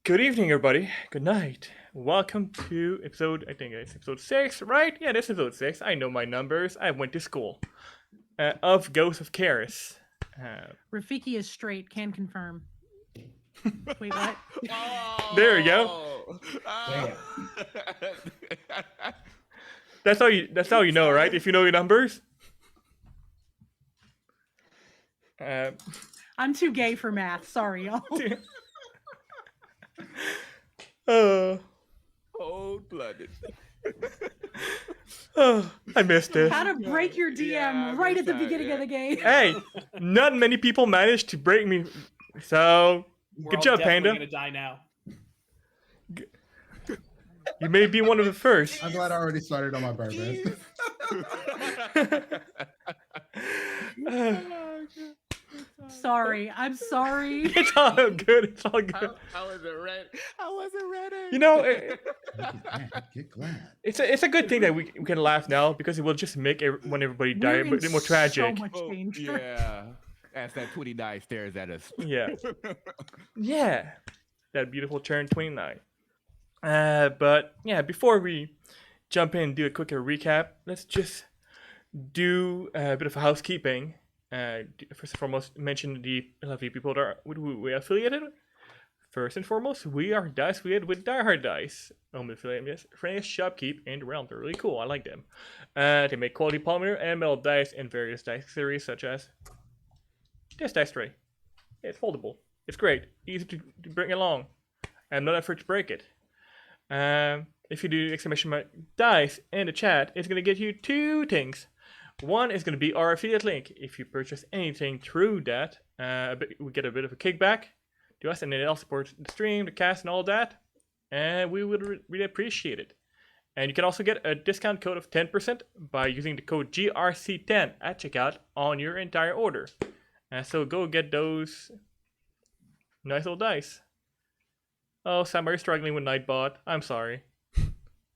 Good evening, everybody. Good night. Welcome to I think it's episode 6, right? Yeah, this is episode 6. I know my numbers. I went to school. Of Ghost of Caerus. Rafiki is straight, can confirm. Wait, what? There you go. That's how you know, right? If you know your numbers. I'm too gay for math. Sorry, y'all. Cold-blooded. I missed it. How to break your DM right at the beginning of the game. Hey, not many people managed to break me. So, good job, Panda. We're gonna die now. You may be one of the first. I'm glad I already started on my barbell. Sorry, I'm sorry. It's all good. It's all good. I wasn't ready. You know, Get glad. it's a good thing that we can laugh now because it will just make when everybody die a bit more tragic. So much danger. Yeah. As that 29 stares at us. Yeah. Yeah. That beautiful Churn 29. But yeah, before we jump in and do a quicker recap, let's just do a bit of housekeeping. First and foremost, mention the lovely people that are we affiliated with. First and foremost, we are dice affiliated with Die Hard Dice. Affiliated friendliest shopkeep in the realm. They're really cool. I like them. They make quality polymer and metal dice in various dice series, such as this dice tray. It's foldable. It's great. Easy to bring along. And not effort to break it. If you do exclamation mark dice in the chat, it's going to get you two things. One is going to be our affiliate link. If you purchase anything through that, we get a bit of a kickback to us, and it also supports the stream, the cast, and all that. And we would really appreciate it. And you can also get a discount code of 10% by using the code GRC10 at checkout on your entire order. So go get those nice little dice. Oh, Sam, are you struggling with Nightbot? I'm sorry.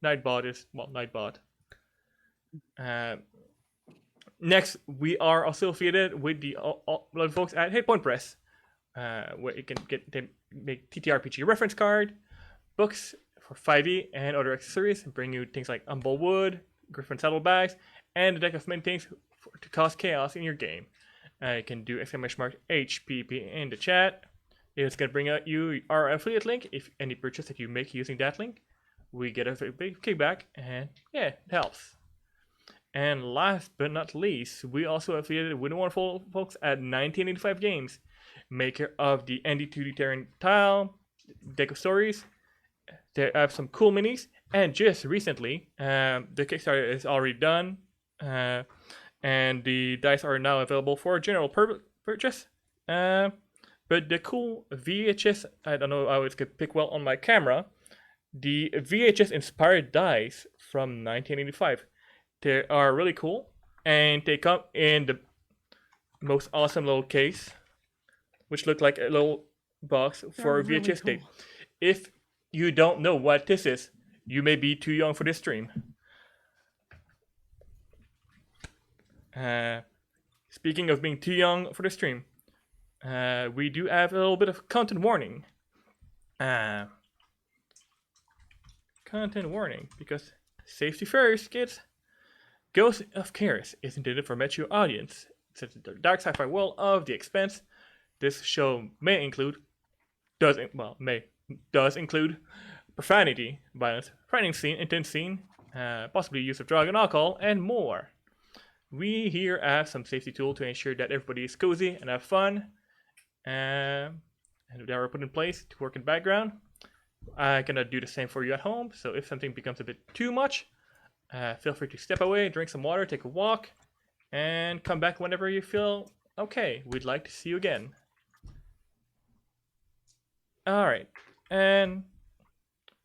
Nightbot. Next, we are also affiliated with the folks at Hitpoint Press, where you can make TTRPG reference card, books for 5e, and other accessories, and bring you things like Humble Wood, Griffin saddlebags, and a deck of many things to cause chaos in your game. You can do exclamation mark HPP in the chat. It's going to bring out you our affiliate link. If any purchase that you make using that link, we get a big kickback, and yeah, it helps. And last but not least, we also affiliated with the wonderful folks at 1985 Games, maker of the ND2D Terran Tile, deck of stories. They have some cool minis, and just recently, the Kickstarter is already done, and the dice are now available for general purchase. But the cool VHS, I don't know how it's going to pick well on my camera, the VHS inspired dice from 1985. They are really cool, and they come in the most awesome little case, which look like a little box for a VHS really tape. Cool. If you don't know what this is, you may be too young for this stream. Speaking of being too young for the stream, we do have a little bit of content warning. Content warning, because safety first, kids. Ghost of Caerus is intended for a mature audience. It's the dark sci-fi world of The Expanse. This show does include profanity, violence, frightening scene, intense scene, possibly use of drug and alcohol, and more. We here have some safety tools to ensure that everybody is cozy and have fun, and they are put in place to work in the background. I cannot do the same for you at home, so if something becomes a bit too much, feel free to step away, drink some water, take a walk, and come back whenever you feel okay. We'd like to see you again. Alright, and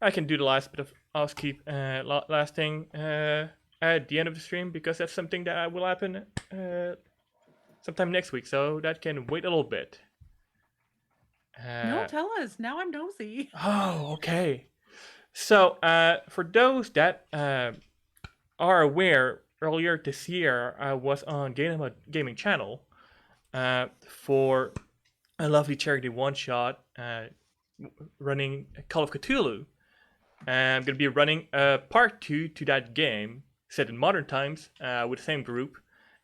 I can do the last bit of last thing at the end of the stream, because that's something that will happen sometime next week, so that can wait a little bit. No, tell us. Now I'm nosy. Oh, okay. So, for those that are aware, earlier this year I was on Gaming Channel for a lovely charity one-shot running Call of Cthulhu. And I'm going to be running a part 2 to that game, set in modern times, with the same group,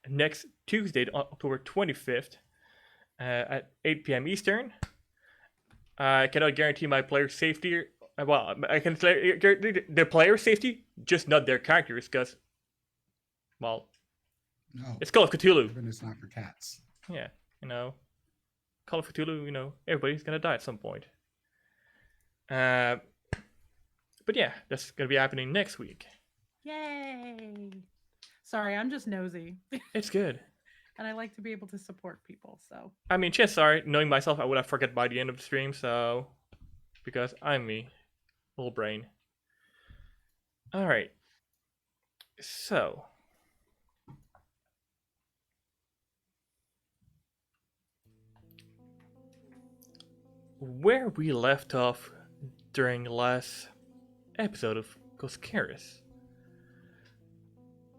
next Tuesday, October 25th, at 8 p.m. Eastern. I cannot guarantee my player's safety. Well, I can guarantee the player's safety, just not their characters, because, well, No. it's Call of Cthulhu. Heaven is not for cats. Yeah, Call of Cthulhu, everybody's gonna die at some point. But yeah, that's gonna be happening next week. Yay! Sorry, I'm just nosy, It's good. and I like to be able to support people. So I mean, chances are, knowing myself, I would have forgot by the end of the stream, so... Because I'm me. Little brain. Alright. So... Where we left off during the last episode of Caerus,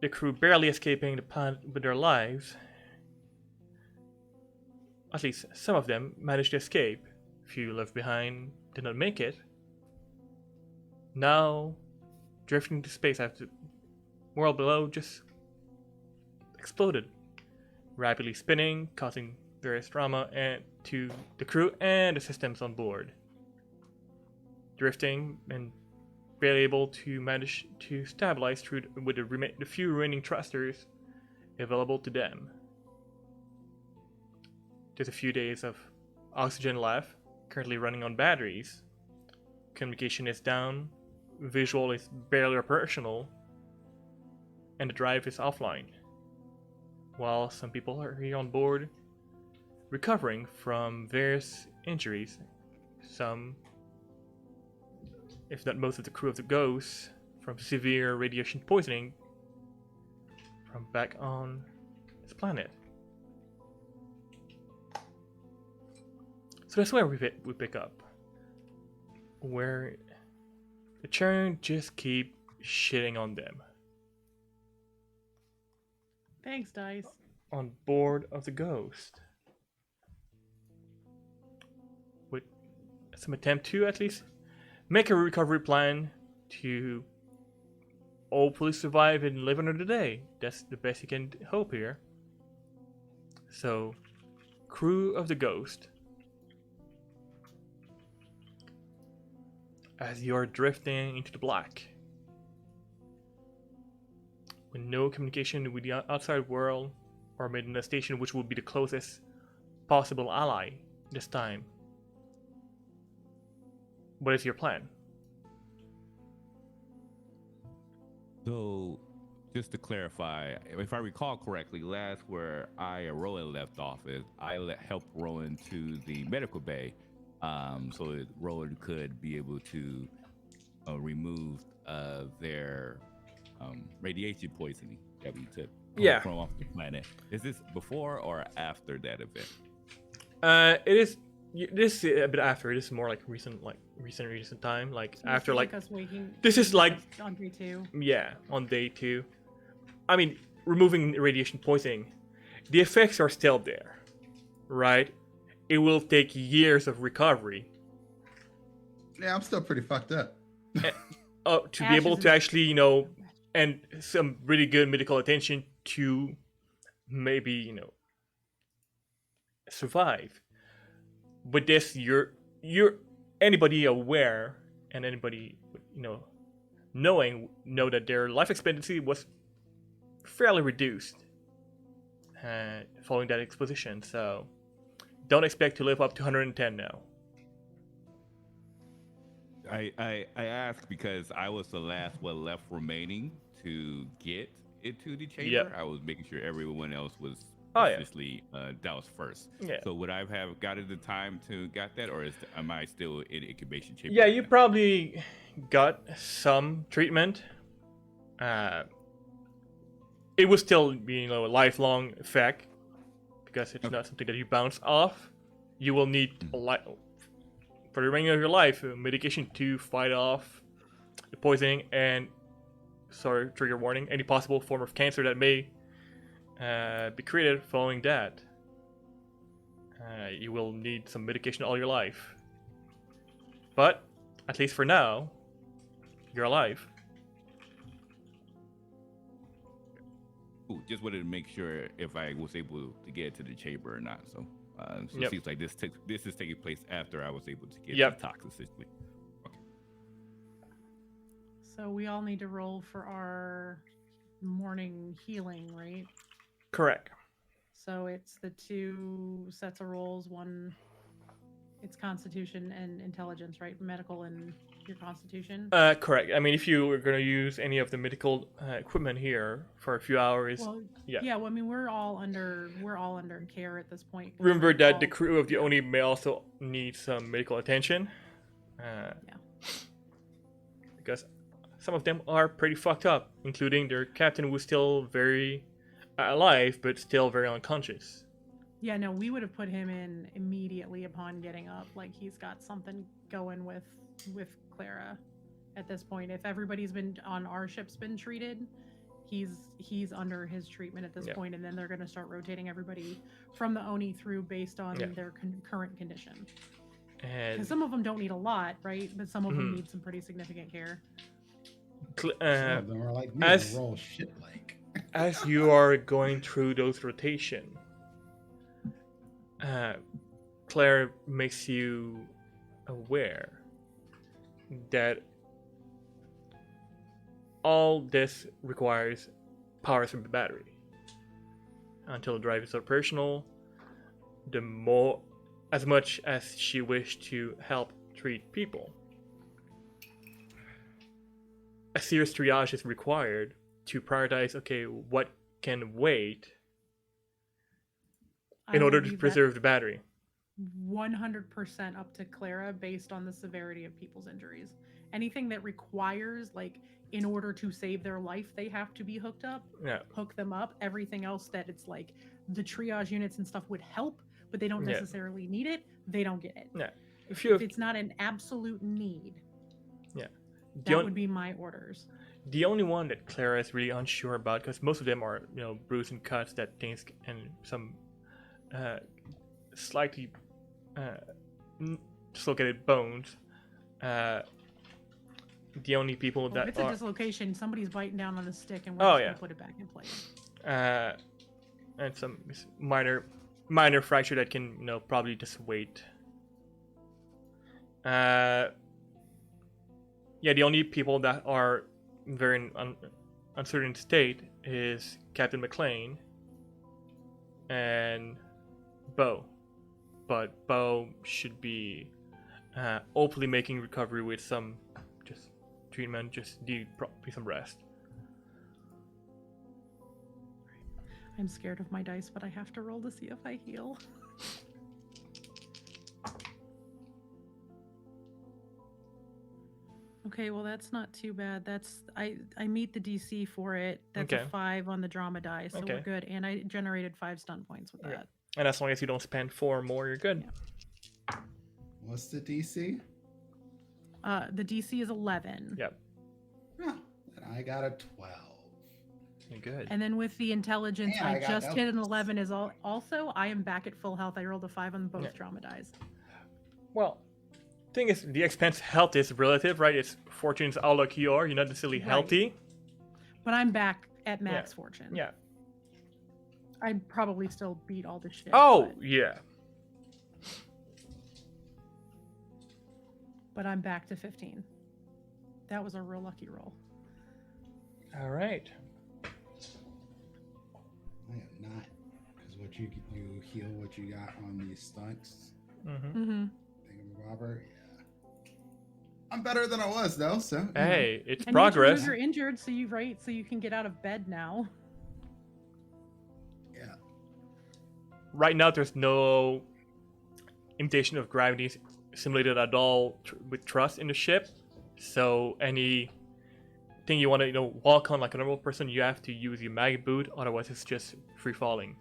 the crew barely escaping the planet with their lives. At least some of them managed to escape. A few left behind did not make it. Now, drifting into space after the world below just exploded, rapidly spinning, causing various drama to the crew and the systems on board. Drifting and barely able to manage to stabilize through with the few remaining thrusters available to them. Just a few days of oxygen left, currently running on batteries. Communication is down, visual is barely operational, and the drive is offline. While some people are here on board, recovering from various injuries, some, if not most of the crew of the Ghost, from severe radiation poisoning from back on this planet. So that's where we pick up, where the Churn just keep shitting on them. thanks, Dice. On board of the Ghost. With some attempt to at least make a recovery plan to hopefully survive and live another day. That's the best you can hope here. So, crew of the Ghost, as you're drifting into the black, with no communication with the outside world, or made in a station which would be the closest possible ally this time. What is your plan? So, just to clarify, if I recall correctly, last where I and Rowan left off is I helped Rowan to the medical bay, so that Rowan could be able to remove their radiation poisoning that we took from off the planet. Is this before or after that event? It is. This is a bit after. This is more like recent time. Like So after this is like us waking. this is like on day 2. yeah, on day 2. I mean, removing radiation poisoning, the effects are still there, right? It will take years of recovery. Yeah, I'm still pretty fucked up. To be able to actually, and some really good medical attention to maybe, survive. With this, you're anybody aware and anybody, know that their life expectancy was fairly reduced following that exposition. So don't expect to live up to 110 now. I asked because I was the last one left remaining to get into the chamber. Yep. I was making sure everyone else was Oh, yeah. officially that was first. Yeah. So would I have gotten the time to got that, or am I still in incubation chamber? Yeah, right you now? probably got some treatment. It will still be, a lifelong effect because it's not something that you bounce off. You will need for the remainder of your life medication to fight off the poisoning and, sorry, trigger warning, any possible form of cancer that may be created following that. You will need some medication all your life. But at least for now, you're alive. Ooh, just wanted to make sure if I was able to get to the chamber or not. So, so Yep. it seems like this is taking place after I was able to get Yep. to toxicity. So we all need to roll for our morning healing, right? Correct. So it's the 2 sets of rolls. One, it's Constitution and Intelligence, right? Medical and your Constitution. Correct. I mean, if you were gonna use any of the medical equipment here for a few hours, Well, yeah. Well, I mean, we're all under care at this point. 'cause Remember we're that all- the crew of the Oni may also need some medical attention. Yeah. Because some of them are pretty fucked up, including their captain, who's still very alive but still very unconscious. Yeah, no, we would have put him in immediately upon getting up. Like he's got something going with Clara at this point. If everybody's been on our ship's been treated, he's under his treatment at this Yeah. point, and then they're going to start rotating everybody from the Oni through based on Yeah. their current condition. And Because some of them don't need a lot, right? But some of them Mhm. need some pretty significant care. Some of them are like me, as- they roll shit like. as you are going through those rotation, Claire makes you aware that all this requires power from the battery. Until the drive is operational, as much as she wished to help treat people, a serious triage is required to prioritize, okay, what can wait I in will order to leave that preserve the battery. 100% up to Clara based on the severity of people's injuries. Anything that requires, like, in order to save their life, they have to be hooked up, Yeah, hook them up. Everything else that it's like the triage units and stuff would help, but they don't Yeah. necessarily need it, they don't get it. yeah. If If you have, it's not an absolute need, the, that on- would be my orders. the only one that Clara is really unsure about, because most of them are, bruised and cuts that things and some slightly dislocated bones. The only people Well, if that it's a are dislocation, somebody's biting down on the stick and we're Oh, just yeah. gonna put it back in place. and some minor fracture that can probably just wait. The only people that are very in uncertain state is Captain McLean and Bo, but Bo should be hopefully making recovery with some just treatment, just need probably some rest. I'm scared of my dice, but I have to roll to see if I heal. Okay, well that's not too bad. That's I meet the DC for it. That's Okay. a 5 on the drama die, so we're Okay. good. And I generated 5 stun points with Okay. that. And as long as you don't spend 4 more, you're good. Yeah. What's the DC? The DC is 11. Yep, Oh, and I got a 12. you're good. And then with the intelligence, Yeah, I I got just that. hit an 11 is also I am back at full health. I rolled a 5 on both Yeah. drama dies. Well, thing is, the expense health is relative, right? It's fortune's how lucky you are. You're not necessarily Right. healthy. But I'm back at max fortune. Yeah. I'd probably still beat all the shit. Oh, but- yeah. but I'm back to 15. That was a real lucky roll. All right. I am not. Because what you heal what you got on these stunts. Mm-hmm. Mm-hmm. Thingamabobber, yeah. I'm better than I was though, so. you know. Hey, it's And progress. you're injured, so you can get out of bed now. Yeah. Right now, there's no imitation of gravity simulated at all with trust in the ship. So anything you want to walk on like a normal person, you have to use your mag boot. Otherwise, it's just free falling.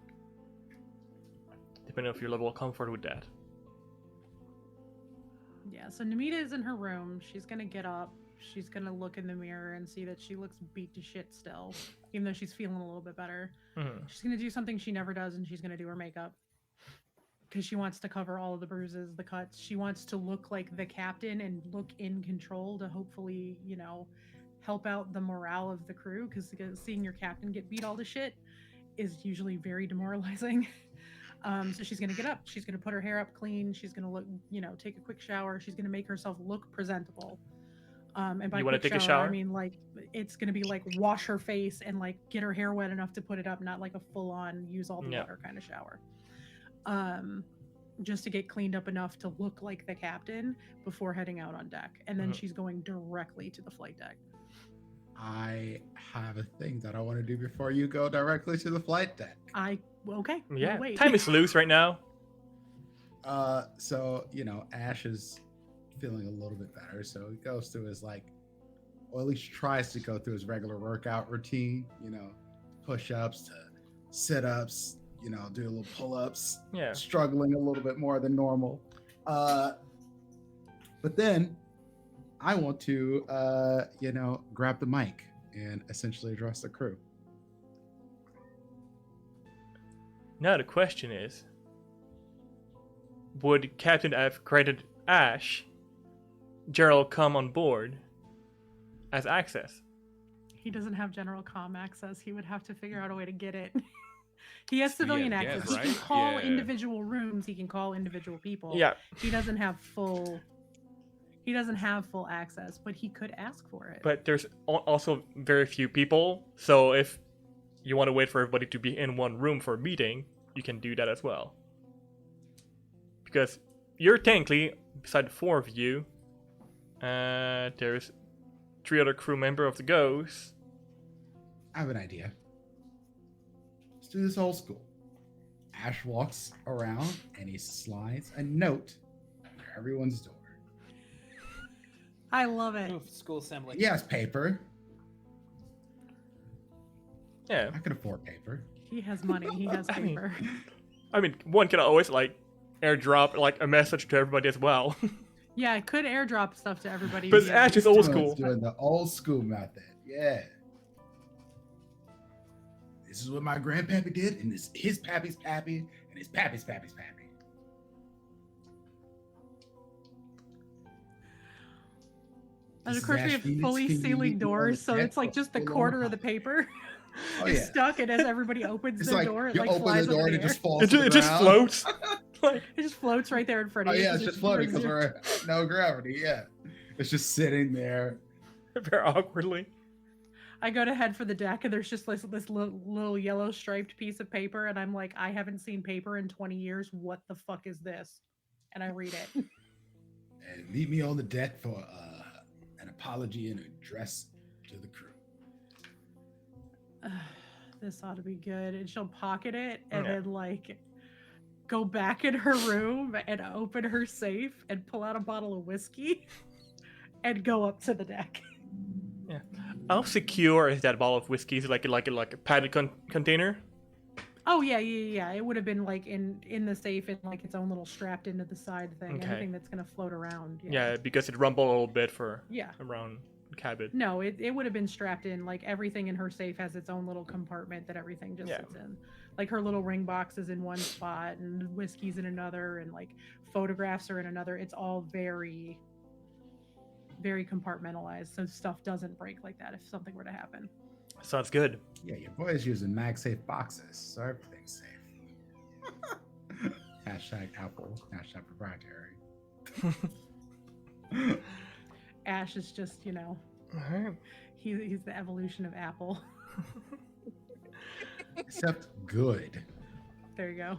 Depending on your level of comfort with that. Yeah, so Namita is in her room. She's gonna get up. She's gonna look in the mirror and see that she looks beat to shit still, even though she's feeling a little bit better. Mhm. She's gonna do something she never does, and she's gonna do her makeup. because she wants to cover all of the bruises, the cuts. She wants to look like the captain and look in control to hopefully, help out the morale of the crew. Because seeing your captain get beat all to shit is usually very demoralizing. So she's gonna get up. She's gonna put her hair up clean. She's gonna look, take a quick shower. She's gonna make herself look presentable. And by You wanna quick take a shower, I shower? mean like it's gonna be like wash her face and like get her hair wet enough to put it up, not like a full on use all the Yeah. water kind of shower. Just to get cleaned up enough to look like the captain before heading out on deck. And then Mhm. she's going directly to the flight deck. I have a thing that I want to do before you go directly to the flight deck. Okay. Yeah. We'll wait. Time is loose right now. So Ash is feeling a little bit better, so he goes through his or at least tries to go through his regular workout routine. Push-ups to sit-ups. Do a little pull-ups. Yeah. Struggling a little bit more than normal. But then I want to, grab the mic and essentially address the crew. Now the question is, would Captain have granted Ash Gerald come on board as access? He doesn't have general comm access. He would have to figure out a way to get it. He has Yeah, civilian I guess, access. He can right? call Yeah. individual rooms. He can call individual people. Yeah. He doesn't have full access, but he could ask for it. But there's also very few people, so if you want to wait for everybody to be in one room for a meeting, you can do that as well. Because you're technically, beside the 4 of you, there's 3 other crew members of the Ghost. I have an idea. Let's do this old school. Ash walks around and he slides a note under everyone's door. I love it. Oof, school assembly. He has paper. Yeah. I can afford paper. He has money. He has I mean, paper. one can always airdrop a message to everybody as well. Yeah, I could airdrop stuff to everybody. But via- Ash is old Let's school. doing the old school method. Yeah. This is what my grandpappy did, and this his pappy's pappy, and his pappy's pappy's pappy. And This of is course, we Ash have Phoenix. fully Can you ceiling meet me on doors, the so deck it's like for just the full-on corner of the hot? paper Oh is yeah. stuck, and as everybody opens It's the like door, it you like open flies the door over and the it just air. falls. to the It just ground. floats. It just floats right there in front Oh of you. yeah, it's just floating because we're at no gravity. Yeah, it's just sitting there. Very awkwardly. I go to head for the deck, and there's just this little yellow striped piece of paper, and I'm like, I haven't seen paper in 20 years. What the fuck is this? And I read it. And meet me on the deck for an apology and address to the crew. This ought to be good. And she'll pocket it, and Yeah. then go back in her room and open her safe and pull out a bottle of whiskey and go up to the deck. How secure is that bottle of whiskey? Is it like a padded container? Oh yeah. It would have been in the safe and its own little strapped into the side thing. Okay. Anything that's gonna float around. Yeah, because it rumbled a little bit for Yeah. around the cabin. No, it would have been strapped in. Everything in her safe has its own little compartment that everything just Yeah. sits in. Her little ring box is in one spot and whiskey's in another and photographs are in another. It's all very, very compartmentalized, so stuff doesn't break like that if something were to happen. Sounds good. Yeah, your boy is using MagSafe boxes, so everything's safe. Hashtag Apple. Hashtag proprietary. Ash is just, Alright. he's the evolution of Apple. Except good. There you go.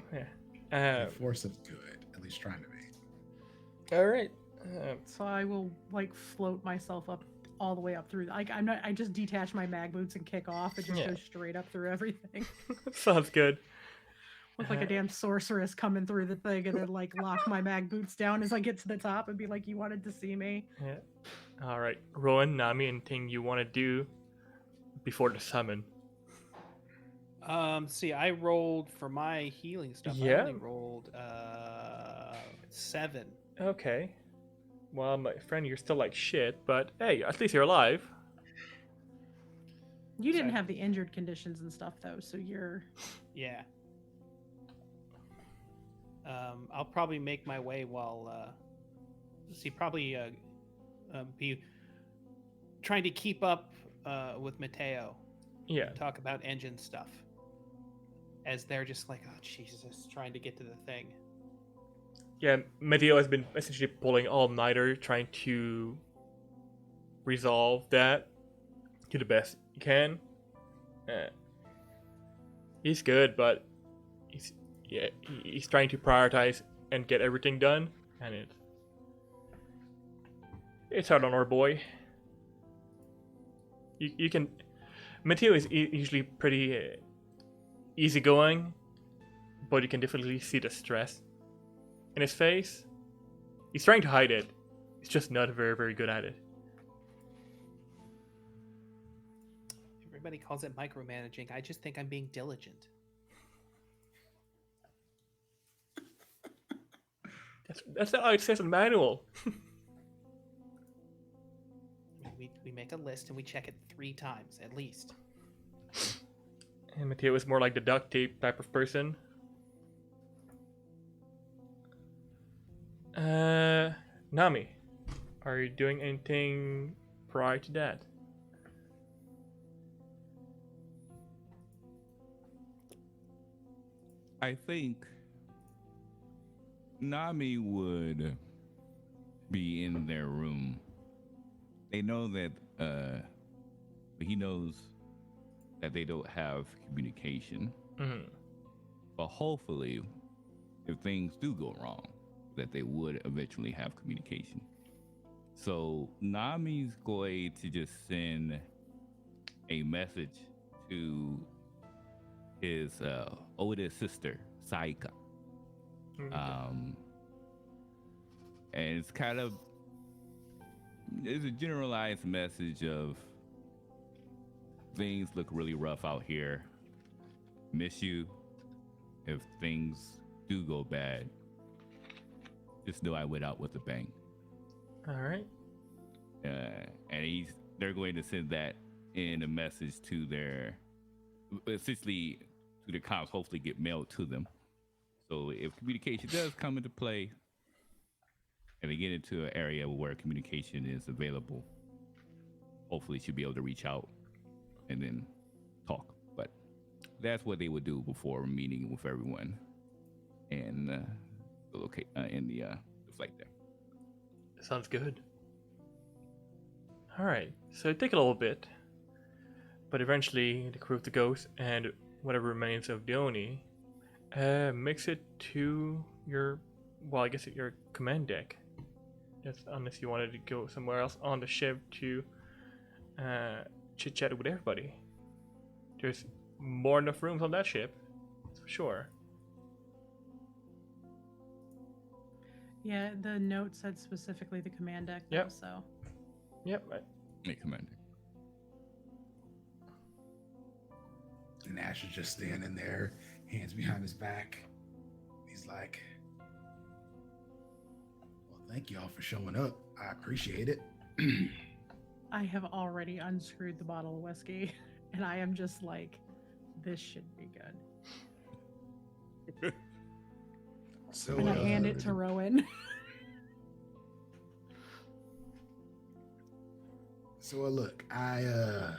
Yeah. The force of good, at least trying to be. All right. So I will float myself up all the way up through. I just detach my mag boots and kick off and just Yeah. go straight up through everything. Sounds good. Look like a damn sorceress coming through the thing and then lock my mag boots down as I get to the top and be like, you wanted to see me? Yeah. All right, Rowan, Nami, anything you want to do before the summon? See, I rolled for my healing stuff. I Yeah. only rolled 7. Okay. Well, my friend, you're still like shit, but hey, at least you're alive. You didn't Sorry. have the injured conditions and stuff though, so you're Yeah. I'll probably make my way while probably be trying to keep up with Mateo. Yeah. Talk about engine stuff as they're just like, oh Jesus, trying to get to the thing. Yeah, Mateo has been essentially pulling all-nighter trying to resolve that to the best he can. He's good, but he's trying to prioritize and get everything done, and it's hard on our boy. You can Mateo is usually pretty easygoing, but you can definitely see the stress in his face. He's trying to hide it. He's just not very, very good at it. Everybody calls it micromanaging. I just think I'm being diligent. That's not how it says in the manual. We make a list and we check it 3 times at least. And Mateo is more like the duct tape type of person. Nami, are you doing anything prior to that? I think Nami would be in their room. They know that he knows that they don't have communication. Mm-hmm. But hopefully, if things do go wrong, that they would eventually have communication. So Nami's going to just send a message to his oldest sister, Saika. Mm-hmm. And it's a generalized message of things look really rough out here. Miss you. If things do go bad, just know I went out with a bang. All right. And they're going to send that in a message to essentially to the comms, hopefully get mailed to them. So if communication does come into play and they get into an area where communication is available, hopefully she'll be able to reach out and then talk. But that's what they would do before meeting with everyone and in the flight there. Sounds good. All right. So it take a little bit, but eventually the crew of the Ghost and whatever remains of Dione makes it to your command deck. That's unless you wanted to go somewhere else on the ship to chit chat with everybody. There's more than enough rooms on that ship, that's for sure. Yeah, the note said specifically the command deck. Though, Yep. So. Yep. Make command. And Ash is just standing there, hands behind his back. He's like, well, thank y'all for showing up. I appreciate it. I have already unscrewed the bottle of whiskey, and I am just like, this should be good. So, And I hand it to Rowan. So look, I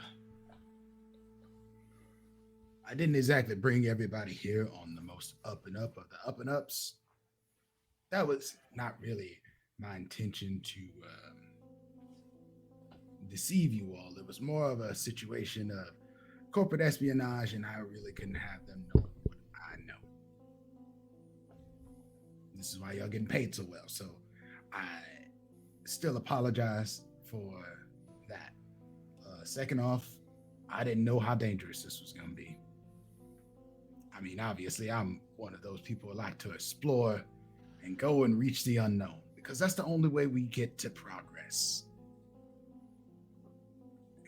didn't exactly bring everybody here on the most up and up of the up and ups. That was not really my intention to deceive you all. It was more of a situation of corporate espionage, and I really couldn't have them know what I know. This is why y'all getting paid so well. So I still apologize for that. Second off, I didn't know how dangerous this was going to be. I mean, obviously, I'm one of those people who like to explore and go and reach the unknown, because that's the only way we get to progress.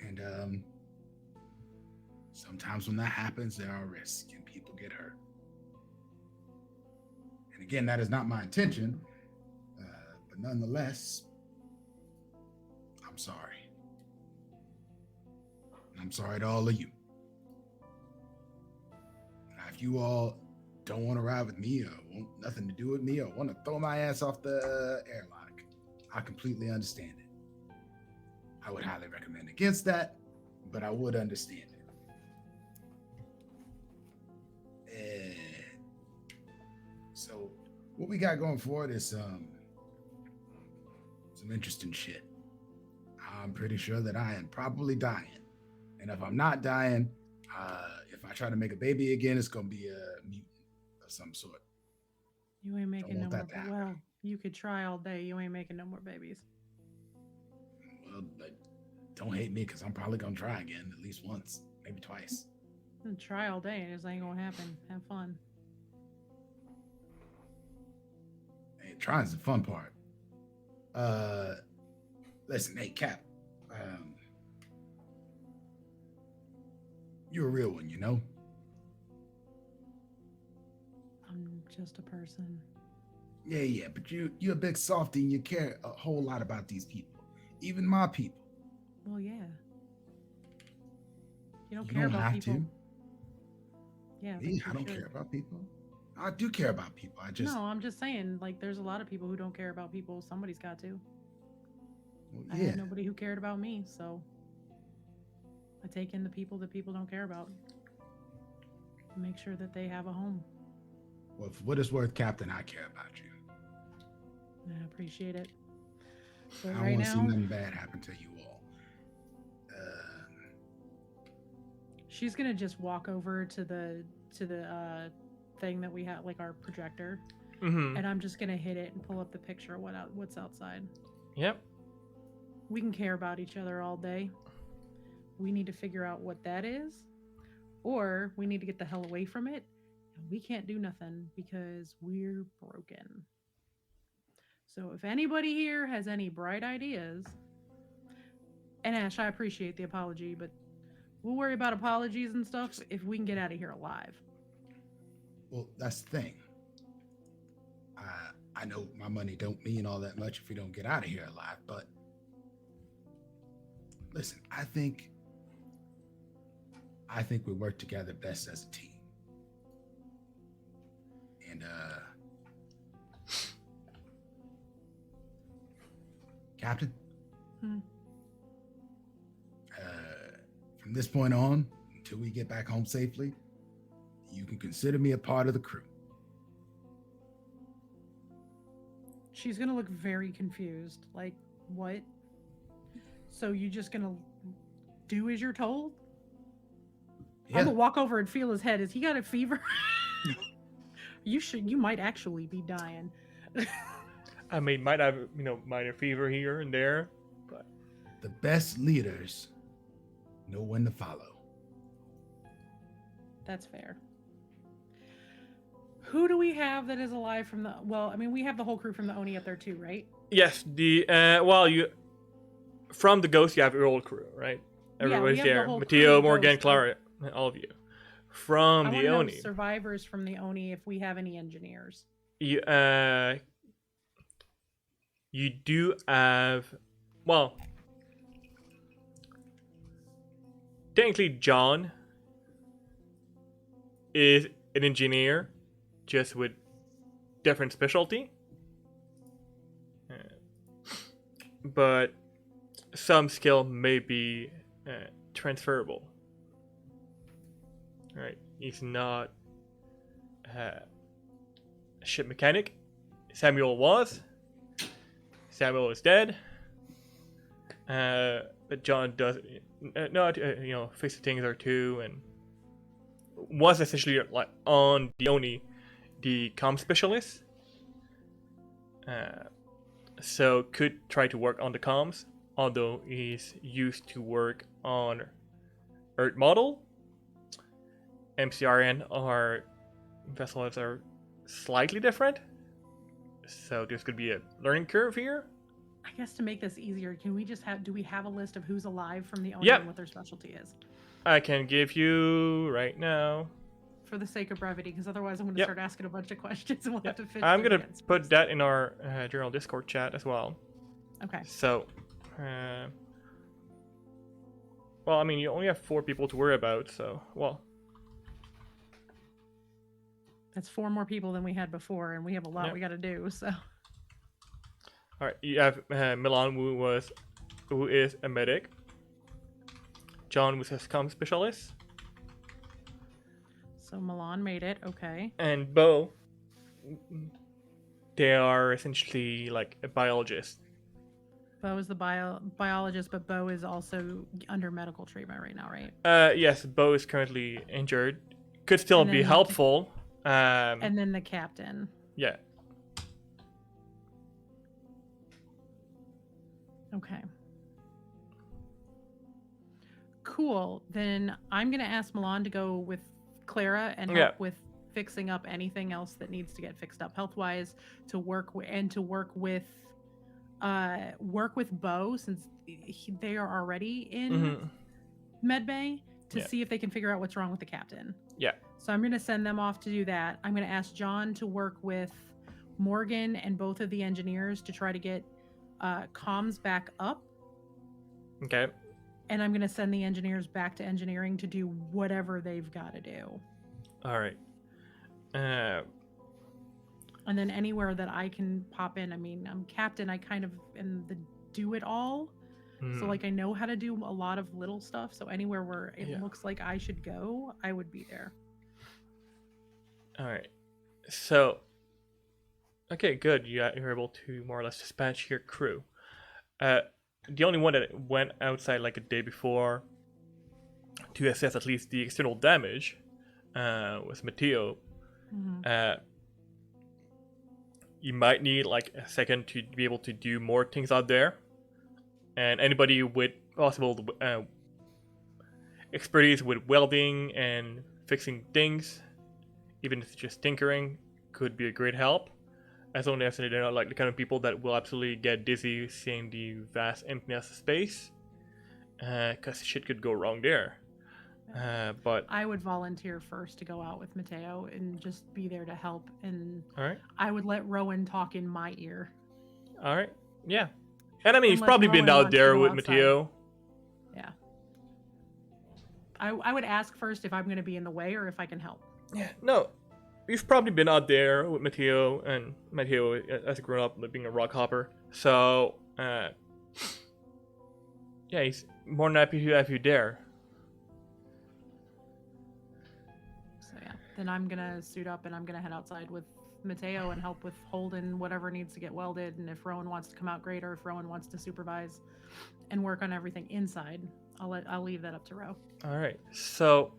And sometimes when that happens, there are risks and people get hurt. And again, that is not my intention, but nonetheless, I'm sorry. And I'm sorry to all of you. Now, if you all don't want to ride with me or want nothing to do with me or want to throw my ass off the airlock, I completely understand it. I would highly recommend against that, but I would understand it. So what we got going forward is some interesting shit. I'm pretty sure that I am probably dying. And if I'm not dying, if I try to make a baby again, it's going to be a mutant of some sort. You ain't making no want more. that to happen. Well, you could try all day. You ain't making no more babies. Well, but don't hate me because I'm probably going to try again at least once, maybe twice. Try all day and it just ain't gonna happen. Have fun. Hey, trying's the fun part. Listen, hey, Cap. You're a real one, you know? I'm just a person. Yeah, but you're a big softy and you care a whole lot about these people. Even my people. Well, yeah. You don't You care don't about have people. to. Yeah. Me, but I you don't should. care about people. I do care about people. I just No, I'm just saying, like, there's a lot of people who don't care about people. Somebody's got to. well, I yeah. had nobody who cared about me, so I take in the people that people don't care about. Make sure that they have a home. Well, for what it's worth, Captain, I care about you. I appreciate it. But I don't right want to see now, nothing bad happen to you all. she's gonna just walk over to the thing that we have, like our projector, Mm-hmm. and I'm just gonna hit it and pull up the picture of what's outside. Yep. We can care about each other all day. We need to figure out what that is, or we need to get the hell away from it. And we can't do nothing because we're broken. So if anybody here has any bright ideas, and Ash, I appreciate the apology, but we'll worry about apologies and stuff if we can get out of here alive. Well, that's the thing. I know my money don't mean all that much if we don't get out of here alive, but listen, I think we work together best as a team. And Captain, from this point on, until we get back home safely, you can consider me a part of the crew. She's gonna look very confused. Like, what? So you just gonna do as you're told? Yeah. I'm gonna walk over and feel his head. Has he got a fever? You might actually be dying. I mean, might have, minor fever here and there, but The best leaders know when to follow. That's fair. Who do we have that is alive from the? Well, I mean, we have the whole crew from the Oni up there too, right? yes, you from the Ghost, you have your old crew, right? Yeah, we Everybody's have the there. whole Mateo, crew of Morgan, Ghost. Clara, all of you. From I the want to know Oni, survivors from the Oni if we have any engineers. you do have, well, technically John is an engineer, just with different specialty. But some skill may be transferable. Right? He's not a ship mechanic. Samuel was. Samuel is dead. But John does not, fix the things or two, and was essentially like on the Oni, the comm specialist. So could try to work on the comms, although he's used to work on Earth model. MCRN our vessels are slightly different, so there's could be a learning curve here. I guess to make this easier, can we just do we have a list of who's alive from the Oni Yep. and what their specialty is? I can give you right now. For the sake of brevity, because otherwise I'm going to Yep. start asking a bunch of questions and we'll have to fit. I'm through gonna the answers. put that in our general Discord chat as well. Okay. So, well, I mean, you only have 4 people to worry about, so, well. That's 4 more people than we had before, and we have a lot Yep. we got to do. So All right, you have Milan, who is a medic. John, who's a comm specialist, Milan made it. Okay. and Bo. They are essentially like a biologist. Bo is the biologist, but Bo is also under medical treatment right now, right? Yes, Bo is currently injured. Could still And be then- helpful. And then the captain. Yeah. Okay. Cool. Then I'm gonna ask Milan to go with Clara and help Yeah. with fixing up anything else that needs to get fixed up health-wise. To work work with Bo, since they are already in Mhm. medbay, to Yeah. see if they can figure out what's wrong with the captain. Yeah. So I'm gonna send them off to do that. I'm gonna ask John to work with Morgan and both of the engineers to try to get comms back up. Okay. And I'm going to send the engineers back to engineering to do whatever they've got to do. All right. And then anywhere that I can pop in, I mean, I'm captain, I kind of am the do it all. So mhm. like I know how to do a lot of little stuff. So anywhere where it Yeah. looks like I should go, I would be there. All right. So. Okay, good. You're able to more or less dispatch your crew. The only one that went outside like a day before to assess at least the external damage was Matteo. Mhm. You might need like a second to be able to do more things out there, and anybody with possible expertise with welding and fixing things, even if it's just tinkering, could be a great help. As long as they're not like the kind of people that will absolutely get dizzy seeing the vast emptiness of space, because shit could go wrong there. But I would volunteer first to go out with Matteo and just be there to help. And all right, I would let Rowan talk in my ear. all right, yeah. And I mean, he's Unless probably been Rowan out wants to there go with outside. Matteo. Yeah. I would ask first if I'm going to be in the way or if I can help. Yeah, no, you've probably been out there with Matteo, and Matteo, as a grown up, being a rock hopper. So, yeah, he's more than happy to have you there. So yeah, then I'm gonna suit up and I'm gonna head outside with Matteo and help with holding whatever needs to get welded. And if Rowan wants to come out, great. Or if Rowan wants to supervise and work on everything inside, I'll leave that up to Ro. All right, so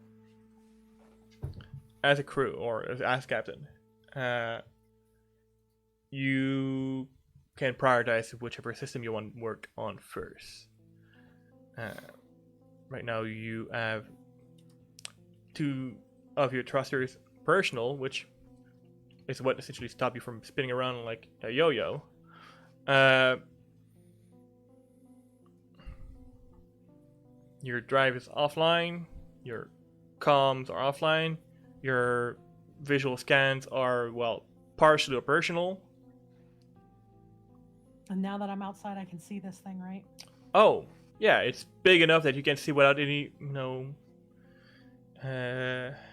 as a crew or as captain, you can prioritize whichever system you want to work on first. Right now, you have 2 of your thrusters personal, which is what essentially stop you from spinning around like a yo-yo. Your drive is offline. Your comms are offline. Your visual scans are, well, partially operational. And now that I'm outside, I can see this thing, right? Oh, yeah, it's big enough that you can see without any,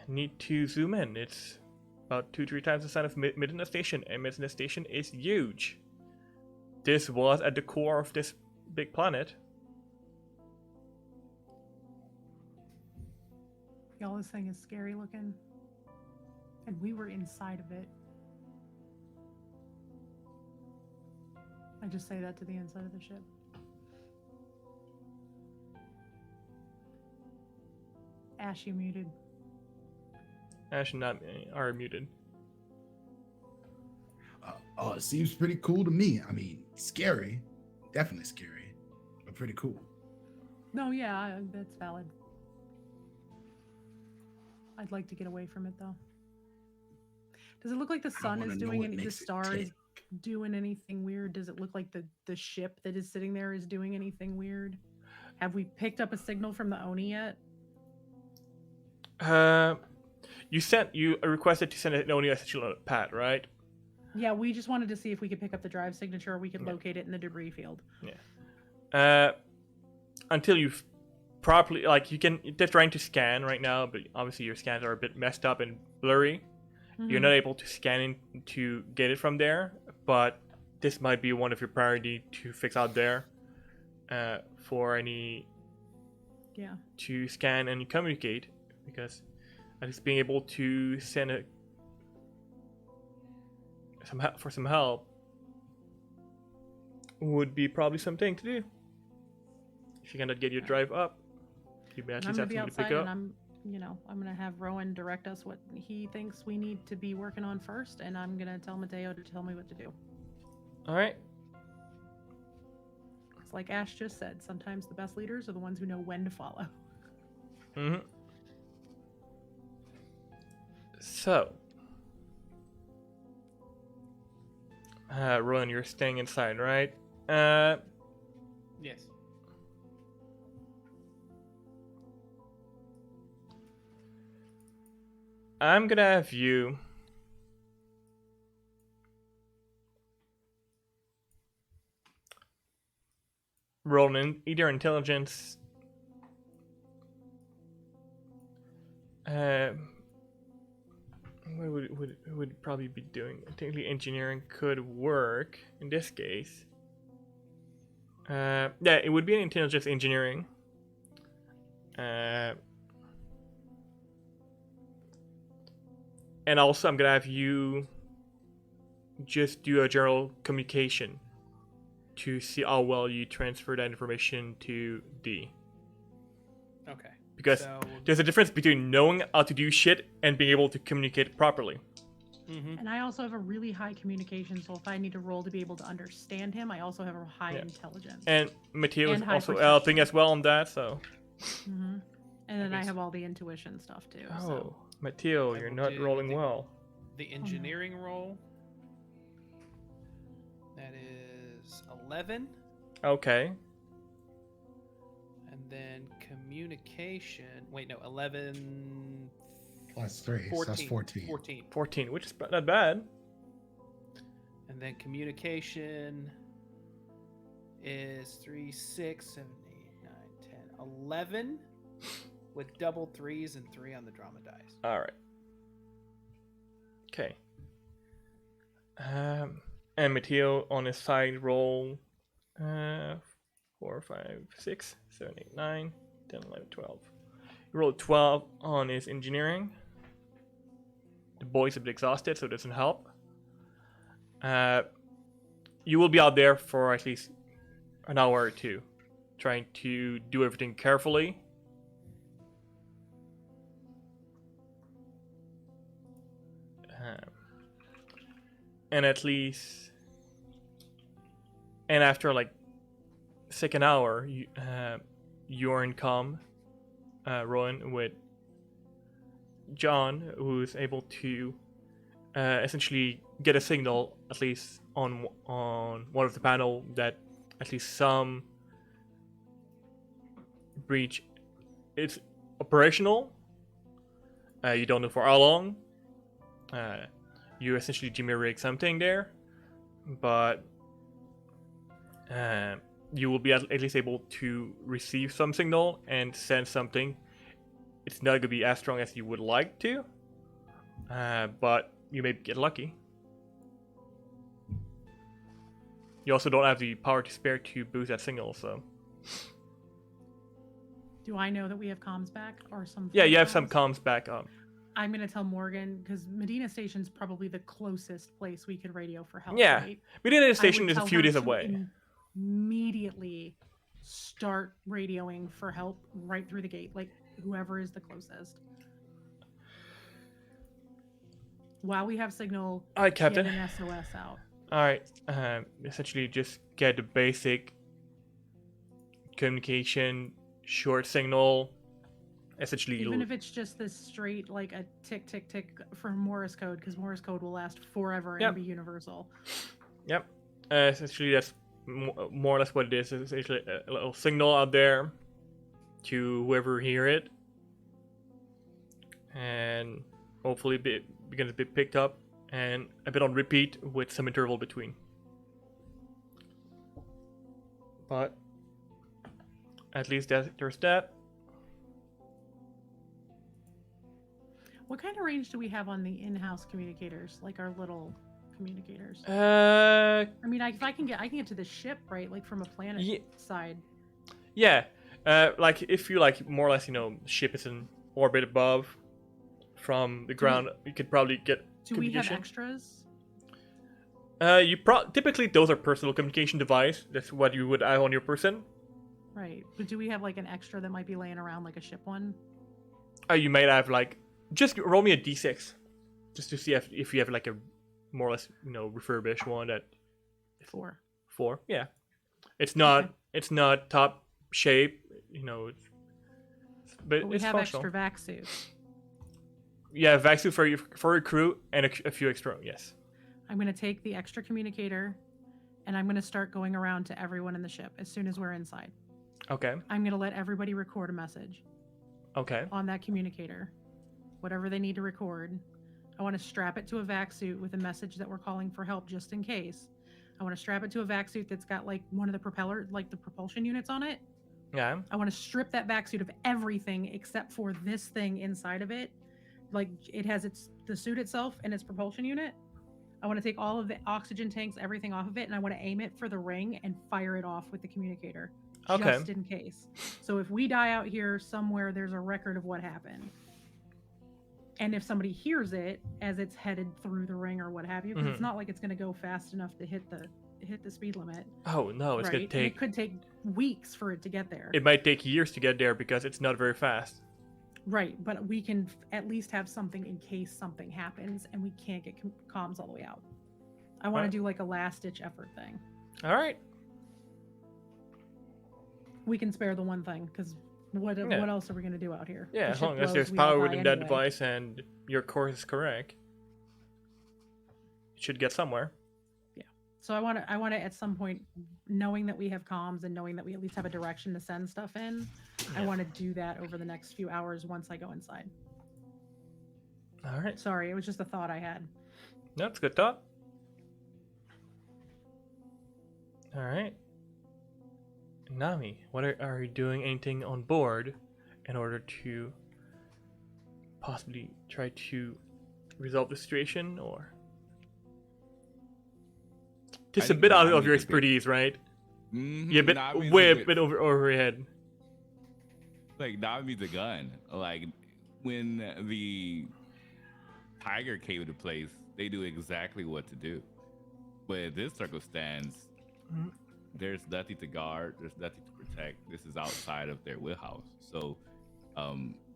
need to zoom in. It's about 2-3 times the size of Midnight Station, and Midnight Station is huge. This was at the core of this big planet. Y'all, this thing is scary looking. And we were inside of it. I just say that to the inside of the ship. Ash, you muted. Ash and Nami are muted. Oh, it seems pretty cool to me. I mean, scary, definitely scary, but pretty cool. No, yeah, that's valid. I'd like to get away from it though. Does it look like the sun wanna is know doing what any? The makes it star is tick. doing anything weird? Does it look like the ship that is sitting there is doing anything weird? Have we picked up a signal from the Oni yet? You requested to send an only essential on Pat, right? Yeah, we just wanted to see if we could pick up the drive signature or we could Yeah. locate it in the debris field. Until you've properly, like, they're trying to scan right now, but obviously your scans are a bit messed up and blurry. You're not able to scan in to get it from there, but this might be one of your priority to fix out there for any Yeah. to scan and communicate, because at least being able to send some help would be probably something to do. If you cannot get your drive up, you may at And I'm least gonna have be somebody to pick outside, up. and I'm gonna have Rowan direct us what he thinks we need to be working on first, and I'm gonna tell Mateo to tell me what to do. All right. It's like Ash just said. Sometimes the best leaders are the ones who know when to follow. Mm-hmm. So, Rowan, you're staying inside, right? Yes. I'm gonna have you roll either intelligence. What would probably be doing? Technically, engineering could work in this case. Yeah, it would be an intelligence engineering. And also, I'm gonna have you just do a general communication to see how well you transfer that information to D. Okay. Because So, there's a difference between knowing how to do shit and being able to communicate properly. mhm. And I also have a really high communication, so if I need to roll to be able to understand him, I also have a high Yeah. intelligence. And Mateo is And high also perception. helping as well on that, so. hmm And then I Okay, have all the intuition stuff too. Oh, So. Mateo, I you're will not do rolling well. The engineering roll. That is 11. Okay. And then communication. Wait, no, 11. Plus 3, so that's 14. 14. 14, which is not bad. And then communication is 3, 6, 7, 8, 9, 10, 11 with double 3s and 3 on the drama dice. Alright. Okay. And Mateo on his side roll 4, 5, 6, 7, 8, 9, 10, 11, 12. He rolled 12 on his engineering. The boy's a bit exhausted, so it doesn't help. You will be out there for at least an hour or two, trying to do everything carefully. And at least, and after like second hour, you're in comm, Rowan, with John, who's able to essentially get a signal, at least on one of the panel, that at least some breach is operational. You don't know for how long. You essentially Jimmy rig something there, but you will be at least able to receive some signal and send something. It's not gonna be as strong as you would like to, but you may get lucky. You also don't have the power to spare to boost that signal, so. Do I know that we have comms back or some? Yeah, you phone have some calls? comms back up. I'm gonna tell Morgan because Medina Station's probably the closest place we could radio for help. Yeah. Right? Medina I would Station is a tell few her days to away. Immediately start radioing for help right through the gate, like whoever is the closest. While we have signal, All right, Captain. get an SOS out. All right. Essentially, just get the basic communication, short signal. Essentially, Even if it's just this straight, like a tick, tick, tick for Morse code, because Morse code will last forever Yep. and be universal. Yep. Essentially, that's more or less what it is. It's essentially a little signal out there to whoever hear it, and hopefully begins to be picked up and a bit on repeat with some interval between. But at least there's that. What kind of range do we have on the in-house communicators, like our little communicators? Uh, I mean, I can get to the ship, right? Like from a planet Ye- side. yeah. Like if you like more or less, ship is in orbit above from the ground, you could probably get Do we have communication. extras? Typically those are personal communication device. That's what you would have on your person. Right. But do we have like an extra that might be laying around, like a ship one? You might have like just roll me a d6, just to see if you have like a more or less refurbished one at 4. 4. Yeah, it's not top shape, but But we it's have functional. extra vac suits. Yeah, vac suit for your crew and a few extra. Yes. I'm going to take the extra communicator and I'm going to start going around to everyone in the ship as soon as we're inside. Okay. I'm going to let everybody record a message Okay. on that communicator, whatever they need to record. I want to strap it to a vac suit with a message that we're calling for help just in case. I want to strap it to a vac suit that's got like one of the propulsion units on it. Yeah. I want to strip that vac suit of everything except for this thing inside of it. Like it has the suit itself and its propulsion unit. I want to take all of the oxygen tanks, everything off of it, and I want to aim it for the ring and fire it off with the communicator. Okay. Just in case. So if we die out here somewhere, there's a record of what happened. And if somebody hears it as it's headed through the ring or what have you, because it's not like it's going to go fast enough to hit the speed limit. Oh no, it's right? gonna And take. it could take weeks for it to get there. It might take years to get there because it's not very fast. Right, but we can at least have something in case something happens and we can't get comms all the way out. I want Alright. to do like a last-ditch effort thing. All right. We can spare the one thing because what else are we going to do out here? Yeah, The as ship long as blows, there's we all power die within that anyway. device and your course is correct, it should get somewhere. So I want to at some point, knowing that we have comms and knowing that we at least have a direction to send stuff in, I Yeah. want to do that over the next few hours once I go inside. All right. Sorry, it was just a thought I had. No, it's a good thought. All right. Nami, what are you doing anything on board in order to possibly try to resolve the situation, or just a think bit out of Nami's your a bit- expertise, right? Mhm, Yeah, but Nami's way a bit- bit over your head. Like Nami's a gun. Like when the tiger came into place, they knew exactly what to do. But in this circumstance, Mhm. there's nothing to guard. There's nothing to protect. This is outside of their wheelhouse. So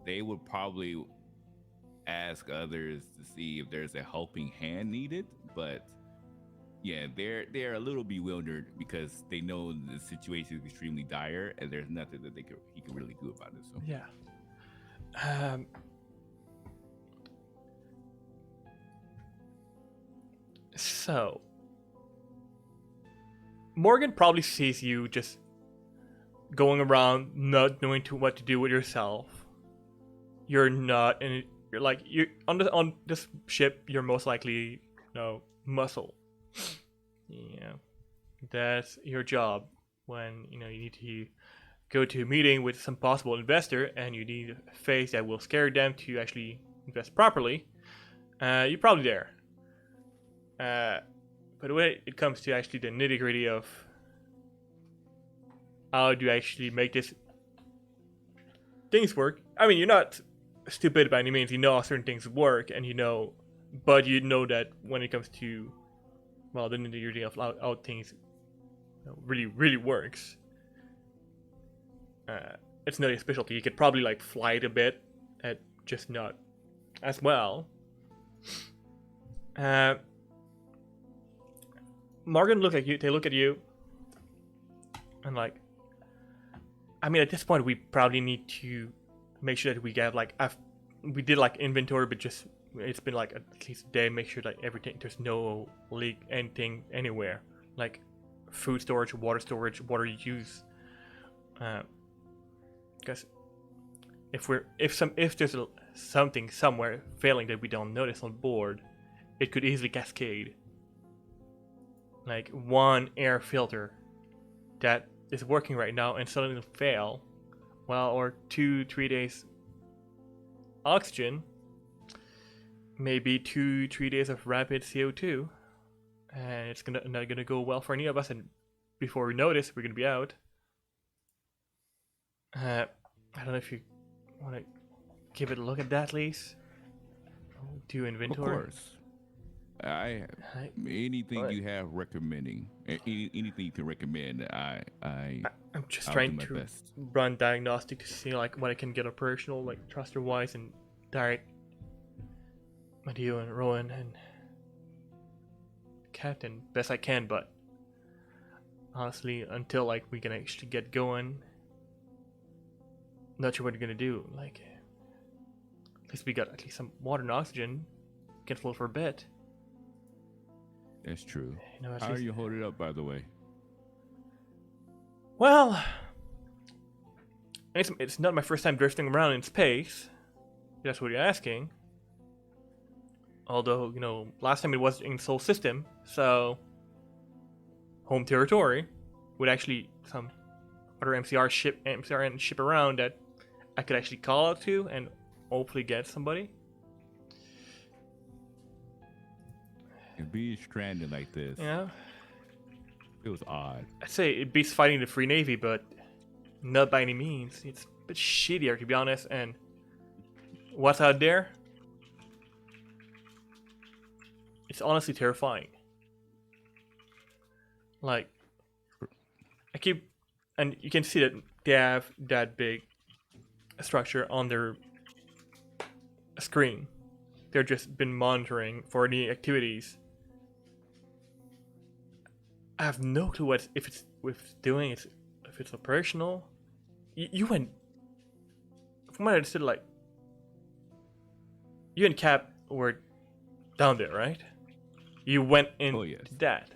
they would probably ask others to see if there's a helping hand needed. But yeah, they're a little bewildered because they know the situation is extremely dire and there's nothing that he can really do about it. So Yeah. So Morgan probably sees you just going around not knowing what to do with yourself. You're not, and you're like you on this ship. You're most likely muscle. Yeah, that's your job when you need to go to a meeting with some possible investor and you need a face that will scare them to actually invest properly. You're probably there. But when it comes to actually the nitty gritty of how do you actually make this things work, I mean, you're not stupid by any means. You know how certain things work, and but you know that when it comes to the nitty gritty of how things really works, it's not a specialty. You could probably fly it a bit, just not as well. Morgan look at you. They look at you, and I mean, at this point, we probably need to make sure that we get we did inventory, but just it's been at least a day. Make sure that everything there's no leak, anything anywhere, food storage, water use. Because if there's something somewhere failing that we don't notice on board, it could easily cascade. One air filter that is working right now and suddenly fail, or 2-3 days oxygen, maybe 2-3 days of rapid CO2, and it's not gonna go well for any of us. And before we notice, we're gonna be out. I don't know if you want to give it a look at that, Lise. Do Of inventory. course. Anything But- you have recommending, anything you can recommend, I'm just I'll trying do my to best. run diagnostic to see like what I can get operational, like thruster wise and direct Mateo and Rowan and Captain best I can, but honestly, until like we can actually get going, not sure what we're gonna do. Like, at least we got at least some water and oxygen. Can float for a bit. That's true. You know, at How are least. you holding up, by the way? Well, it's not my first time drifting around in space. If that's what you're asking. Although, you know, last time it was in Soul System, so home territory, with actually some other MCRN ship around that I could actually call out to and hopefully get somebody. And being stranded like this, You know, feels odd. I'd say it beats fighting the Free Navy, but not by any means. It's a bit shittier, to be honest. And what's out there? It's honestly terrifying. Like, I keep, and you can see that they have that big structure on their screen. They're just been monitoring for any activities. I have no clue if it's doing, if it's operational. You went, from what I understood, like, you and Cap were down there, right? You went in Oh, yes. that.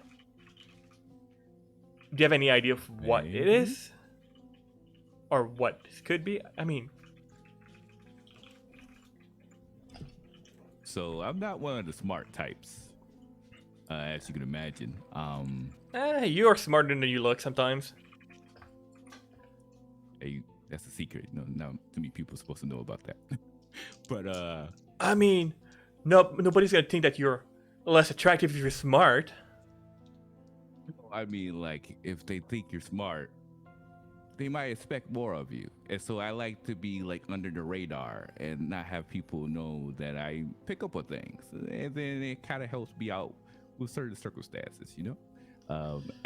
Do you have any idea of what it Maybe. is? Or what this could be? I mean, So I'm not one of the smart types, as you can imagine. you're smarter than you look sometimes. That's a secret. No, not too many people are supposed to know about that. But I mean, nobody's gonna think that you're less attractive if you're smart. I mean, like, if they think you're smart, they might expect more of you. And so I like to be like under the radar and not have people know that I pick up on things. And then it kind of helps me out with certain circumstances, you know?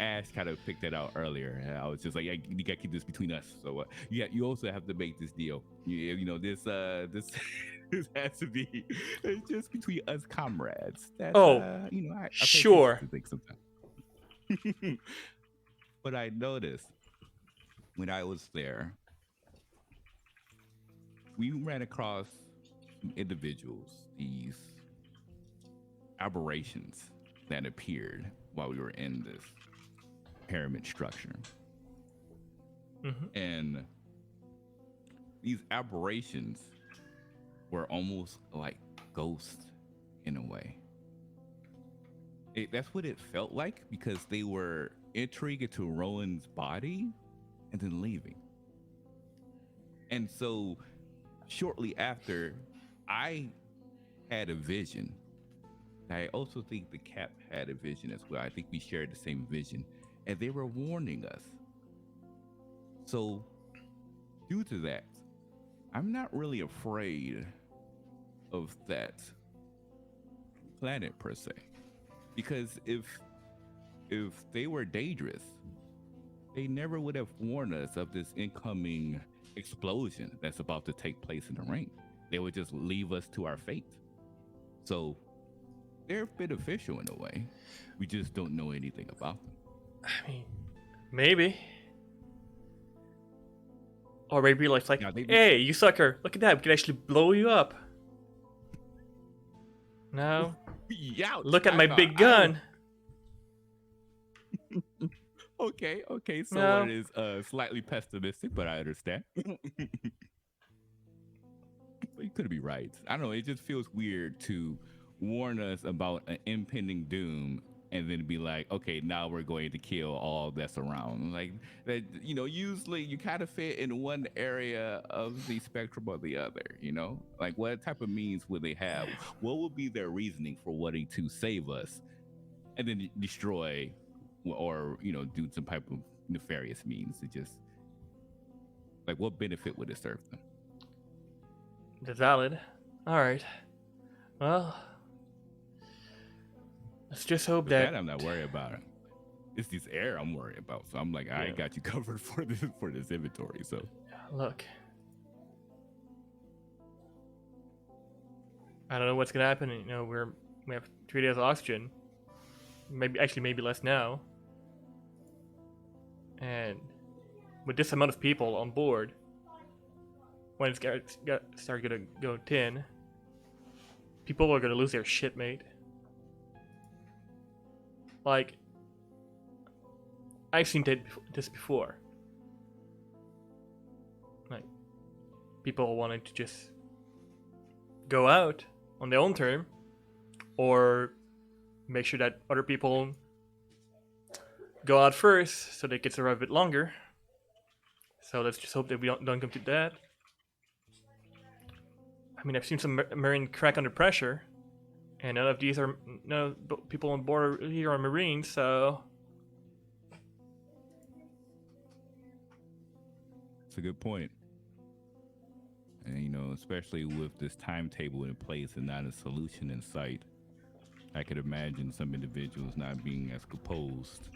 Ash kind of picked that out earlier. And I was just like, yeah, you gotta keep this between us. So yeah, you also have to make this deal. You know, this this has to be just between us comrades. That, you know, I pay attention sure. to things sometimes. But I noticed when I was there, we ran across some individuals, these aberrations that appeared while we were in this pyramid structure. Mm-hmm. And these aberrations were almost like ghosts in a way. That's what it felt like, because they were entering into Rowan's body and then leaving. And so shortly after, I had a vision. I also think the Cap had a vision as well. I think we shared the same vision, and they were warning us. So due to that, I'm not really afraid of that planet per se. Because if they were dangerous, they never would have warned us of this incoming explosion that's about to take place in the ring. They would just leave us to our fate. So they're beneficial in a way. We just don't know anything about them. I mean, maybe. Or maybe like, Yeah, they- hey, you sucker, look at that, we can actually blow you up. No? Yeah, Look at my big gun. Okay, so No. it is slightly pessimistic, but I understand. But you could be right. I don't know, it just feels weird to warn us about an impending doom and then be like, okay, now we're going to kill all that's around. Like that, usually you kind of fit in one area of the spectrum or the other, Like what type of means would they have? What would be their reasoning for wanting to save us and then destroy or, do some type of nefarious means to just, like, what benefit would it serve them? That's valid. All right. Well, let's just hope With that. that I'm not worried about it. It's this air I'm worried about. So I'm like, I got you covered for this inventory. So Look, I don't know what's gonna happen. We have 3 days of oxygen. Maybe less now. And with this amount of people on board, when it's start gonna go tin, people are gonna lose their shit, mate. Like, I've seen this before. Like, people wanting to just go out on their own term, or make sure that other people go out first so they can survive a bit longer. So let's just hope that we don't come to that. I mean, I've seen some Marine crack under pressure, and none of people on board here are Marines, so it's a good point. And especially with this timetable in place and not a solution in sight, I could imagine some individuals not being as composed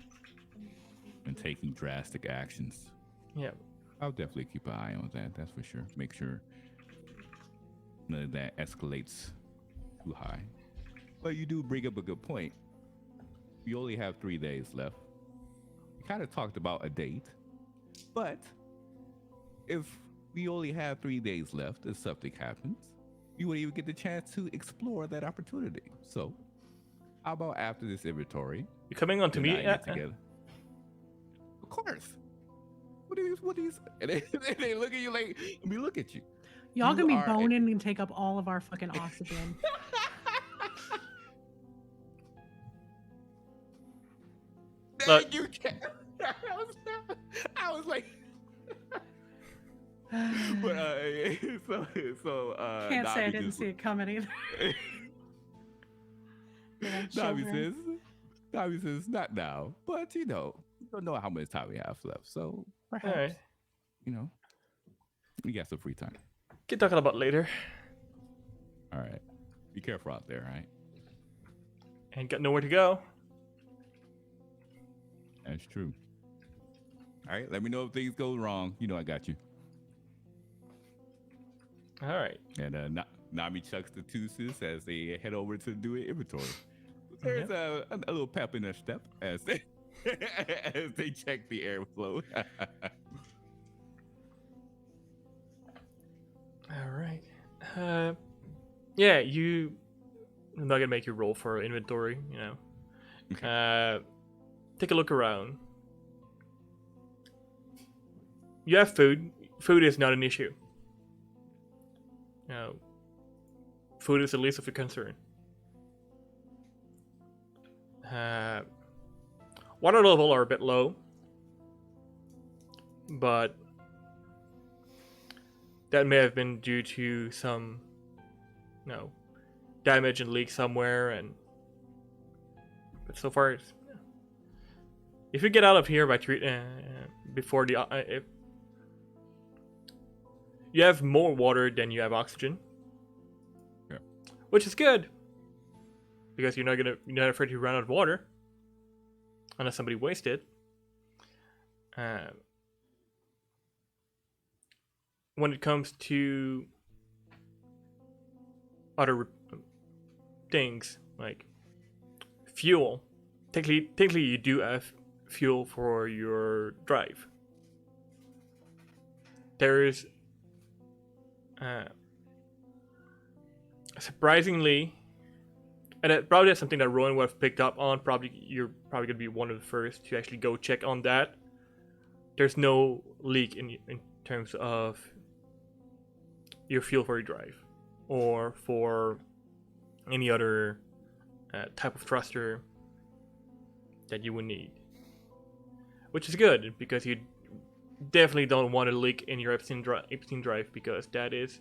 and taking drastic actions. yeah. I'll definitely keep an eye on that. That's for sure. Make sure none of that escalates too high. But you do bring up a good point. We only have 3 days left. We kind of talked about a date, but if we only have 3 days left and something happens, you wouldn't even get the chance to explore that opportunity. So, how about after this inventory? You coming on to you and me? I get together? Of course. What are you? And they look at you like, let me look at you. Y'all You gonna be are- boning and take up all of our fucking oxygen. Look. You can't. I was like, but Can't say I Nami didn't just- see it coming either. Yeah, Nami children. says, not now, but we don't know how much time we have left, so perhaps Alright. we got some free time. Can talk about later. All right, be careful out there, all right? And got nowhere to go. That's true. All right, let me know if things go wrong. I got you. Alright. And Nami chucks the Toosis as they head over to do an inventory. There's a little pep in their step as they as they check the airflow. Alright. I'm not gonna make you roll for inventory, Take a look around. You have food. Food is not an issue. Food is the least of your concern. Water level are a bit low, but that may have been due to some, damage and leak somewhere. But so far, if you get out of here by before if you have more water than you have oxygen, which is good because you're not afraid to run out of water unless somebody wastes it. When it comes to other things like fuel, technically you do have fuel for your drive. There is surprisingly, and that's something that Rowan would have picked up on. You're probably gonna be one of the first to actually go check on that. There's no leak in terms of your fuel for your drive, or for any other type of thruster that you would need. Which is good, because you definitely don't want to leak in your Epstein drive, because that is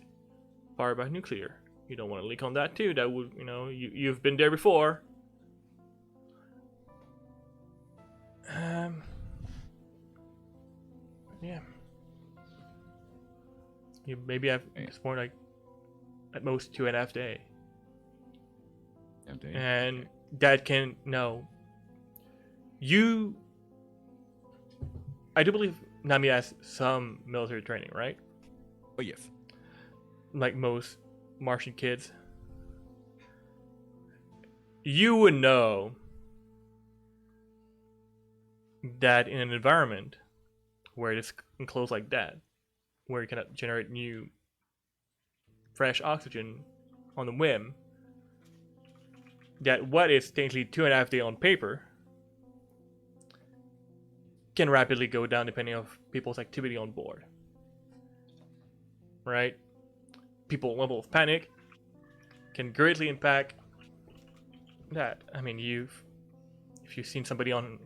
powered by nuclear. You don't want to leak on that too. That would, you've been there before. Yeah. You maybe have it's more like at most 2.5 days. And that can I do believe Nami has some military training, right? Oh yes. Like most Martian kids. You would know that in an environment where it's enclosed like that, where you cannot generate new fresh oxygen on the whim, that what is technically 2.5 days on paper can rapidly go down depending on people's activity on board. Right? People's level of panic can greatly impact that. I mean, if you've seen somebody on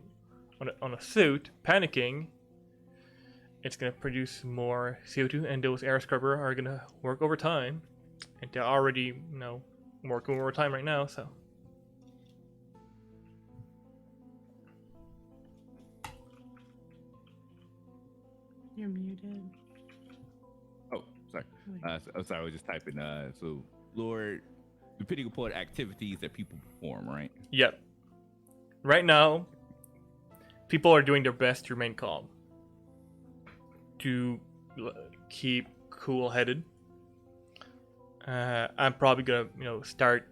a suit panicking, it's gonna produce more CO2, and those air scrubber are gonna work overtime, and they're already working overtime right now. So You're muted. Oh, sorry. Sorry, I was just typing. So, Lord, depending upon activities that people perform, right? yep. Right now, people are doing their best to remain calm, to keep cool-headed. I'm probably gonna start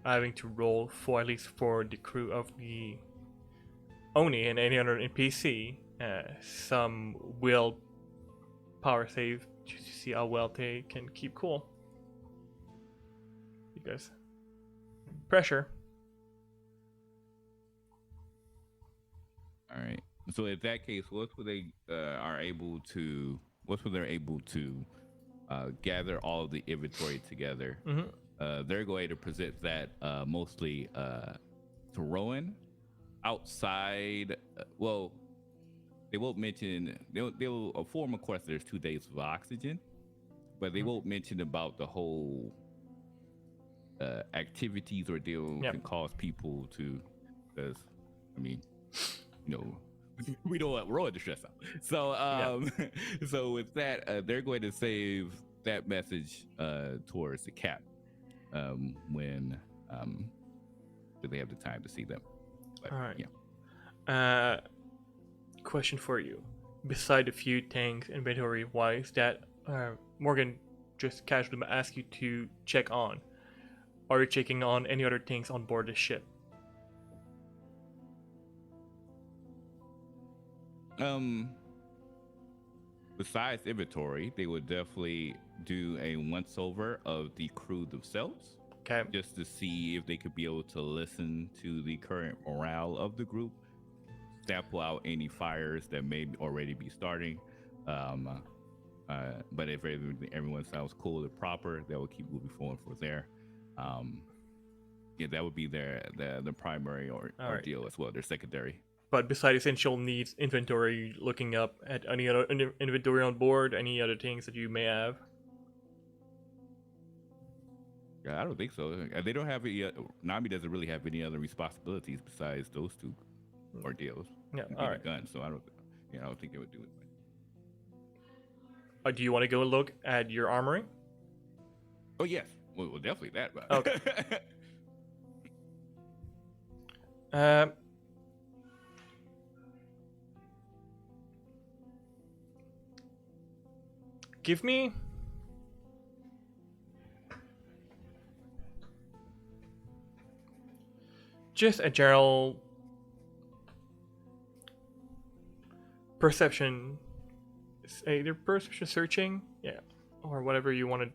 having to roll for at least for the crew of the Oni and any other NPC some will power save just to see how well they can keep cool, because pressure. All right. So, in that case, once they're able to gather all of the inventory together, they're going to present that mostly to Rowan. Outside, well, they won't mention. They'll inform, of course, there's 2 days of oxygen, but they won't mention about the whole activities or deal can cause people to. Because, I mean, we don't want Rowan to stress out. So, so with that, they're going to save that message towards the cap when they have the time to see them. But, All right. Yeah. Question for you. Beside a few things inventory wise that Morgan just casually asked you to check on, are you checking on any other things on board the ship? Besides inventory, they would definitely do a once over of the crew themselves. Okay. Just to see if they could be able to listen to the current morale of the group, sample out any fires that may already be starting. But if everyone sounds cool and proper, they will keep moving forward from there. That would be the primary ordeal as well, their secondary. But besides essential needs inventory, looking up at any other inventory on board, any other things that you may have? Yeah, I don't think so. They don't have any. Nami doesn't really have any other responsibilities besides those 2 ordeals. Yeah, and all right. Gun, so I don't think they would do it. Do you want to go look at your armory? Oh yes, well definitely that. But. Okay. Give me just a general perception, either perception searching, or whatever you want to.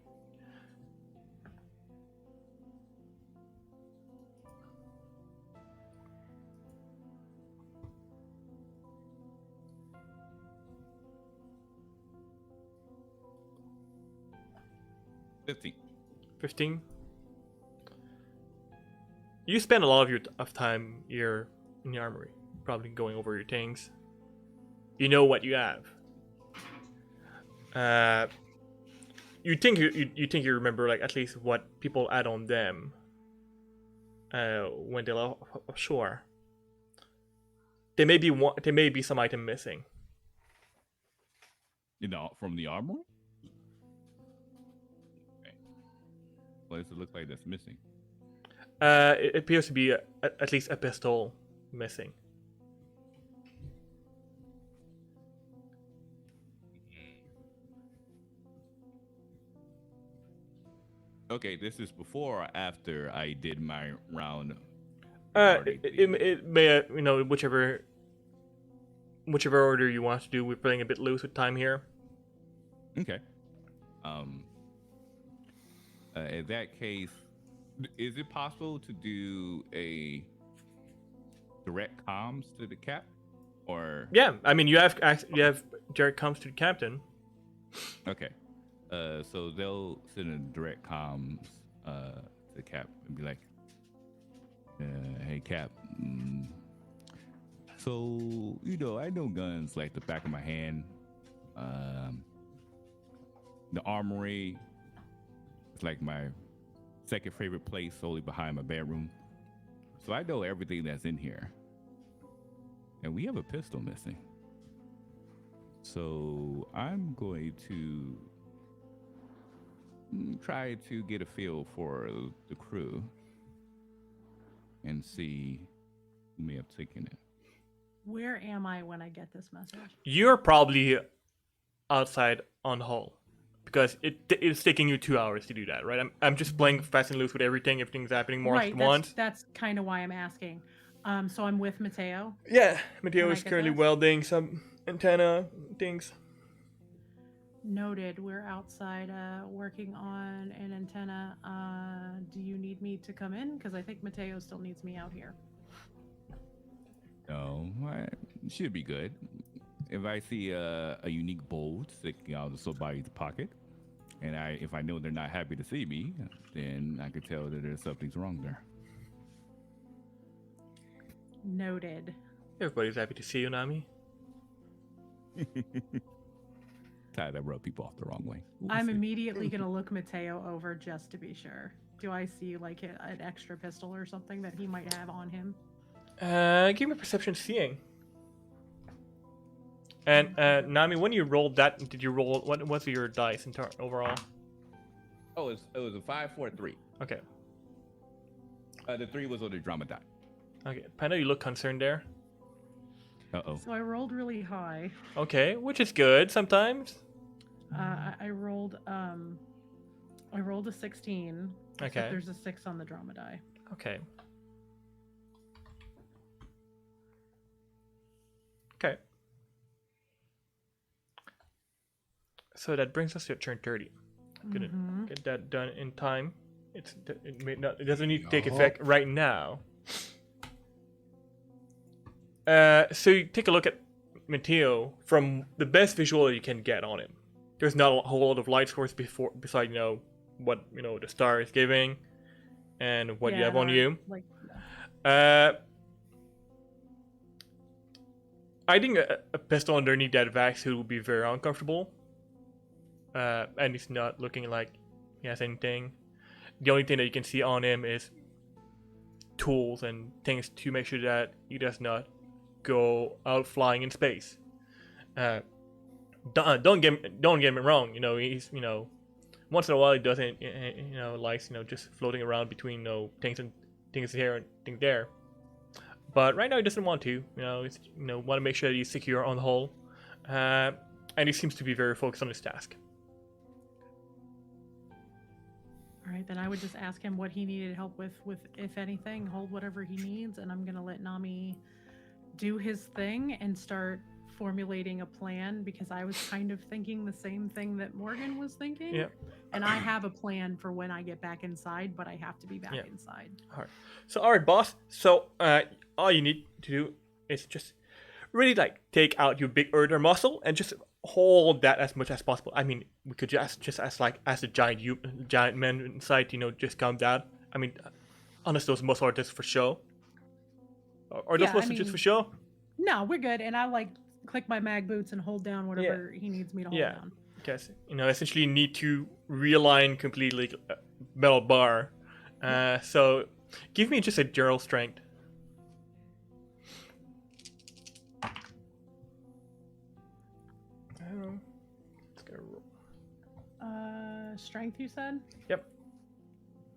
$15. 15. You spend a lot of your time here in the armory, probably going over your things. You know what you have. You think you remember like at least what people add on them when they left offshore. There may be some item missing. From the armor. Okay. What does it look like that's missing? It appears to be at least a pistol missing. Okay, this is before or after I did my round. It may whichever order you want to do. We're playing a bit loose with time here. Okay. In that case, is it possible to do a direct comms to the cap, or? Yeah, I mean you have direct comms to the captain. Okay. So they'll send a direct comms to Cap and be like, "Hey Cap, so I know guns like the back of my hand. The armory is like my second favorite place, solely behind my bedroom. So I know everything that's in here, and we have a pistol missing. So I'm going to try to get a feel for the crew and see who may have taken it." Where am I when I get this message? You're probably outside on hull because it's taking you 2 hours to do that, right? I'm just playing fast and loose with everything. Everything's happening more at once. That's kind of why I'm asking. So I'm with Mateo. Yeah, Mateo When I is get currently this? welding some antenna things. Noted. We're outside working on an antenna. Do you need me to come in? Because I think Mateo still needs me out here. No, should be good. If I see a unique bolt sticking out of somebody's pocket, and if I know they're not happy to see me, then I could tell that there's something's wrong there. Noted. Everybody's happy to see you, Nami. Tired of rub people off the wrong way. I'm immediately going to look Mateo over just to be sure. Do I see like an extra pistol or something that he might have on him? Give me perception seeing. And Nami, when you rolled that, did you roll what was your dice overall? Oh, it was a 5, 4, 3. Okay. The 3 was on the drama die. Okay, Panda, you look concerned there. Uh-oh. So I rolled really high. Okay, which is good sometimes. I rolled a 16. Okay. Except there's a 6 on the drama die. Okay. Okay. So that brings us to turn 30. I'm gonna get that done in time. It doesn't need to take effect right now. So you take a look at Mateo from the best visual you can get on him. There's not a whole lot of light source beside what the star is giving, and what you have on you. Like, I think a pistol underneath that vac suit would be very uncomfortable. And he's not looking like he has anything. The only thing that you can see on him is tools and things to make sure that he does not go out flying in space. Don't get me wrong. He's once in a while he doesn't likes just floating around between things here and things there. But right now he doesn't want to. He's want to make sure that he's secure on the hull, and he seems to be very focused on his task. all right, then I would just ask him what he needed help with if anything, hold whatever he needs, and I'm gonna let Nami do his thing and start formulating a plan, because I was kind of thinking the same thing that Morgan was thinking. Yeah. And I have a plan for when I get back inside, but I have to be back Yeah. inside. All right, boss. So all you need to do is just really take out your big earther muscle and just hold that as much as possible. I mean, we could just as the giant man inside, just comes out. I mean, Unless those muscle are just for show. Are those Yeah, I muscles just for mean- show? No, we're good. And I like click my mag boots and hold down whatever he needs me to hold Yeah. down. Because essentially you need to realign completely metal bar. So give me just a general strength. Let's go roll. Strength, you said? Yep.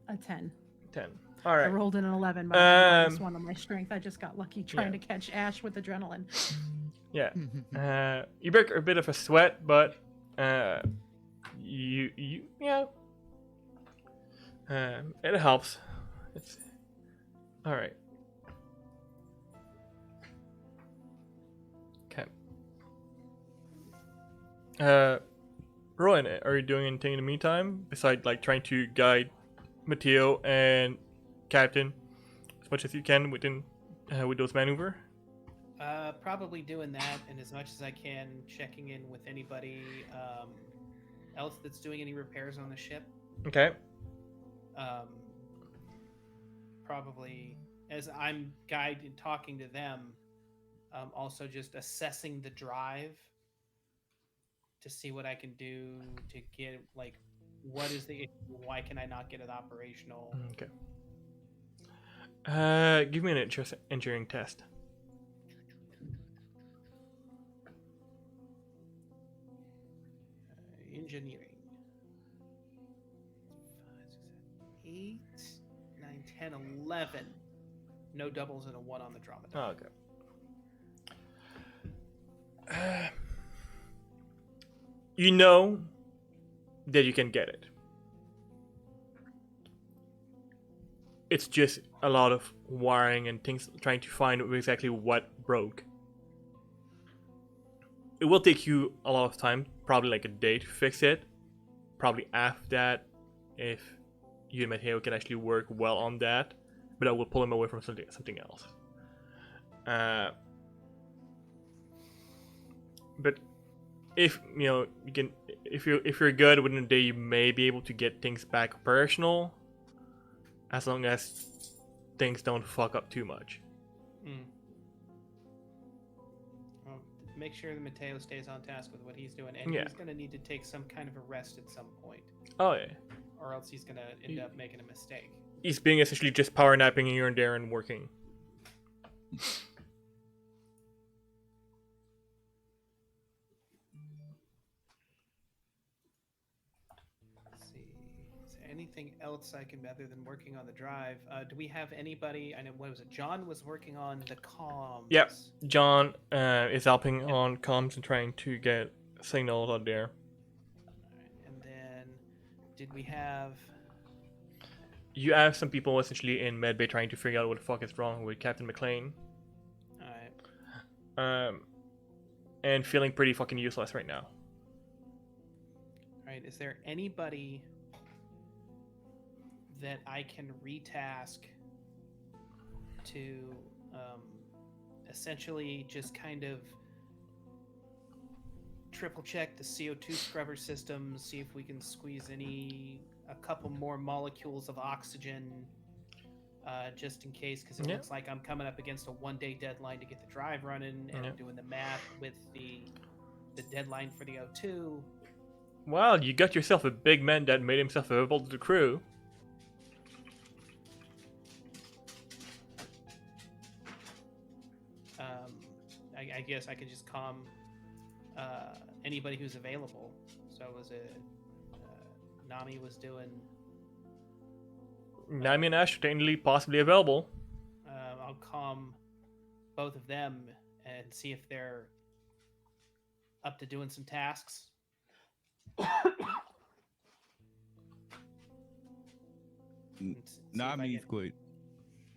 A 10. 10. All I right. rolled an 11, but I have a -1 Um, on my strength. I just got lucky trying to catch Ash with adrenaline. Yeah. You break a bit of a sweat, but you it helps. It's all right. Okay. Rowan, are you doing anything in the meantime besides like trying to guide Mateo and Captain as much as you can within with those maneuver? Probably doing that, and as much as I can, checking in with anybody else that's doing any repairs on the ship. Okay. Probably, as I'm guiding, talking to them, also just assessing the drive to see what I can do to get, like, what is the issue? Why can I not get it operational? Okay. Give me an engineering test. Engineering. 5, 6, 7, 8, 9, 10, 11. No doubles and a 1 on the drama die. Oh, okay. You know that you can get it. It's just a lot of wiring and things trying to find exactly what broke. It will take you a lot of time, probably like a day to fix it. Probably after that, if you and Mateo can actually work well on that, but I will pull him away from something else. But if you can, if you're good within a day, you may be able to get things back operational, as long as things don't fuck up too much. Well, make sure that Mateo stays on task with what he's doing, and he's going to need to take some kind of a rest at some point. Oh yeah. Or else he's going to end up making a mistake. He's being essentially just power napping here and there and working. Let's see. Is there anything else I can, other than working on the drive? Do we have anybody? I know, what was it? John was working on the comms. Yep. John is helping on comms and trying to get signals out there. And then, did we have... You have some people essentially in medbay trying to figure out what the fuck is wrong with Captain McLean. Alright. And feeling pretty fucking useless right now. Alright, is there anybody that I can retask to essentially just kind of triple check the CO2 scrubber system, see if we can squeeze a couple more molecules of oxygen, just in case, because it looks like I'm coming up against a 1-day deadline to get the drive running, and I'm doing the math with the deadline for the O2. Well, you got yourself a big man that made himself available to the crew. I guess I could just calm anybody who's available. So was it Nami was doing... Nami and Ash are technically possibly available. I'll calm both of them and see if they're up to doing some tasks. Nami's going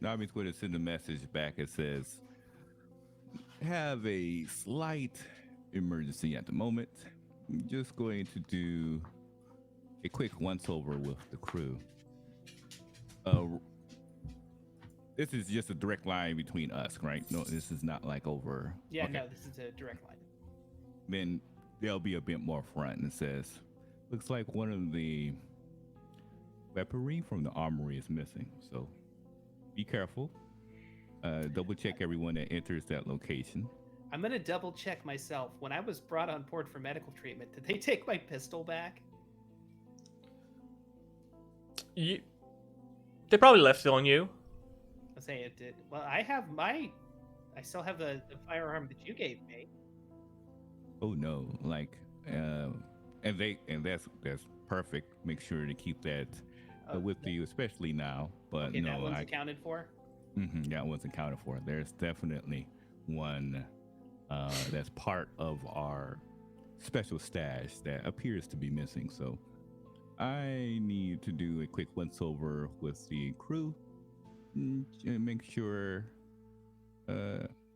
to send a message back that says, have a slight emergency at the moment. I'm just going to do a quick once-over with the crew. This is just a direct line between us, right? No, this is not like over. Yeah, okay. no, this is a direct line. Then there'll be a bit more front, and it says, looks like one of the weaponry from the armory is missing. So be careful. Double check everyone that enters that location. I'm gonna double check myself. When I was brought on board for medical treatment, did they take my pistol back? They probably left it on you. I say it did. Well, I still have the firearm that you gave me. Oh no, like, and that's perfect. Make sure to keep that with you, especially now. But Okay, no, that one's accounted for. That one's accounted for. There's definitely one that's part of our special stash that appears to be missing. So I need to do a quick once over with the crew and make sure,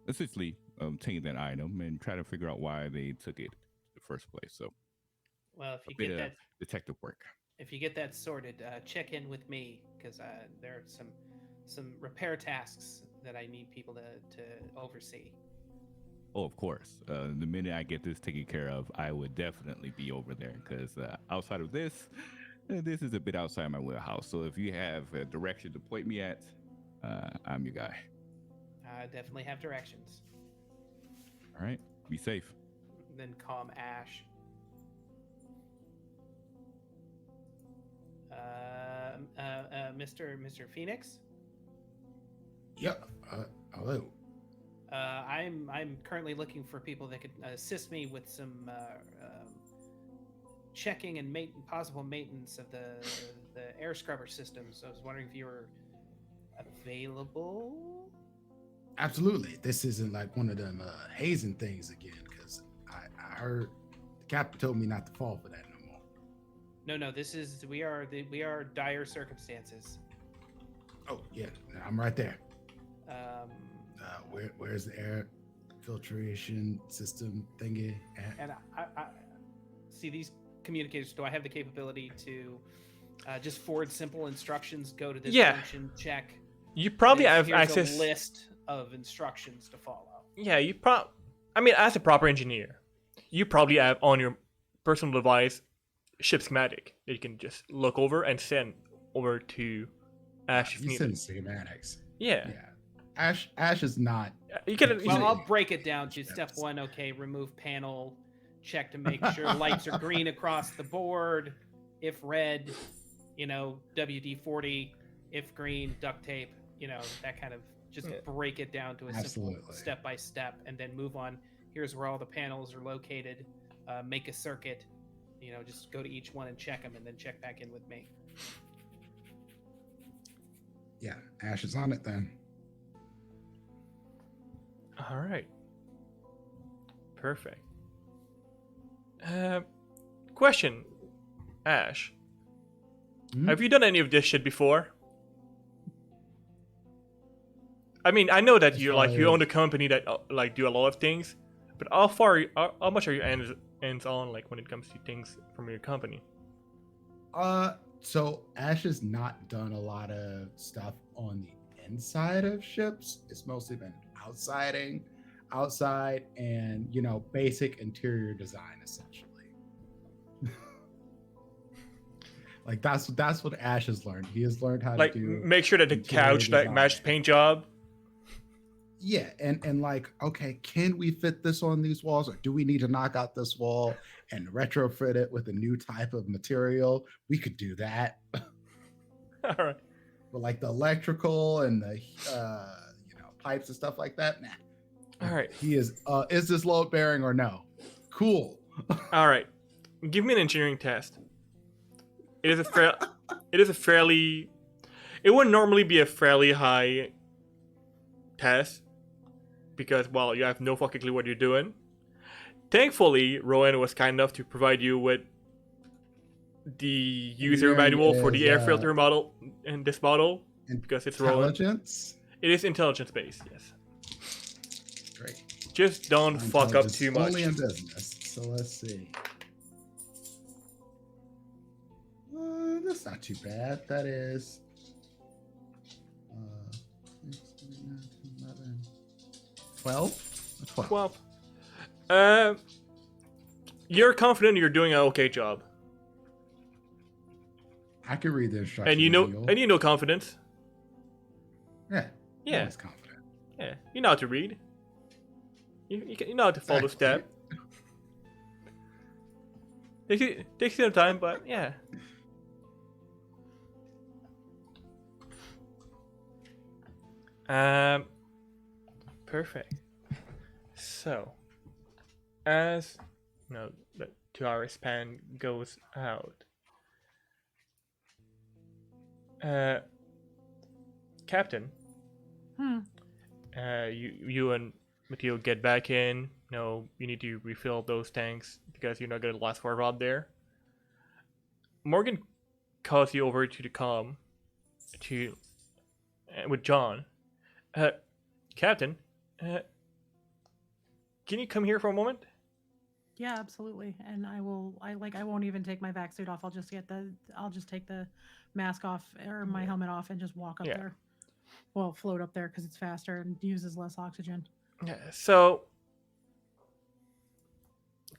essentially, take that item and try to figure out why they took it in the first place. So, Well, if a you bit get of that, detective work. if you get that sorted, check in with me because there are some repair tasks that I need people to oversee. Oh, of course. The minute I get this taken care of, I would definitely be over there because outside of this, this is a bit outside my wheelhouse. So if you have a direction to point me at, I'm your guy. I definitely have directions. All right. Be safe. Then calm Ash. Mr. Phoenix. Yeah. Hello. I'm currently looking for people that could assist me with some checking and possible maintenance of the air scrubber systems. I was wondering if you were available. Absolutely. This isn't like one of them hazing things again, because I heard the captain told me not to fall for that no more. No. We are dire circumstances. Oh yeah, I'm right there. Um, Where's the air filtration system thingy at? and I see these communicators. Do I have the capability to just forward simple instructions? Go to this function, check. You probably have Here's access. a list of instructions to follow. Yeah, I mean, as a proper engineer, you probably have on your personal device ship schematic that you can just look over and send over to Ash if You needed. send schematics. Yeah. Ash is not. You can. Well, I'll break it down to step one. Okay, remove panel. Check to make sure lights are green across the board. If red, WD-40. If green, duct tape. That kind of just break it down to a simple step by step, and then move on. Here's where all the panels are located. Make a circuit. Just go to each one and check them, and then check back in with me. Yeah, Ash is on it then. All right. Perfect. Question, Ash. Hmm? Have you done any of this shit before? I mean, I know that As you far you own as- a company that do a lot of things, but how much are your ends on when it comes to things from your company? So Ash has not done a lot of stuff on the inside of ships. It's mostly been outside and basic interior design essentially. That's what Ash has learned. He has learned how to do make sure that the interior couch design. matches paint job. Yeah, and okay, can we fit this on these walls, or do we need to knock out this wall and retrofit it with a new type of material? We could do that. All right. But the electrical and the pipes and stuff like that, nah. All right. He is this load bearing or no? Cool. All right. Give me an engineering test. It is a fairly. It would normally be a fairly high test because, well, you have no fucking clue what you're doing. Thankfully, Rowan was kind enough to provide you with the user Engineering manual for the air is, filter model in this model because it's Rowan. Intelligence. It is intelligence based, yes. Great. Just don't fuck up Intelligence too much. Only in business. So let's see. That's not too bad. That is 11, 12? 12. Well, you're confident you're doing an okay job, I can read the instruction and you know manual. confidence. Yeah, Always confident. yeah. You know how to read. You know how to follow Exactly. step. Takes you some time, but yeah. Um, perfect. So, as the 2 hour span goes out, Captain, Hmm. you and Matteo get back in. You need to refill those tanks because you're not gonna last forever out there. Morgan calls you over to the comm to with John. Uh, Captain, uh, can you come here for a moment? Yeah, absolutely. And I will. I won't even take my vac suit off. I'll just take the mask off or my helmet off and just walk up Yeah. there. Well, float up there because it's faster and uses less oxygen. Yeah. So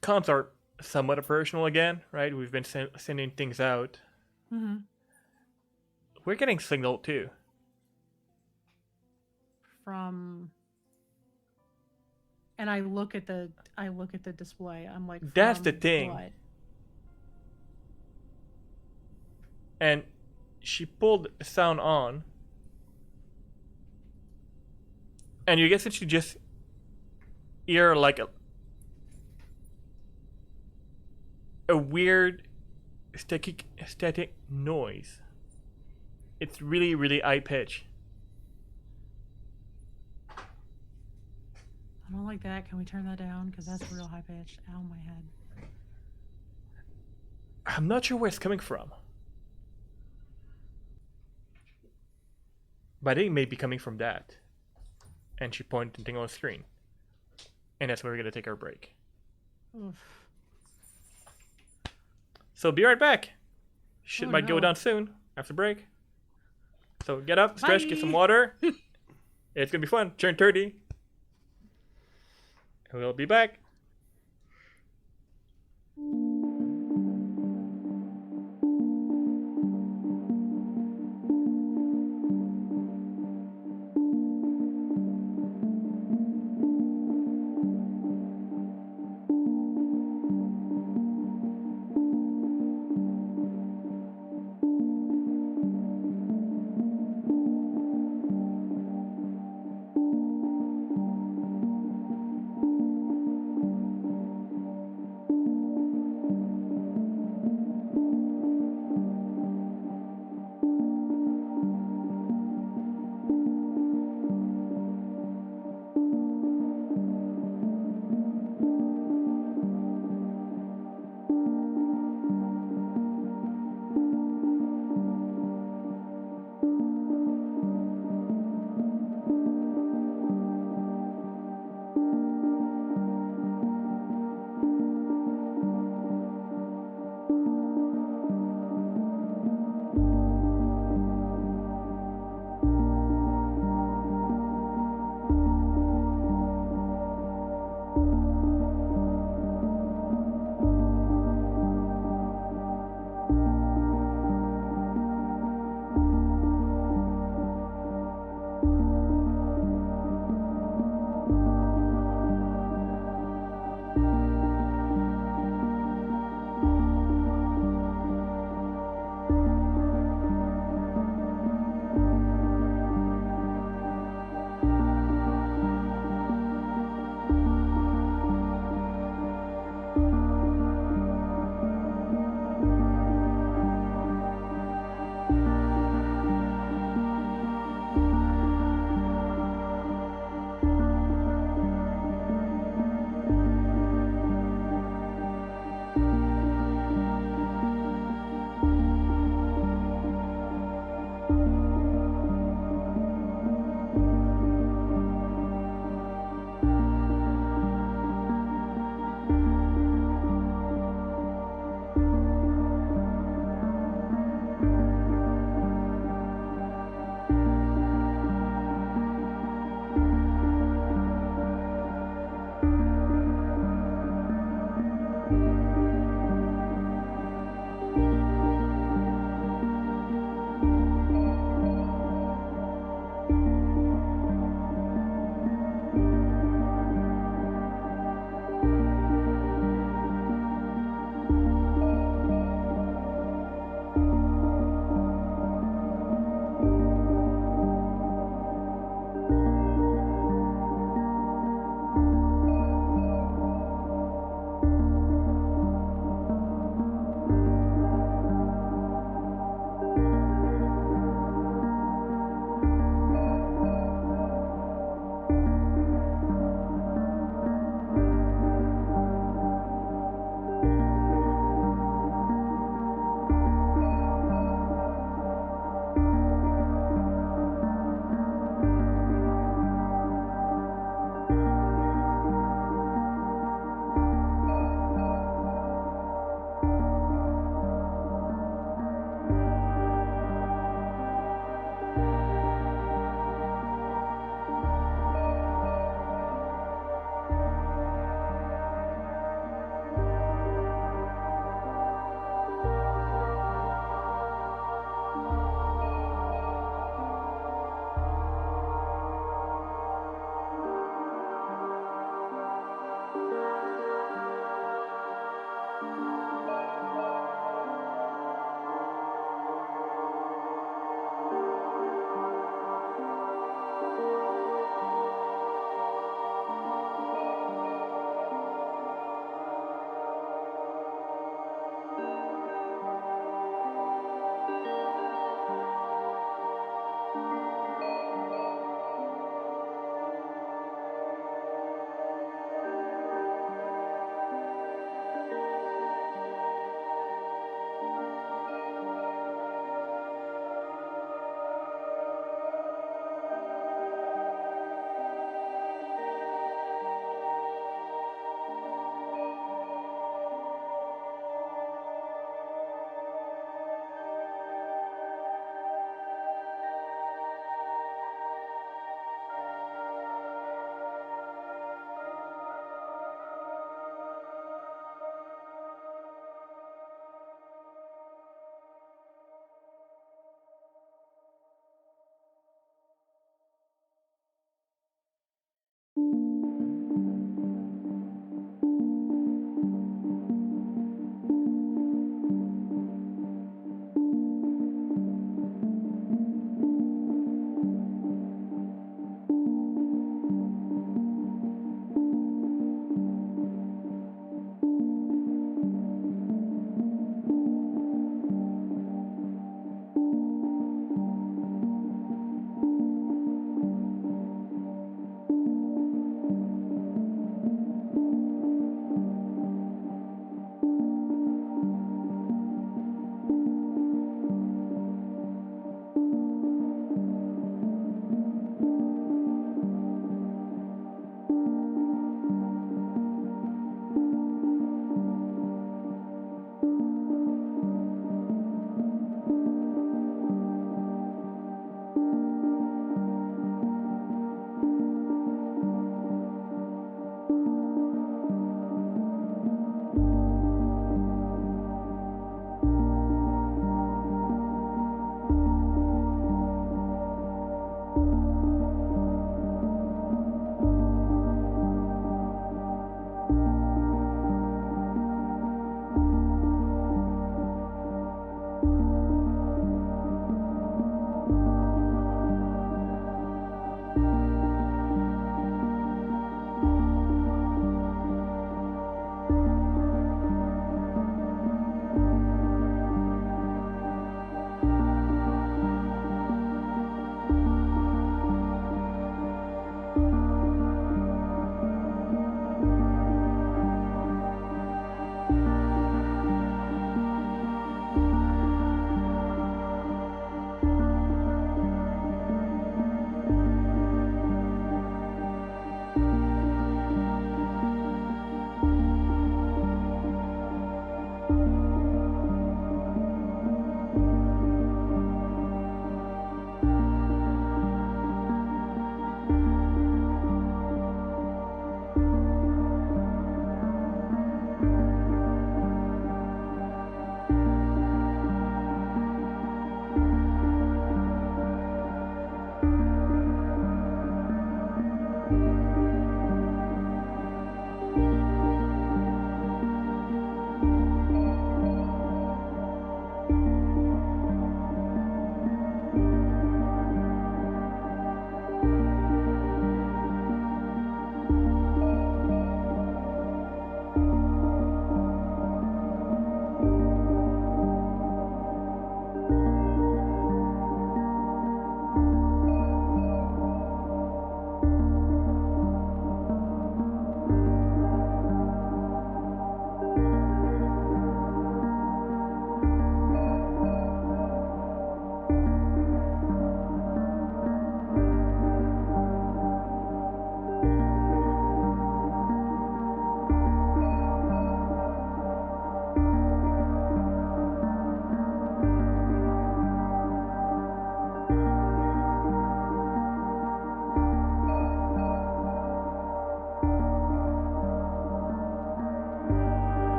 comms are somewhat operational again, right? We've been sending things out. Mm-hmm. We're getting signal too. From. And I look at the display. I'm like, That's the from thing. what? And she pulled the sound on, and you guess that you just hear like a weird static noise. It's really, really high pitch. I don't like that. Can we turn that down? Because that's real high pitched. Ow, my head. I'm not sure where it's coming from, but I think it may be coming from that. And she pointed the thing on the screen, and that's where we're gonna take our break. Oof. So be right back. Shit Oh, might go no. down soon after break. So get up, stretch, get some water. It's gonna be fun. Turn 30. And we'll be back.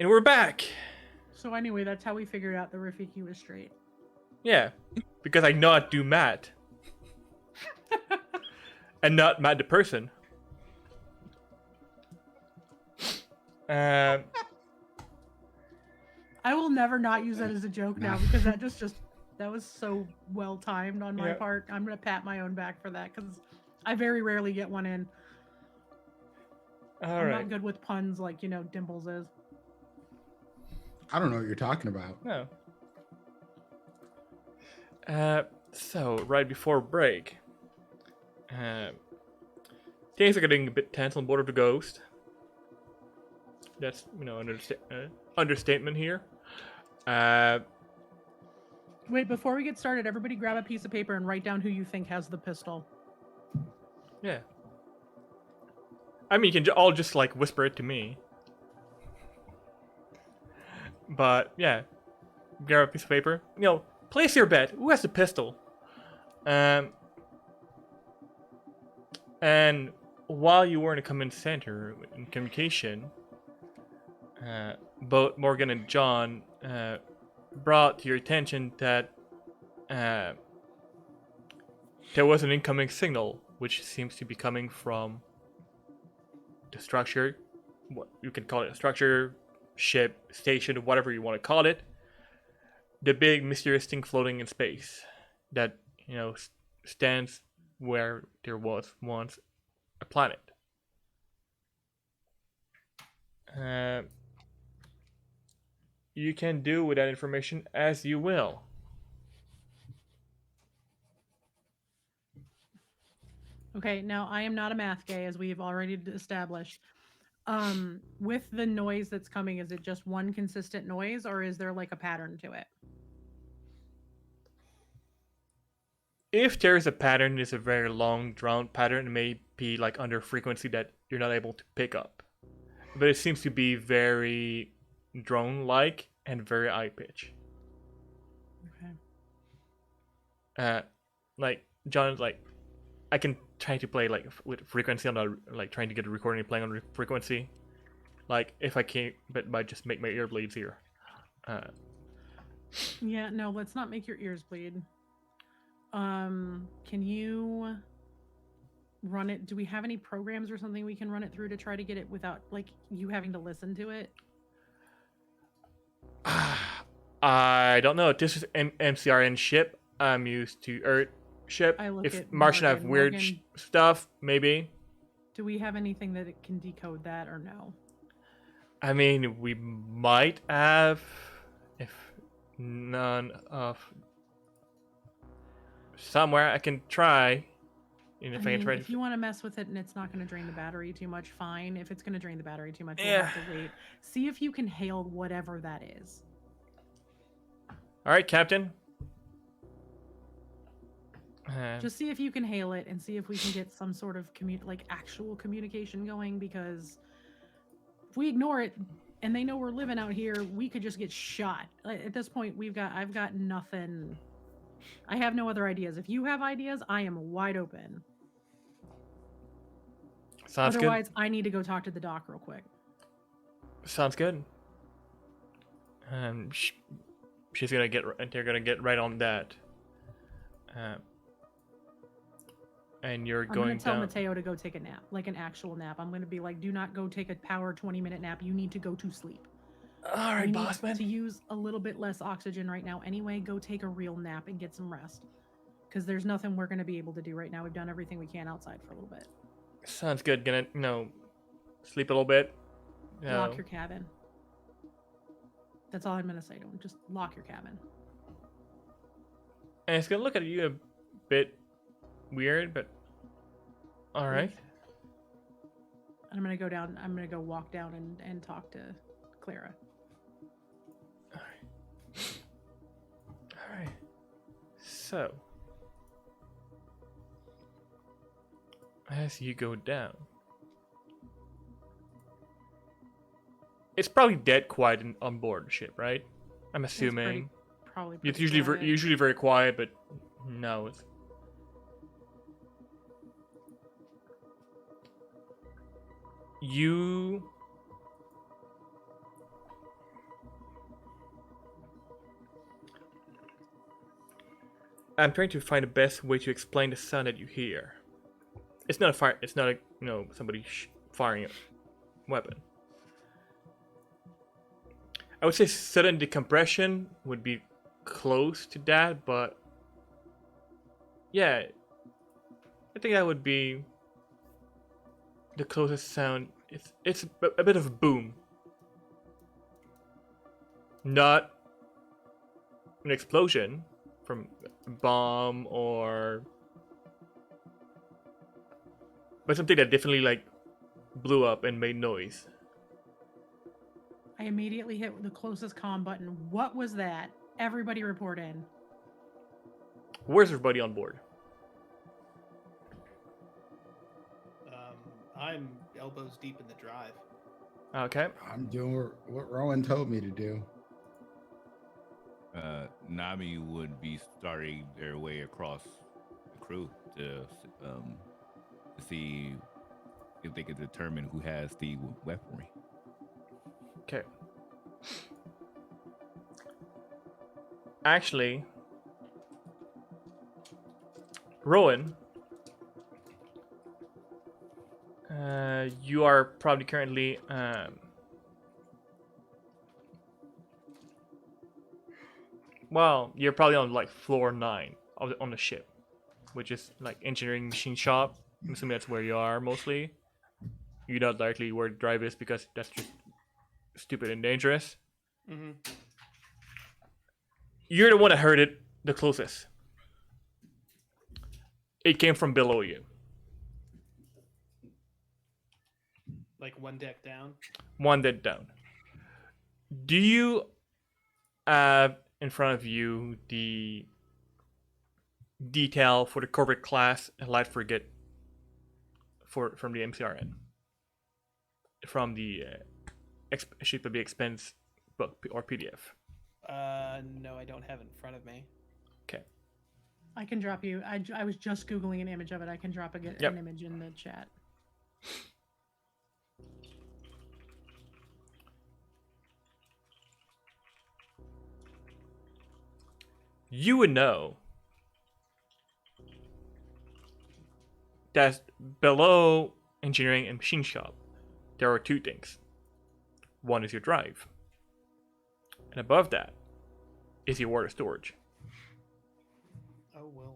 And we're back. So anyway, that's how we figured out the Rafiki was straight. Yeah, because I not do Matt. And not Matt the person. I will never not use that as a joke now because that that was so well timed on my Yeah. part. I'm gonna pat my own back for that because I very rarely get one in. All I'm right. not good with puns like Dimples is. I don't know what you're talking about. No. So right before break, things are getting a bit tense on board of the Ghost. That's understatement here. Wait, before we get started, everybody grab a piece of paper and write down who you think has the pistol. Yeah. I mean, you can all just like whisper it to me. But yeah, grab a piece of paper. Place your bet. Who has the pistol? And while you were in the command center in communication, both Morgan and John brought to your attention that there was an incoming signal, which seems to be coming from the structure. What you can call it, a structure, ship, station, whatever you want to call it. The big mysterious thing floating in space that stands where there was once a planet. You can do with that information as you will. Okay, now I am not a math gay, as we've already established. With the noise that's coming, is it just one consistent noise, or is there like a pattern to it? If there is a pattern, it's a very long, drawn pattern. It may be like under frequency that you're not able to pick up. But it seems to be very drone-like and very high pitch. Okay. Like John's like, I can try to play like with frequency. I'm not like trying to get a recording playing on frequency. Like if I can't, but might just make my ear bleeds here. Yeah, no, let's not make your ears bleed. Can you run it? Do we have any programs or something we can run it through to try to get it without like you having to listen to it? I don't know. This is MCRN ship. I'm used to Earth ship. I look If at Martian have Morgan. weird Morgan- stuff, maybe. Do we have anything that it can decode that or no? I mean, we might have, if none of somewhere I can try. And if I, can try if you want to mess with it and it's not going to drain the battery too much, fine. If it's going to drain the battery too much, we'll have to wait. See if you can hail whatever that is. All right, Captain. Just see if you can hail it and see if we can get some sort of actual communication going, because if we ignore it and they know we're living out here, we could just get shot. At this point, I've got nothing. I have no other ideas. If you have ideas, I am wide open. Sounds Otherwise, I need to go talk to the doc real quick. good. Sounds good. She's gonna get. They're gonna get right on that. And you're I'm going going to tell down. Mateo to go take a nap, like an actual nap. I'm going to be like, do not go take a power 20-minute nap. You need to go to sleep. All right, You boss need man. to use a little bit less oxygen right now. Anyway, go take a real nap and get some rest. Because there's nothing we're going to be able to do right now. We've done everything we can outside for a little bit. Sounds good. Gonna sleep a little bit. Lock your cabin. That's all I'm going to say to him. Just lock your cabin. And it's gonna look at you a bit weird, but all right. And I'm going to go down. I'm going to go walk down and talk to Clara. All right. So, as you go down, it's probably dead quiet on board the ship, right? I'm assuming. Probably. It's pretty quiet. usually very quiet, but no, it's. I'm trying to find the best way to explain the sound that you hear. It's not a fire. It's not a somebody firing a weapon. I would say sudden decompression would be close to that, but yeah, I think that would be the closest sound. It's a bit of a boom, not an explosion from a bomb but something that definitely like blew up and made noise. I immediately hit the closest comm button. What was that? Everybody report in. Where's everybody on board? I'm elbows deep in the drive. Okay. I'm doing what Rowan told me to do. Nami would be starting their way across the crew to see if they could determine who has the weaponry. Okay. Actually, Rowan, you are probably currently well, you're probably on like floor 9 on the ship, which is like engineering machine shop. I'm assuming that's where you are mostly. You're not directly where the drive is because that's just stupid and dangerous. Mm-hmm. You're the one that heard it the closest. It came from below you. Like one deck down. One dead down. Do you have in front of you the detail for the corporate class light frigate from the MCRN? From the ship of the expense book or PDF? No, I don't have it in front of me. Okay. I can drop you. I was just Googling an image of it. I can drop an image in the chat. You would know that below engineering and machine shop, there are two things. One is your drive, and above that is your water storage. Oh, well.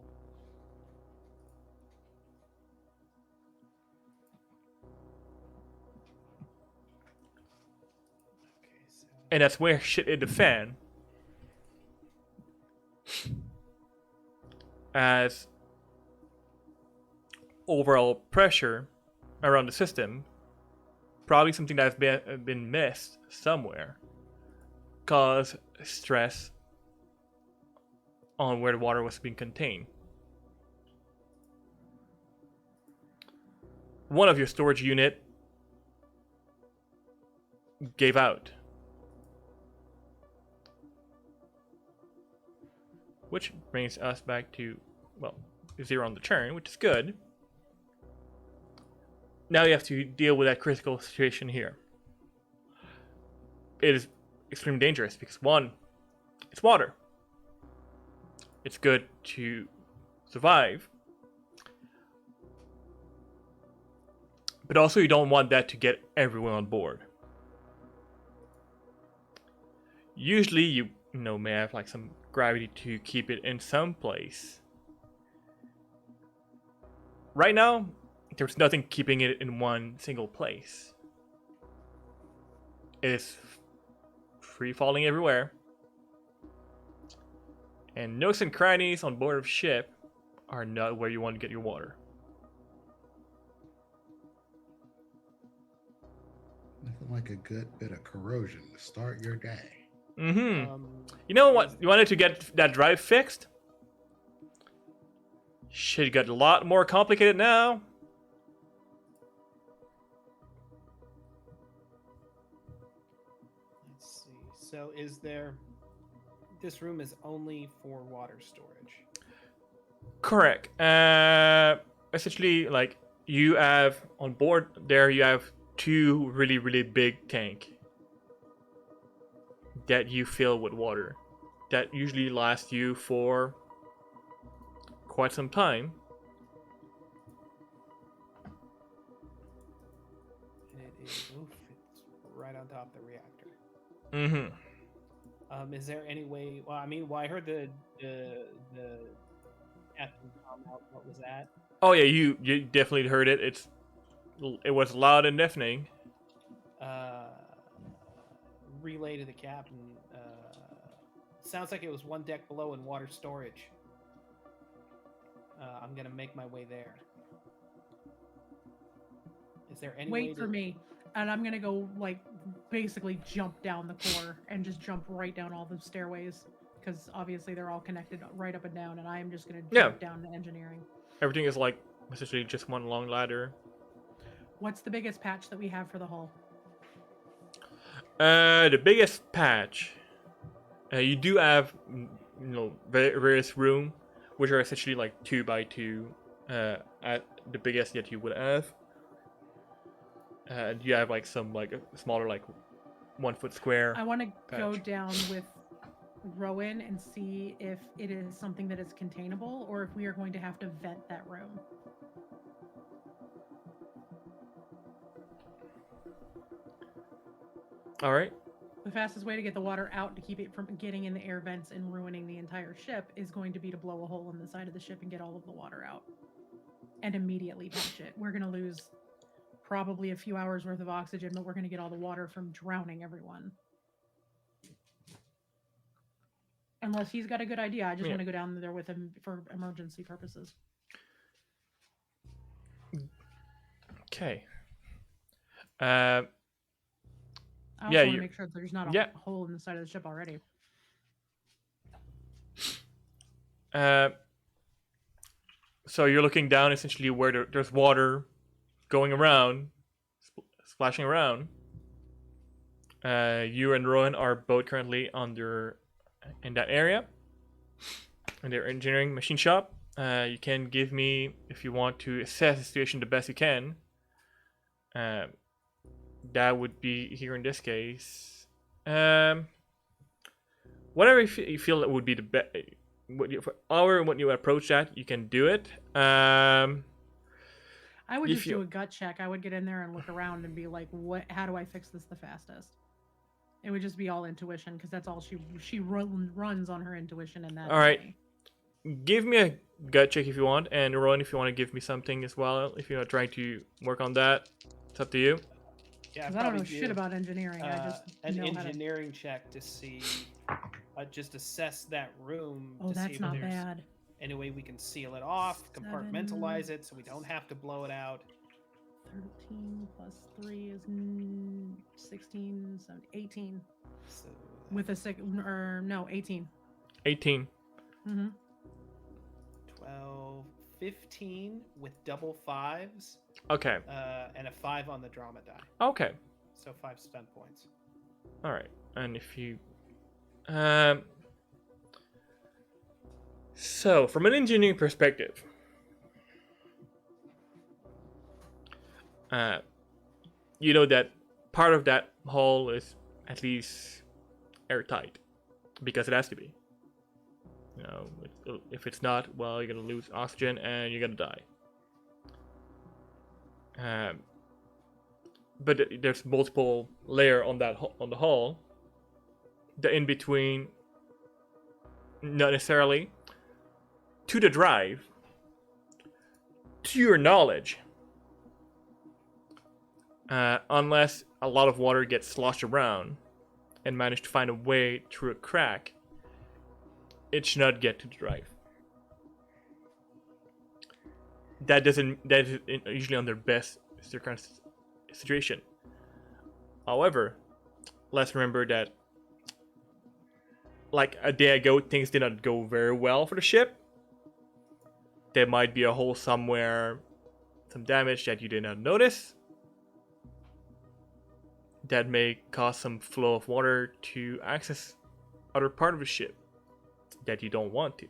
Okay, so... And that's where shit hit the fan. As overall pressure around the system, probably something that's been missed somewhere, cause stress on where the water was being contained. One of your storage unit gave out. Which brings us back to, well, 0 on the Churn, which is good. Now you have to deal with that critical situation here. It is extremely dangerous because, one, it's water. It's good to survive. But also you don't want that to get everyone on board. Usually you may have like some gravity to keep it in some place. Right now, there's nothing keeping it in one single place. It is free falling everywhere. And nooks and crannies on board of ship are not where you want to get your water. Nothing like a good bit of corrosion to start your day. Mm-hmm. You know what? You wanted to get that drive fixed? Shit got a lot more complicated now. Let's see. So is there... This room is only for water storage. Correct. Essentially, like, you have on board there, you have 2 really, really big tank that you fill with water. That usually lasts you for quite some time. And it is. Oof, it's right on top of the reactor. Mm-hmm. Is there any way? Well, I mean, I heard the captain come out. What was that? Oh yeah, you definitely heard it. It was loud and deafening. Relay to the captain. Sounds like it was one deck below in water storage. I'm gonna make my way there. Is there any way Wait for me, and I'm gonna go like basically jump down the core and just jump right down all the stairways because obviously they're all connected right up and down, and I am just gonna jump down to engineering. Everything is like essentially just one long ladder. What's the biggest patch that we have for the hull? The biggest patch. You do have, various room, which are essentially like 2x2, at the biggest that you would have. You have like some like a smaller like 1 foot square. I want to go patch. down with Rowan and see if it is something that is containable or if we are going to have to vent that room. All right. The fastest way to get the water out to keep it from getting in the air vents and ruining the entire ship is going to be to blow a hole in the side of the ship and get all of the water out and immediately patch it. We're going to lose probably a few hours worth of oxygen, but we're going to get all the water from drowning everyone. Unless he's got a good idea. I just want to go down there with him for emergency purposes. Okay. I also want to make sure that there's not a hole in the side of the ship already. So you're looking down essentially where there's water going around, splashing around. You and Rowan are both currently in that area, in their engineering machine shop. You can give me, if you want to assess the situation the best you can. That would be here in this case. Whatever you feel that would be the best. When you approach that, you can do it. I would just do a gut check. I would get in there and look around and be like, how do I fix this the fastest? It would just be all intuition because that's all she runs on her intuition and that. All right. Give me a gut check if you want, and Rowan, if you want to give me something as well, if you're trying to work on that, it's up to you. Yeah, I don't know shit about engineering. I just an know engineering check to see, just assess that room. Oh, that's not bad. Any way we can seal it off, compartmentalize it, so we don't have to blow it out. 13 plus 3 is 16, 17, 18. So with a 18. 18. Mm-hmm. 12, 15 with double fives. Okay. And a 5 on the drama die. Okay. So 5 stun points. All right. And if you, so from an engineering perspective, you know that part of that hull is at least airtight because it has to be. You know, if it's not, well, you're gonna lose oxygen and you're gonna die. But there's multiple layer on the hull. The in between, not necessarily. To the drive, to your knowledge, unless a lot of water gets sloshed around and manage to find a way through a crack, it should not get to the drive. That is usually on their best situation. However, let's remember that like a day ago, things did not go very well for the ship. There might be a hole somewhere, some damage that you did not notice. That may cause some flow of water to access other part of the ship that you don't want to.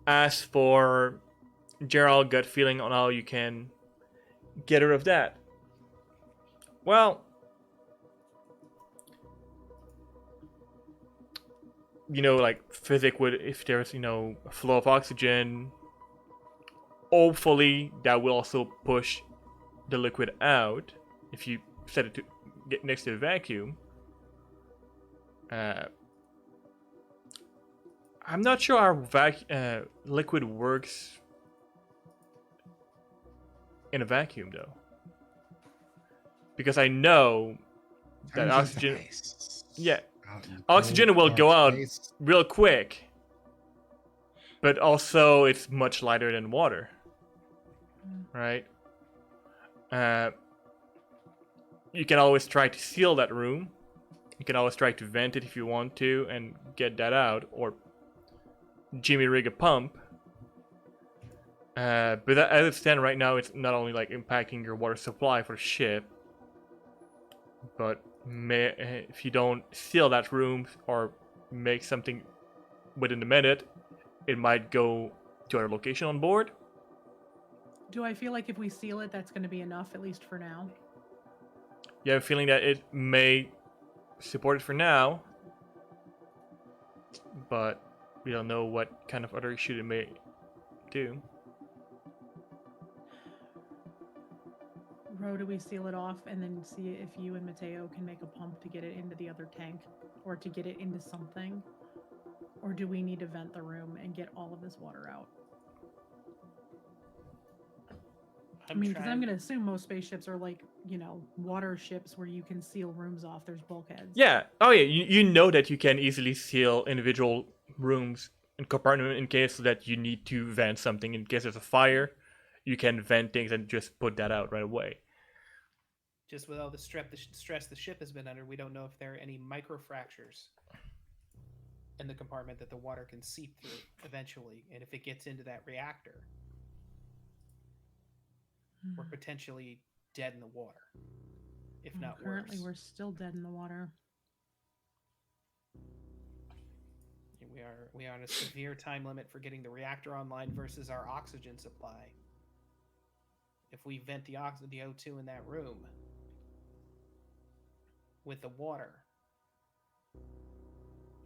As for general gut feeling on how you can get rid of that, well, like physics would, if there's, a flow of oxygen, hopefully that will also push the liquid out if you set it to get next to the vacuum. I'm not sure how liquid works in a vacuum though, because I know that Turns into oxygen, ice. yeah, Out in the oxygen cold, will dark go out space. real quick, but also it's much lighter than water, right? You can always try to seal that room. You can always try to vent it if you want to and get that out, or jimmy rig a pump. But as it stands right now, it's not only like impacting your water supply for the ship, but if you don't seal that room or make something within a minute, it might go to our location on board. Do I feel like if we seal it, that's going to be enough, at least for now? You have a feeling that it may support it for now, but we don't know what kind of other issue it may do. Ro, do we seal it off and then see if you and Mateo can make a pump to get it into the other tank or to get it into something? Or do we need to vent the room and get all of this water out? I mean, because I'm going to assume most spaceships are like, water ships where you can seal rooms off. There's bulkheads. Yeah. Oh, yeah. You know that you can easily seal individual rooms and compartments in case that you need to vent something. In case there's a fire, you can vent things and just put that out right away. Just with all the stress the ship has been under, we don't know if there are any microfractures in the compartment that the water can seep through eventually, and if it gets into that reactor, we're potentially dead in the water, if not currently worse. we're still dead in the water. We are on a severe time limit for getting the reactor online versus our oxygen supply. If we vent the O2 in that room with the water,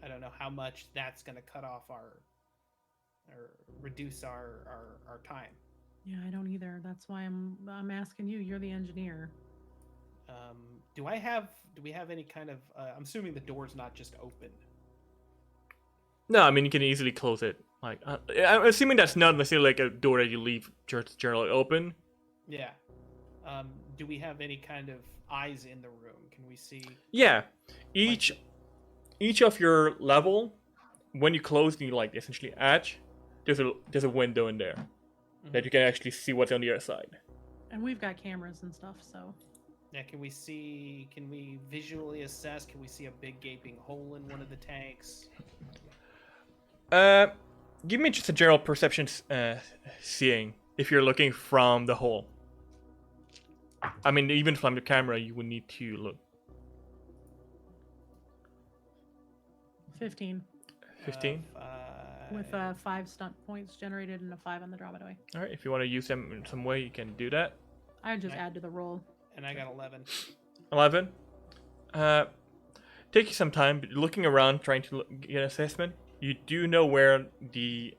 I don't know how much that's going to cut off or reduce our time. Yeah, I don't either. That's why I'm asking you. You're the engineer. Do we have any kind of? I'm assuming the door's not just open. No, I mean you can easily close it. Like I'm assuming that's not necessarily like a door that you leave generally open. Yeah. Do we have any kind of eyes in the room? Can we see? Yeah. Each of your level, when you close the like essentially hatch, there's a window in there that you can actually see what's on the other side. And we've got cameras and stuff, so. Yeah, can we visually assess? Can we see a big gaping hole in one of the tanks? Give me just a general perception seeing if you're looking from the hole. I mean, even from the camera, you would need to look. 15. 15? With 5 stunt points generated and a 5 on the dromedary. Alright, if you want to use them in some way, you can do that. I would just add to the roll. And I got 11. 11? Take you some time looking around, trying to get an assessment. You do know where the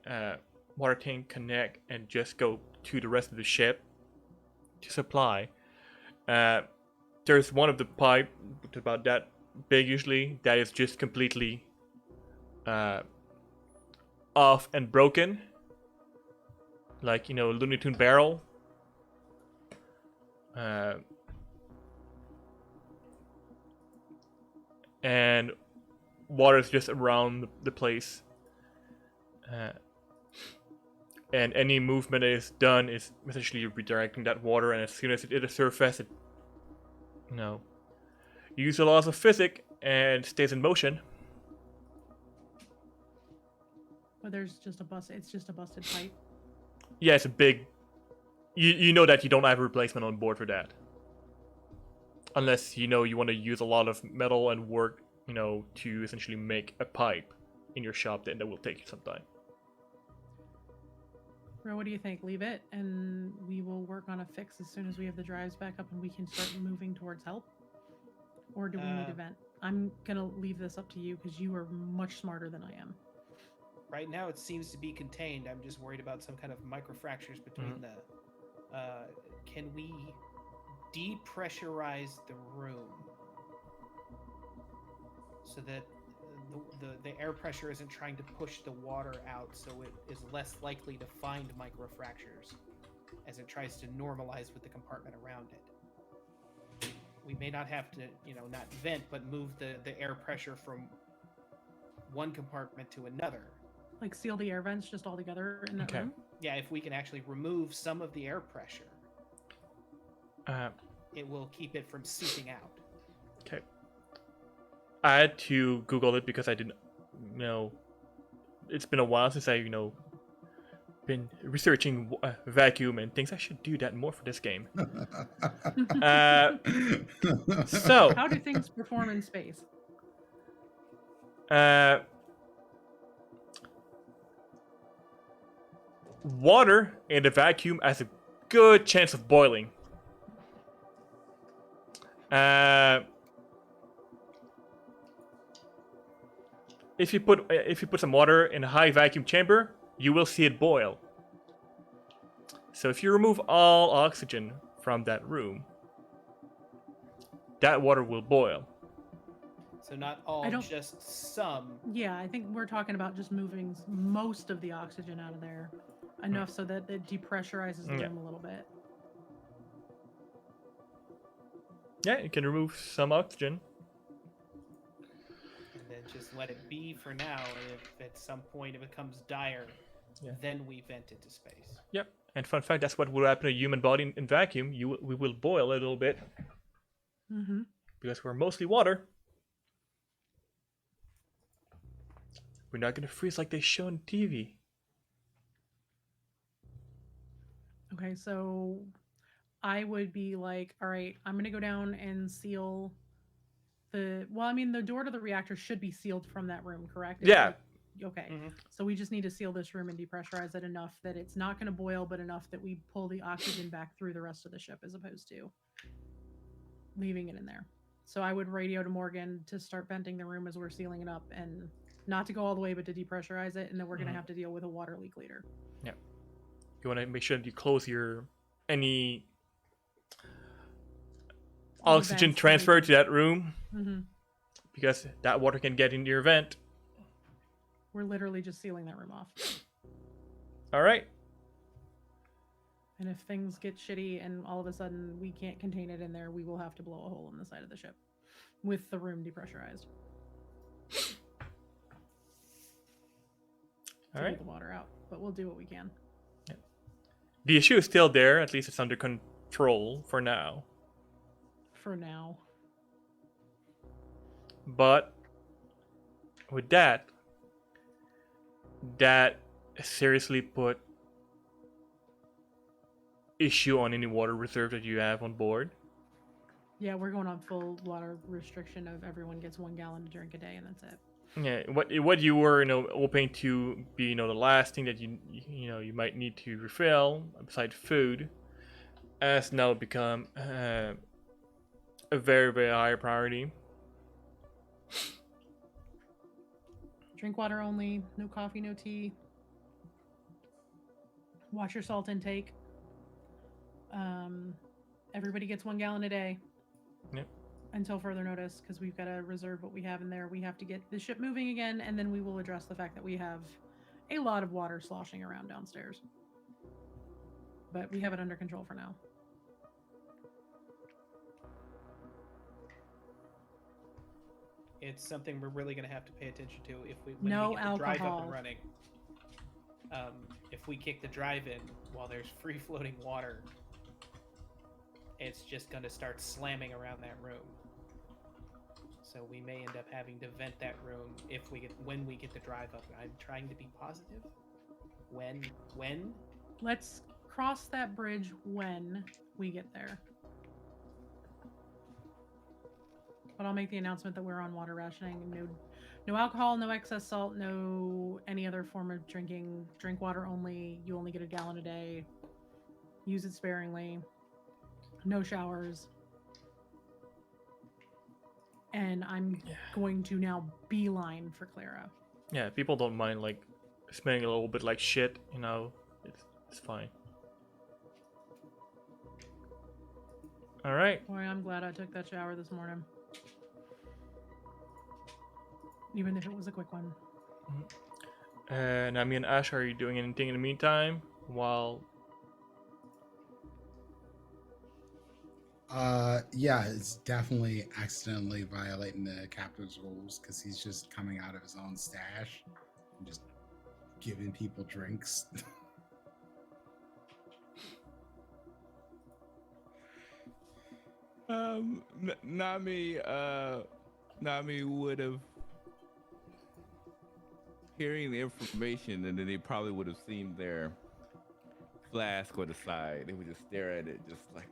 water tank connect and just go to the rest of the ship to supply. There's one of the pipe, about that big usually, that is just completely off and broken. Like, Looney Tune barrel. And water is just around the place. And any movement that is done is essentially redirecting that water, and as soon as it hits the surface, it use the laws of physics and stays in motion. But it's just a busted pipe. Yeah, it's a big. You know that you don't have a replacement on board for that, unless you want to use a lot of metal and work, to essentially make a pipe in your shop. Then that will take you some time. Ro, what do you think? Leave it, and we will work on a fix as soon as we have the drives back up and we can start moving towards help? Or do we need to vent? I'm gonna leave this up to you because you are much smarter than I am. Right now, it seems to be contained. I'm just worried about some kind of microfractures between the. Can we depressurize the room so that the air pressure isn't trying to push the water out, so it is less likely to find microfractures as it tries to normalize with the compartment around it? We may not have to, not vent, but move the air pressure from one compartment to another. Like seal the air vents just all together in that room? Yeah, if we can actually remove some of the air pressure, it will keep it from seeping out. Okay. I had to Google it because I didn't know. It's been a while since I, been researching vacuum and things. I should do that more for this game. So, How do things perform in space? Water in the vacuum has a good chance of boiling. If you put some water in a high vacuum chamber, you will see it boil. So if you remove all oxygen from that room, that water will boil. So not all, just some. Yeah, I think we're talking about just moving most of the oxygen out of there. Enough so that it depressurizes the room a little bit. Yeah, you can remove some oxygen. And then just let it be for now. If at some point it becomes dire, then we vent into space. Yep. And fun fact, that's what will happen to a human body in vacuum. We will boil a little bit. Mm-hmm. Because we're mostly water. We're not going to freeze like they show on TV. Okay, so I would be like, all right, I'm going to go down and seal the door to the reactor should be sealed from that room, correct? Yeah. Okay. Mm-hmm. So we just need to seal this room and depressurize it enough that it's not going to boil, but enough that we pull the oxygen back through the rest of the ship as opposed to leaving it in there. So I would radio to Morgan to start venting the room as we're sealing it up and not to go all the way, but to depressurize it. And then we're going to have to deal with a water leak later. Yeah. You want to make sure that you close any oxygen transfer to that room. Mm-hmm. Because that water can get into your vent. We're literally just sealing that room off. All right. And if things get shitty and all of a sudden we can't contain it in there, we will have to blow a hole in the side of the ship with the room depressurized. All right. Get the water out, but we'll do what we can. Yeah. The issue is still there. At least it's under control for now. For now. But with that seriously put issue on any water reserve that you have on board. Yeah, we're going on full water restriction of everyone gets 1 gallon to drink a day, and that's it. Yeah, what you were hoping to be the last thing that you might need to refill besides food has now become a very, very high priority. Drink water only, no coffee, no tea. Watch your salt intake. Everybody gets 1 gallon a day. Yep. Until further notice, because we've got to reserve what we have in there. We have to get the ship moving again, and then we will address the fact that we have a lot of water sloshing around downstairs. But we have it under control for now. It's something we're really going to have to pay attention to when No we get the drive up alcohol. and running. If we kick the drive in while there's free floating water, it's just going to start slamming around that room. So we may end up having to vent that room when we get the drive up. I'm trying to be positive. When? Let's cross that bridge when we get there. But I'll make the announcement that we're on water rationing. No alcohol, no excess salt, no any other form of drinking. Drink water only. You only get 1 gallon a day. Use it sparingly. No showers. and I'm going to now beeline for Clara. Yeah, people don't mind like smelling a little bit like shit, you know. It's fine. All right. Boy, I'm glad I took that shower this morning. Even if it was a quick one. Nami and Ash, are you doing anything in the meantime while? Yeah, it's definitely accidentally violating the captain's rules because he's just coming out of his own stash and just giving people drinks. Nami would have hearing the information, and then they probably would have seen their flask on the side. They would just stare at it, just like,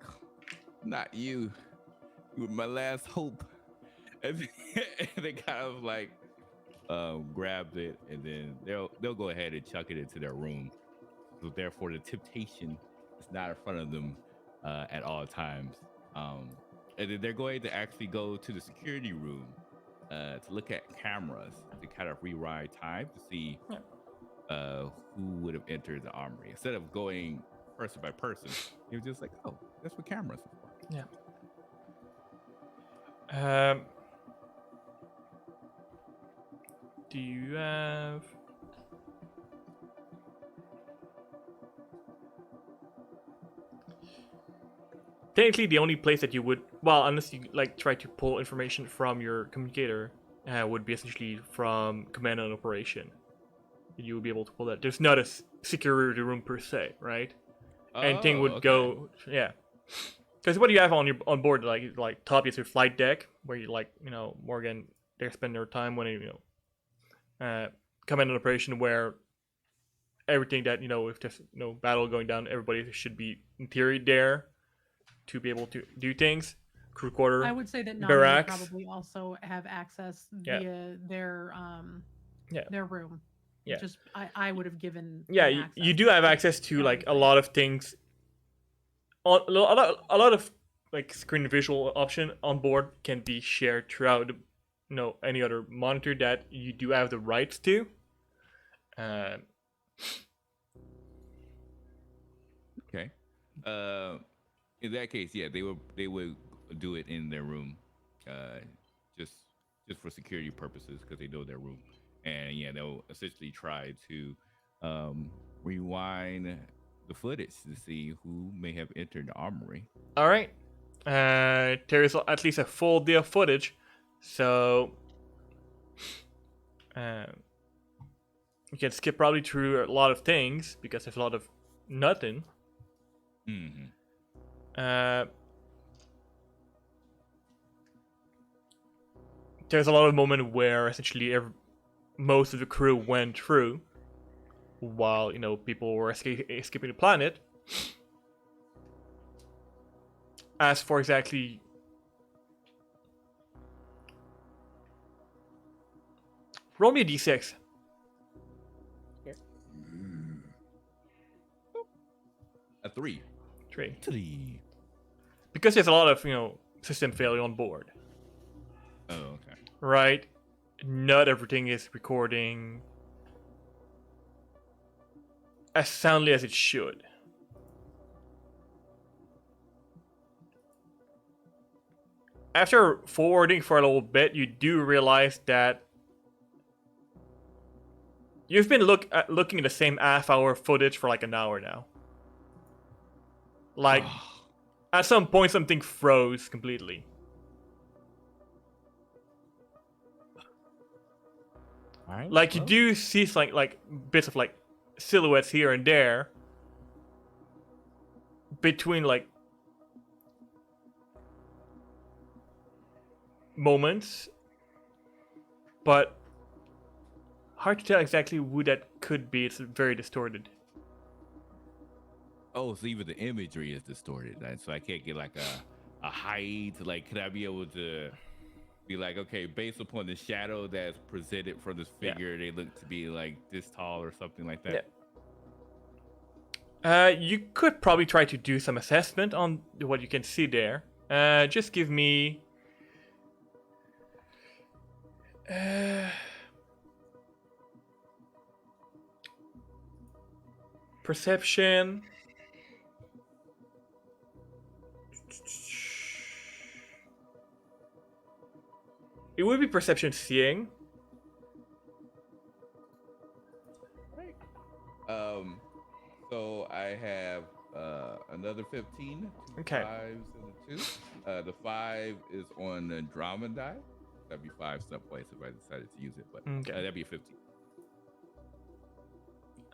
not you. You were my last hope. And they kind of like grabbed it, and then they'll go ahead and chuck it into their room. So therefore, the temptation is not in front of them at all times. And then they're going to actually go to the security room to look at cameras to kind of rewind time to see who would have entered the armory. Instead of going person by person, you're just like, oh, that's what cameras are for. Yeah. Do you have? Technically, the only place that you would, well, unless you like try to pull information from your communicator, would be essentially from command and operation. You would be able to pull that. There's not a security room per se, right? Anything would go, yeah. Because what do you have on board? Like top is your flight deck, where you Morgan, they spend their time when command and operation, where everything that if there's no battle going down, everybody should be in theory there to be able to do things. Crew quarter. I would say that Nami would probably also have access via their room. Yeah. Just I would have given. Yeah, you do have access to like a lot of things. A lot of like screen visual option on board can be shared throughout any other monitor that you do have the rights to. Okay. In that case, yeah, they would do it in their room, just for security purposes because they know their room, and yeah, they'll essentially try to rewind the footage to see who may have entered the armory. All right. There is at least a full day of footage, so you can skip probably through a lot of things because there's a lot of nothing. Mm-hmm. There's a lot of moment where essentially most of the crew went through while people were escaping the planet. As for exactly roll me a d6. A 3. 3. Because there's a lot of system failure on board. Oh, okay. Right? Not everything is recording as soundly as it should. After forwarding for a little bit, you do realize that you've been looking at the same half-hour footage for like an hour now. Like, at some point, something froze completely. All right. Like, you do see like bits of like silhouettes here and there between like moments, but hard to tell exactly who that could be. It's very distorted. Oh, so even the imagery is distorted, right? So I can't get like a height. Like, could I be able to be like, okay, based upon the shadow that's presented from this figure, they look to be like this tall or something like that? Yeah. You could probably try to do some assessment on what you can see there. Just give me Perception. It would be perception seeing. So I have another 15, two Okay. fives and a 2. The 5 is on the drama die. That'd be 5 step points if I decided to use it, but Okay. that'd be a 15.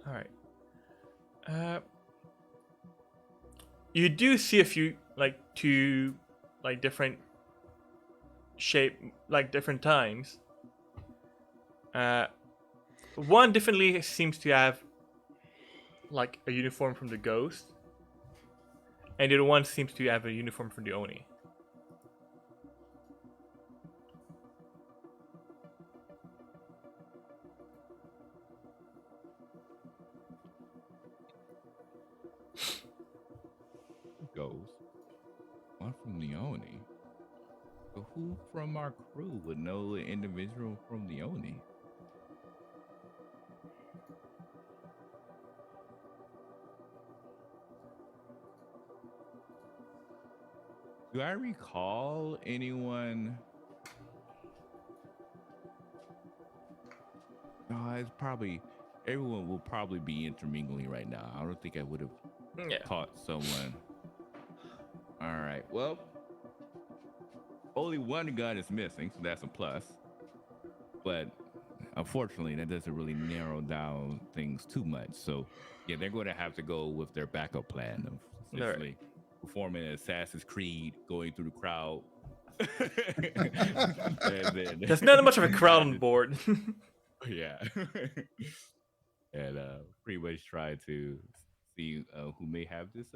All right. You do see a few two different shape different times. One definitely seems to have a uniform from the ghost, and the other one seems to have a uniform from the Oni. Goes one from the Oni. So who from our crew would know an individual from the Oni? Do I recall anyone? No, it's probably everyone will probably be intermingling right now. I don't think I would have Yeah. caught someone. All right. Well, only one gun is missing, so that's a plus. But unfortunately, that doesn't really narrow down things too much. So, yeah, they're going to have to go with their backup plan of essentially performing an Assassin's Creed, going through the crowd. And then, There's not much of a crowd on board. Yeah. And pretty much try to see who may have this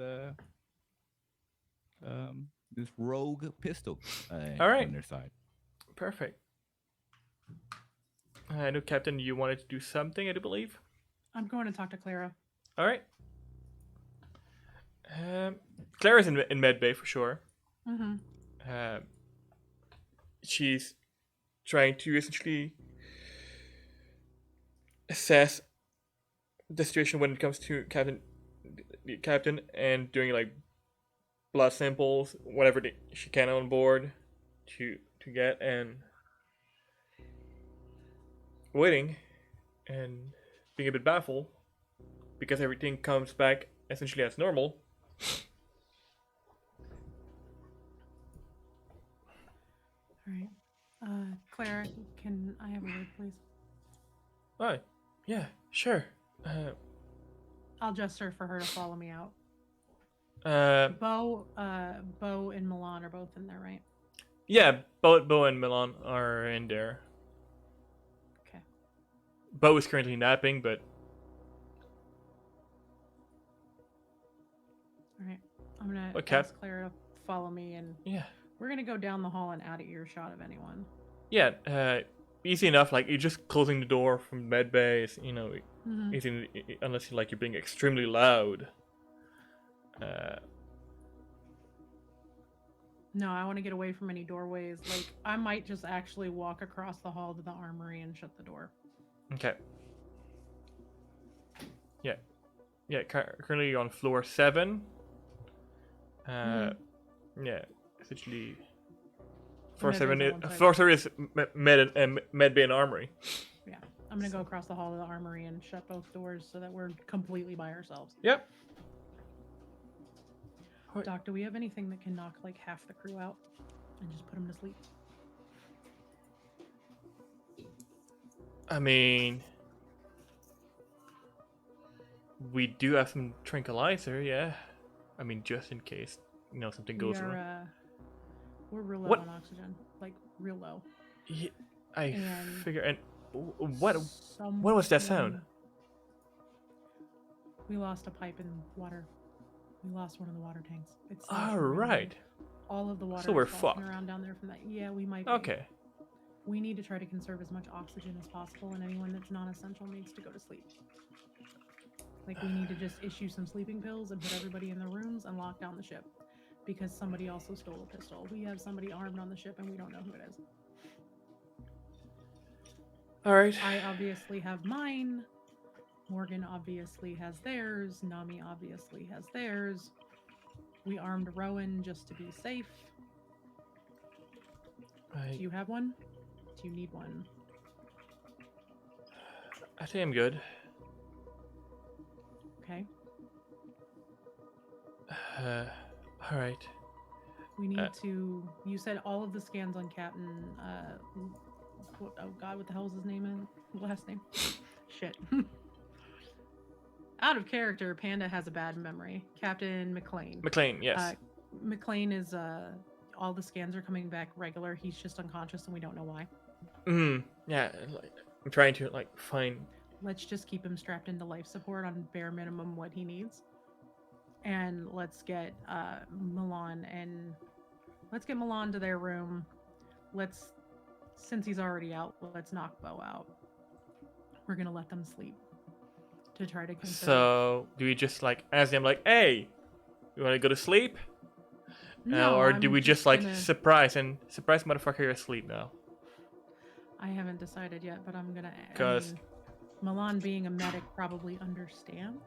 rogue pistol All right. on their side. Perfect. I know, Captain, you wanted to do something, I do believe. I'm going to talk to Clara. All right. Clara's in medbay for sure. Mm-hmm. She's trying to essentially assess the situation when it comes to the captain, and doing blood samples, whatever she can on board to get, and waiting and being a bit baffled because everything comes back essentially as normal. All right. Clara, can I have a word, please? Oh, yeah, sure. I'll gesture for her to follow me out. Bo and Milan are both in there, right? Yeah, Bo and Milan are in there. Okay. Bo is currently napping, but All right. I'm gonna Okay. ask Clara to follow me, and yeah, we're gonna go down the hall and out of earshot of anyone. yeah. Easy enough. You're just closing the door from medbay. Is Mm-hmm. easy, unless you're being extremely loud. No, I want to get away from any doorways. I might just actually walk across the hall to the armory and shut the door. Okay. Yeah. Currently on floor 7. Yeah. Essentially, floor gonna 7 do is that once I- floor 3 is medbay and armory. Yeah, I'm gonna go across the hall to the armory and shut both doors so that we're completely by ourselves. Yep. Doc, do we have anything that can knock half the crew out and just put them to sleep? I mean, we do have some tranquilizer, yeah. I mean, just in case, something goes wrong. We're real low What? on oxygen, real low. Yeah, I And figure. And what was that sound? We lost a pipe in water. We lost one of the water tanks. It's All saturated. right. All of the water So we're is sloshing fucked. around down there from that. Yeah, we might be. Okay. We need to try to conserve as much oxygen as possible, and anyone that's non-essential needs to go to sleep. We need to just issue some sleeping pills and put everybody in their rooms and lock down the ship. Because somebody also stole a pistol. We have somebody armed on the ship and we don't know who it is. All right. I obviously have mine. Morgan obviously has theirs. Nami obviously has theirs. We armed Rowan just to be safe. Do you have one? Do you need one? I think I'm good. Okay. All right. We need to. You said all of the scans on Captain. Oh God, what the hell is his name? Last name? Shit. Out of character, Panda has a bad memory. Captain McLean. McLean, yes. McLean is all the scans are coming back regular. He's just unconscious and we don't know why. Yeah, like, I'm trying to like find. Let's just keep him strapped into life support on bare minimum what he needs. And let's get Milan to their room. Since he's already out, let's knock Bo out. We're gonna let them sleep to try to conserve. So do we just like ask them like, hey, you want to go to sleep? No, or I'm do we just like gonna- surprise motherfucker, you're asleep now? I haven't decided yet, but I'm gonna. Because Milan being a medic probably understands.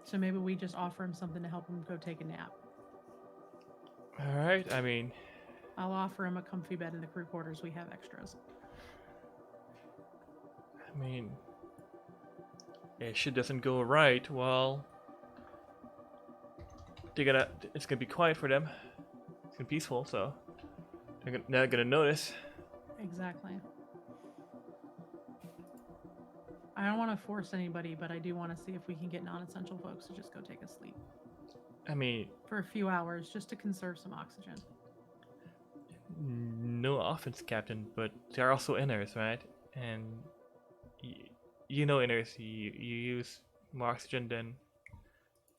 So maybe we just offer him something to help him go take a nap. all right, I mean, I'll offer him a comfy bed in the crew quarters. We have extras. if shit doesn't go right, well, it's gonna be quiet for them. It's gonna be peaceful, so they're not gonna notice. Exactly. I don't want to force anybody, but I do want to see if we can get non-essential folks to just go take a sleep I mean, for a few hours just to conserve some oxygen. no offense, Captain, but they're also inners, right? And you know inners, you use more oxygen than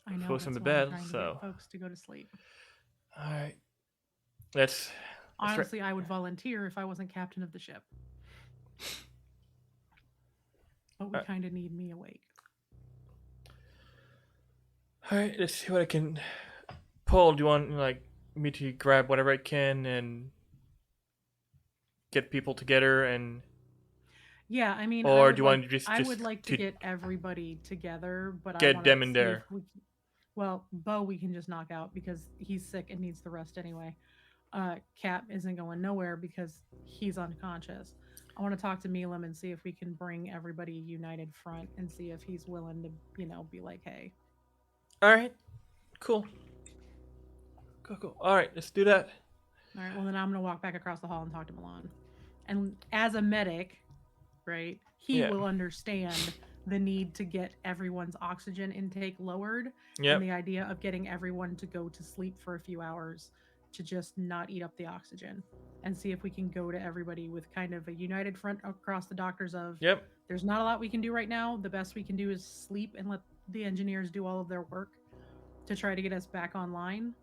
I know. folks That's from the why I'm bed, trying to so get folks to go to sleep. all right. Let's Honestly, I would volunteer if I wasn't captain of the ship. But we kind of need me awake. all right. Let's see what I can pull. Do you want like me to grab whatever I can and get people together and? Yeah, I mean, Or do you want to just I would like to get everybody together, but I get wanna them in see there? if we can- well, Bo, we can just knock out because he's sick and needs the rest anyway. Cap isn't going nowhere because he's unconscious. I want to talk to Milam and see if we can bring everybody united front and see if he's willing to, be like, hey. All right, cool. All right, let's do that. All right, well, then I'm going to walk back across the hall and talk to Milan. And as a medic, right, he Yeah. will understand the need to get everyone's oxygen intake lowered Yep. and the idea of getting everyone to go to sleep for a few hours to just not eat up the oxygen and see if we can go to everybody with kind of a united front across the doctors of Yep. there's not a lot we can do right now. The best we can do is sleep and let the engineers do all of their work to try to get us back online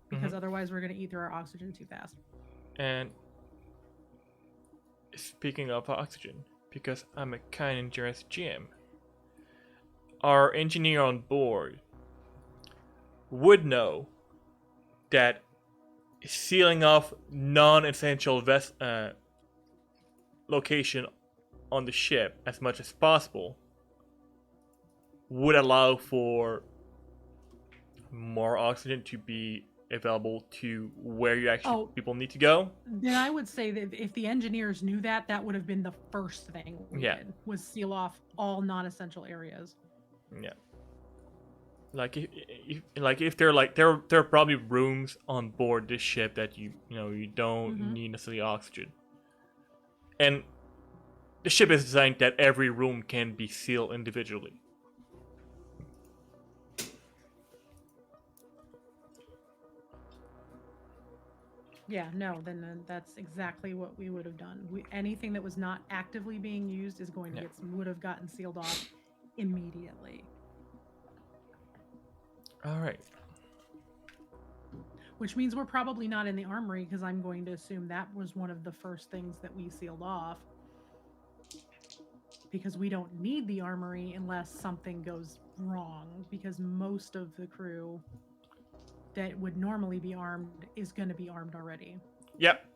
because otherwise we're going to eat through our oxygen too fast. And speaking of oxygen, because I'm a kind and generous GM, our engineer on board would know that sealing off non-essential location on the ship as much as possible would allow for more oxygen to be available to where you actually people need to go. Then I would say that if the engineers knew that, that would have been the first thing we did, was seal off all non-essential areas. Yeah. If they're like there are probably rooms on board this ship that you don't need necessarily oxygen. And the ship is designed that every room can be sealed individually. Yeah, no, then that's exactly what we would have done. Anything that was not actively being used is going to would have gotten sealed off immediately. All right. Which means we're probably not in the armory because I'm going to assume that was one of the first things that we sealed off. Because we don't need the armory unless something goes wrong. Because most of the crew that would normally be armed is going to be armed already. Yep.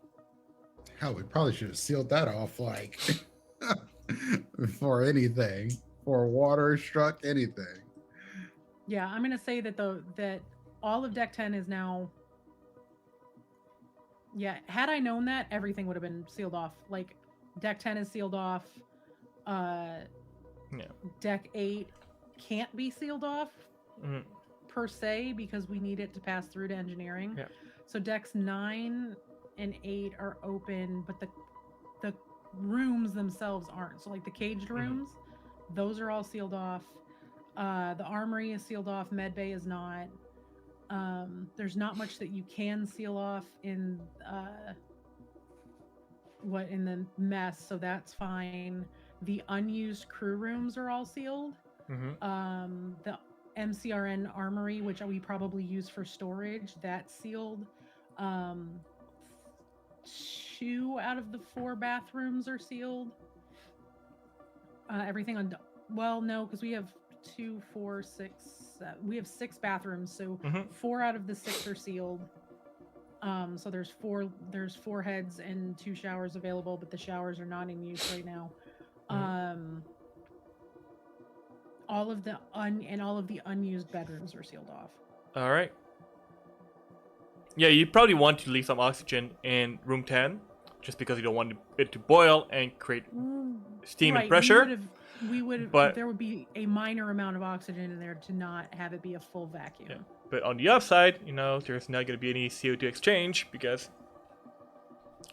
Hell, we probably should have sealed that off like before anything, before water struck anything. Yeah, I'm gonna say that that all of deck 10 is now. Yeah, had I known that, everything would have been sealed off. Like deck 10 is sealed off. Uh, Yeah. Deck 8 can't be sealed off Mhm. per se because we need it to pass through to engineering. Yeah. So decks 9 and 8 are open, but the rooms themselves aren't. So like the caged rooms, those are all sealed off. The armory is sealed off. Medbay is not. There's not much that you can seal off in in the mess, so that's fine. The unused crew rooms are all sealed. The MCRN armory, which we probably use for storage, that's sealed. 2 out of the 4 bathrooms are sealed. Everything on no, because we have 2, 4, 6. We have 6 bathrooms, so 4 out of the 6 are sealed. So there's 4 heads and 2 showers available, but the showers are not in use right now. All of the unused bedrooms are sealed off. All right. Yeah, you probably want to leave some oxygen in room 10, just because you don't want it to boil and create steam and pressure. We would, but there would be a minor amount of oxygen in there to not have it be a full vacuum. Yeah. But on the upside, there's not going to be any CO2 exchange because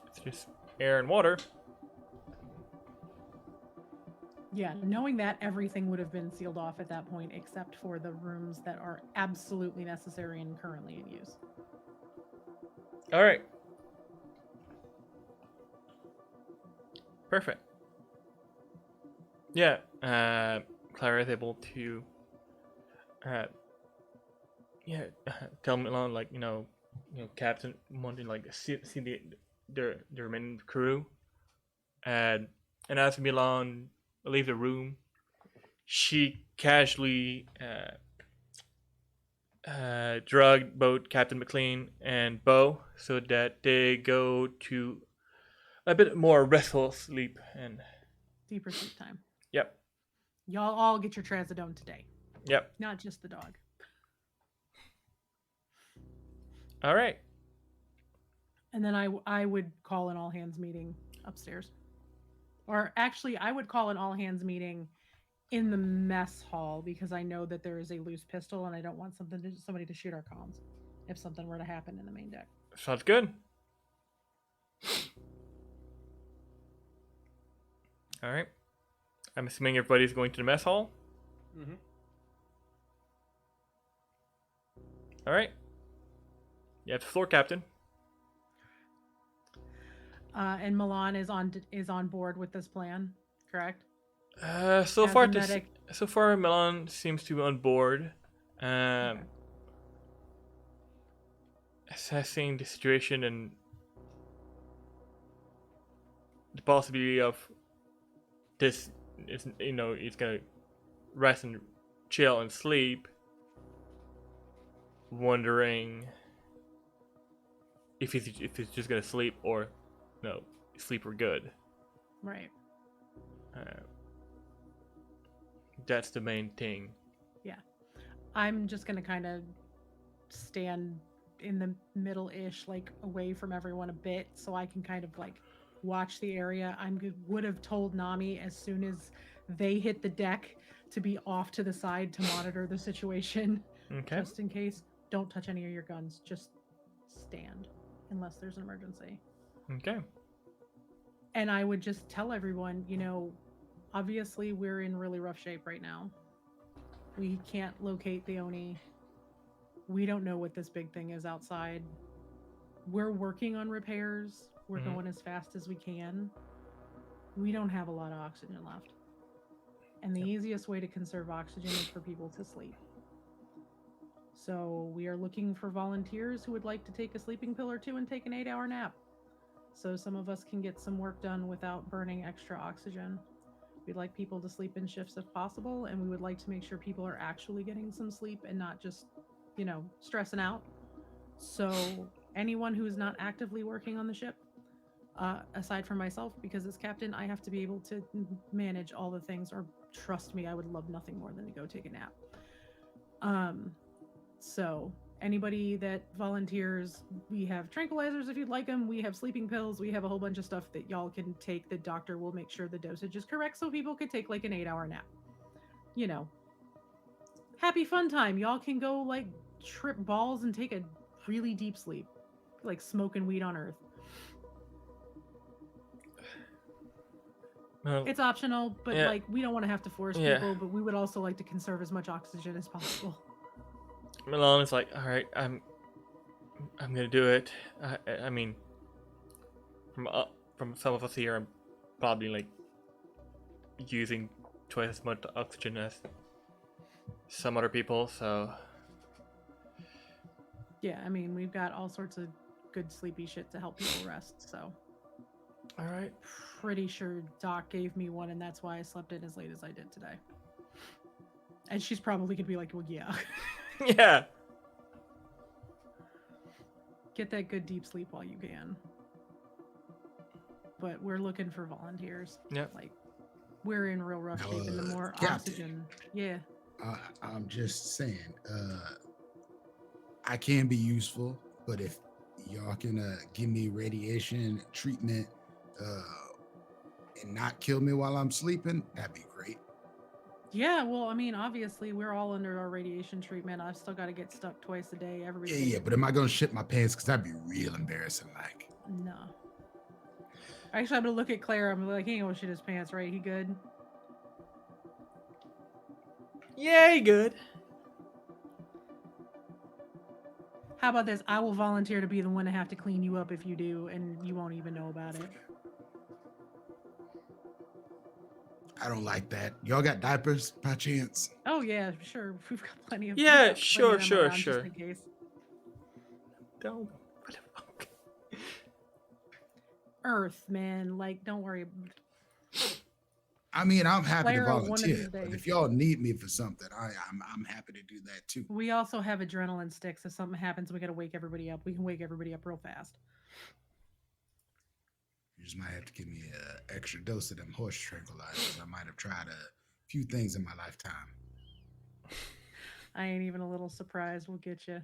it's just air and water. Yeah, knowing that, everything would have been sealed off at that point, except for the rooms that are absolutely necessary and currently in use. All right. Perfect. Yeah, Clara is able to, tell Milan, like, Captain wanting, like, see the remaining crew, and as Milan leave the room, she casually drugged both Captain McLean and Bo so that they go to a bit more restful sleep and deeper sleep time. Yep. Y'all all get your trazodone today. Yep. Not just the dog. All right. And then I would call an all hands meeting upstairs. Or actually, I would call an all hands meeting in the mess hall because I know that there is a loose pistol and I don't want somebody to shoot our comms if something were to happen in the main deck. Sounds good. All right. I'm assuming everybody's going to the mess hall. All right. You have the floor, Captain. And Milan is on board with this plan, correct? So far, Milan seems to be on board. Okay. Assessing the situation and the possibility of this is, he's gonna rest and chill and sleep. Wondering if he's just gonna sleep or no, sleep or good. Right. That's the main thing. Yeah. I'm just gonna kind of stand in the middle-ish, like away from everyone a bit, so I can kind of like watch the area. Would have told Nami as soon as they hit the deck to be off to the side to monitor the situation. Okay. Just in case. Don't touch any of your guns. Just stand unless there's an emergency. Okay. And I would just tell everyone, obviously we're in really rough shape right now. We can't locate the Oni. We don't know what this big thing is outside. We're working on repairs. We're going as fast as we can. We don't have a lot of oxygen left. And the easiest way to conserve oxygen is for people to sleep. So we are looking for volunteers who would like to take a sleeping pill or 2 and take an 8-hour nap. So some of us can get some work done without burning extra oxygen. We'd like people to sleep in shifts if possible, and we would like to make sure people are actually getting some sleep and not just, stressing out. So anyone who's not actively working on the ship, aside from myself, because as captain, I have to be able to manage all the things. Or trust me, I would love nothing more than to go take a nap. So anybody that volunteers, we have tranquilizers if you'd like them. We have sleeping pills. We have a whole bunch of stuff that y'all can take. The doctor will make sure the dosage is correct so people could take like an 8-hour nap. You know, happy fun time. Y'all can go like trip balls and take a really deep sleep, like smoking weed on Earth. Well, It's optional, but yeah. like we don't want to have to force Yeah. people, but we would also like to conserve as much oxygen as possible. Milan is like, all right, I'm gonna do it. I mean, from some of us here, I'm probably like using twice as much oxygen as some other people. So Yeah, I mean, we've got all sorts of good sleepy shit to help people rest, so all right. pretty sure Doc gave me one, and that's why I slept in as late as I did today. And she's probably gonna be like, well, yeah. Yeah. Get that good deep sleep while you can. But we're looking for volunteers. Yep. Like, we're in real rough shape, and the more Captain. oxygen. Yeah. I'm just saying, I can be useful, but if y'all can give me radiation treatment and not kill me while I'm sleeping, that'd be great. Yeah, well, I mean, obviously, we're all under our radiation treatment. I've still got to get stuck twice a day. Everybody. Yeah, but am I gonna shit my pants? Because that'd be real embarrassing. Like, No. Actually, I'm gonna look at Claire. I'm like, he ain't gonna shit his pants, right? He good? Yay, good. How about this? I will volunteer to be the one to have to clean you up if you do, and you won't even know about it. I don't like that. Y'all got diapers by chance? Oh yeah, sure. We've got plenty of. Yeah, we've got plenty sure, of them sure, around sure. Just in case. Don't. What the fuck? Earth, man. Like, don't worry. I mean, I'm happy Claire, to one of volunteer, these but days. if y'all need me for something, I'm happy to do that too. We also have adrenaline sticks. If something happens, we gotta wake everybody up. We can wake everybody up real fast. You just might have to give me an extra dose of them horse tranquilizers. I might have tried a few things in my lifetime. I ain't even a little surprised. We'll get you.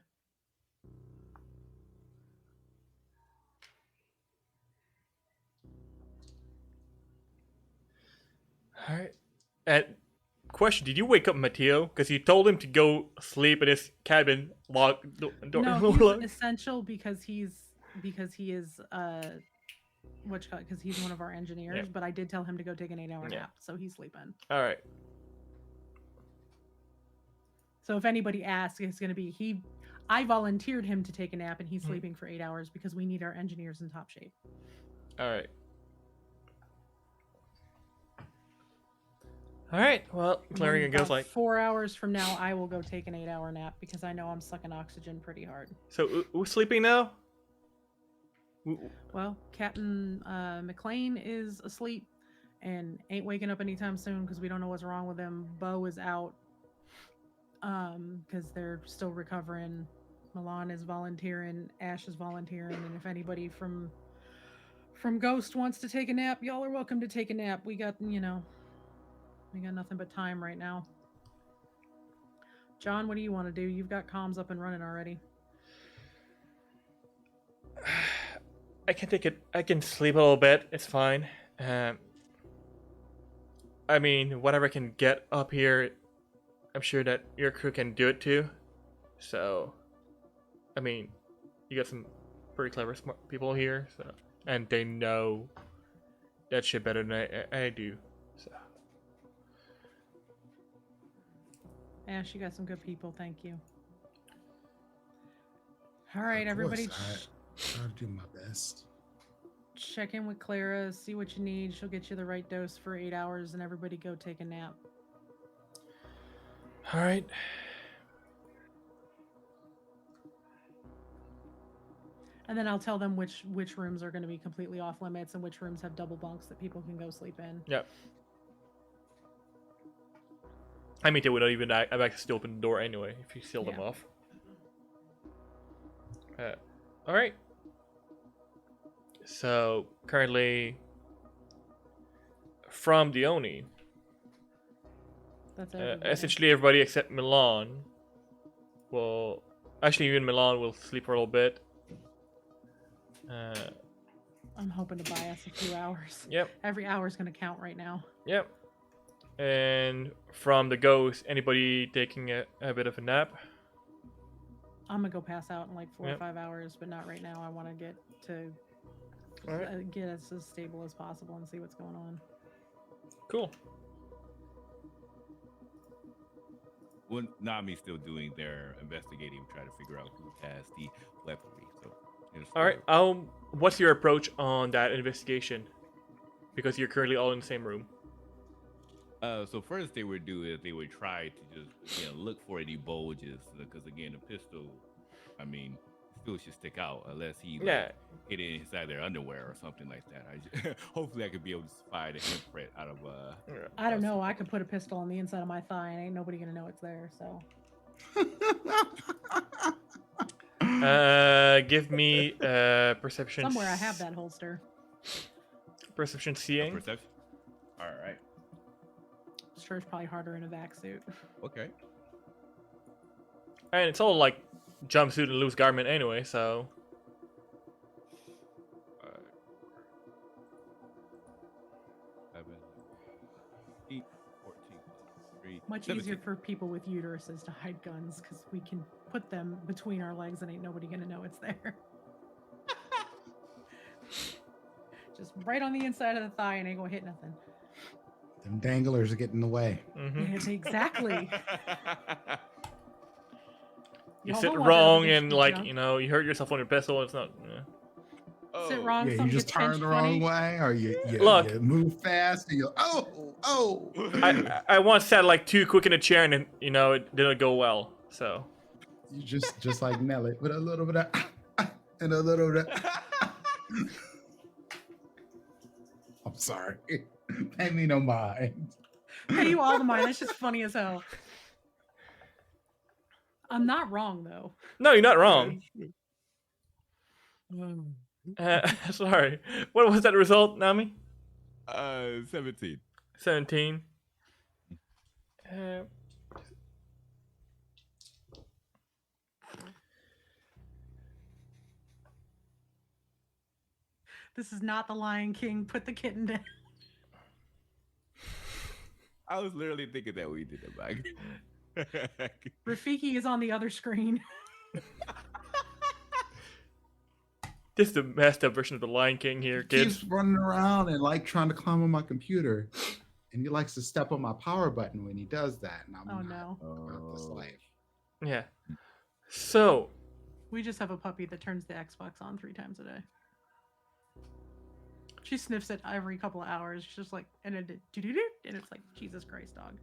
All right. And question: did you wake up Matteo? Because you told him to go sleep in his cabin. Door No, locked. he's essential because he is because he's one of our engineers. Yeah. But I did tell him to go take an 8-hour Yeah. nap, so he's sleeping. All right. So if anybody asks, it's gonna be he. I volunteered him to take a nap, and he's sleeping for 8 hours because we need our engineers in top shape. All right. All right. Well, Clarion goes About like. 4 hours from now, I will go take an 8-hour nap because I know I'm sucking oxygen pretty hard. So who's sleeping now? Well, Captain McLean is asleep and ain't waking up anytime soon because we don't know what's wrong with him. Bo is out because they're still recovering. Milan is volunteering. Ash is volunteering, and if anybody from Ghost wants to take a nap, y'all are welcome to take a nap. We got nothing but time right now. John, what do you want to do? You've got comms up and running already. I can take it. I can sleep a little bit. It's fine. I mean, whatever I can get up here, I'm sure that your crew can do it too. So, I mean, you got some pretty clever, smart people here, so and they know that shit better than I do. So, Ash, you got some good people. Thank you. All right, Of everybody. course, I'll do my best. Check in with Clara, see what you need. She'll get you the right dose for 8 hours, and everybody go take a nap. all right. And then I'll tell them which rooms are going to be completely off limits and which rooms have double bunks that people can go sleep in. Yep. I mean, they would not even have access to open the door anyway if you seal them Yeah. off. All right. So currently, from the Oni, That's everybody. essentially everybody except Milan will. Actually, even Milan will sleep for a little bit. I'm hoping to buy us a few hours. Yep, Every hour's gonna count right now. yep. And from the ghost, anybody taking a bit of a nap? I'm gonna go pass out in like 4 Yep. or 5 hours, but not right now. I want to get to Alright. get us as stable as possible and see what's going on. Cool. Well, Nami's still doing their investigating, trying to figure out who has the weaponry. So, it's All right. What's your approach on that investigation? Because you're currently all in the same room. So first they would do is they would try to just look for any bulges because again the pistol, I mean, still should stick out unless he hit it inside their underwear or something like that. Hopefully I could be able to find an imprint out of I don't know. I could put a pistol on the inside of my thigh, and ain't nobody gonna know it's there. So Give me perception. somewhere I have that holster. Perception seeing. perception. All right. Sure, it's probably harder in a vac suit. Okay. And it's all like jumpsuit and loose garment anyway, so. Seven, 8, 14, 3, Much 17. easier for people with uteruses to hide guns because we can put them between our legs and ain't nobody gonna know it's there. Just right on the inside of the thigh and ain't gonna hit nothing. Them danglers are getting in the way. Mm-hmm. Yes, exactly. You Y'all sit don't want that wrong bitch and to like jump. you hurt yourself on your pistol. It's not. Sit Oh, wrong. Yeah, you some just gets turn pinched the wrong funny. way, or you Look. move fast, and you oh. I once sat like too quick in a chair and it didn't go well. So. You just like Nelly with a little bit of and a little bit. I'm sorry. Pay me no mind. Pay you all the mind. That's just funny as hell. I'm not wrong though. No, you're not wrong. Sorry. What was that result, Nami? 17. 17. This is not the Lion King. Put the kitten down. I was literally thinking that we did it back. Rafiki is on the other screen. This is the messed up version of the Lion King here, He kids. keeps running around and like trying to climb on my computer, and he likes to step on my power button when he does that. And I'm Oh not no. about this life. Yeah. So, We just have a puppy that turns the Xbox on 3 times a day. She sniffs it every couple of hours. She's just like, and it do-do-do, and it's like, Jesus Christ, dog.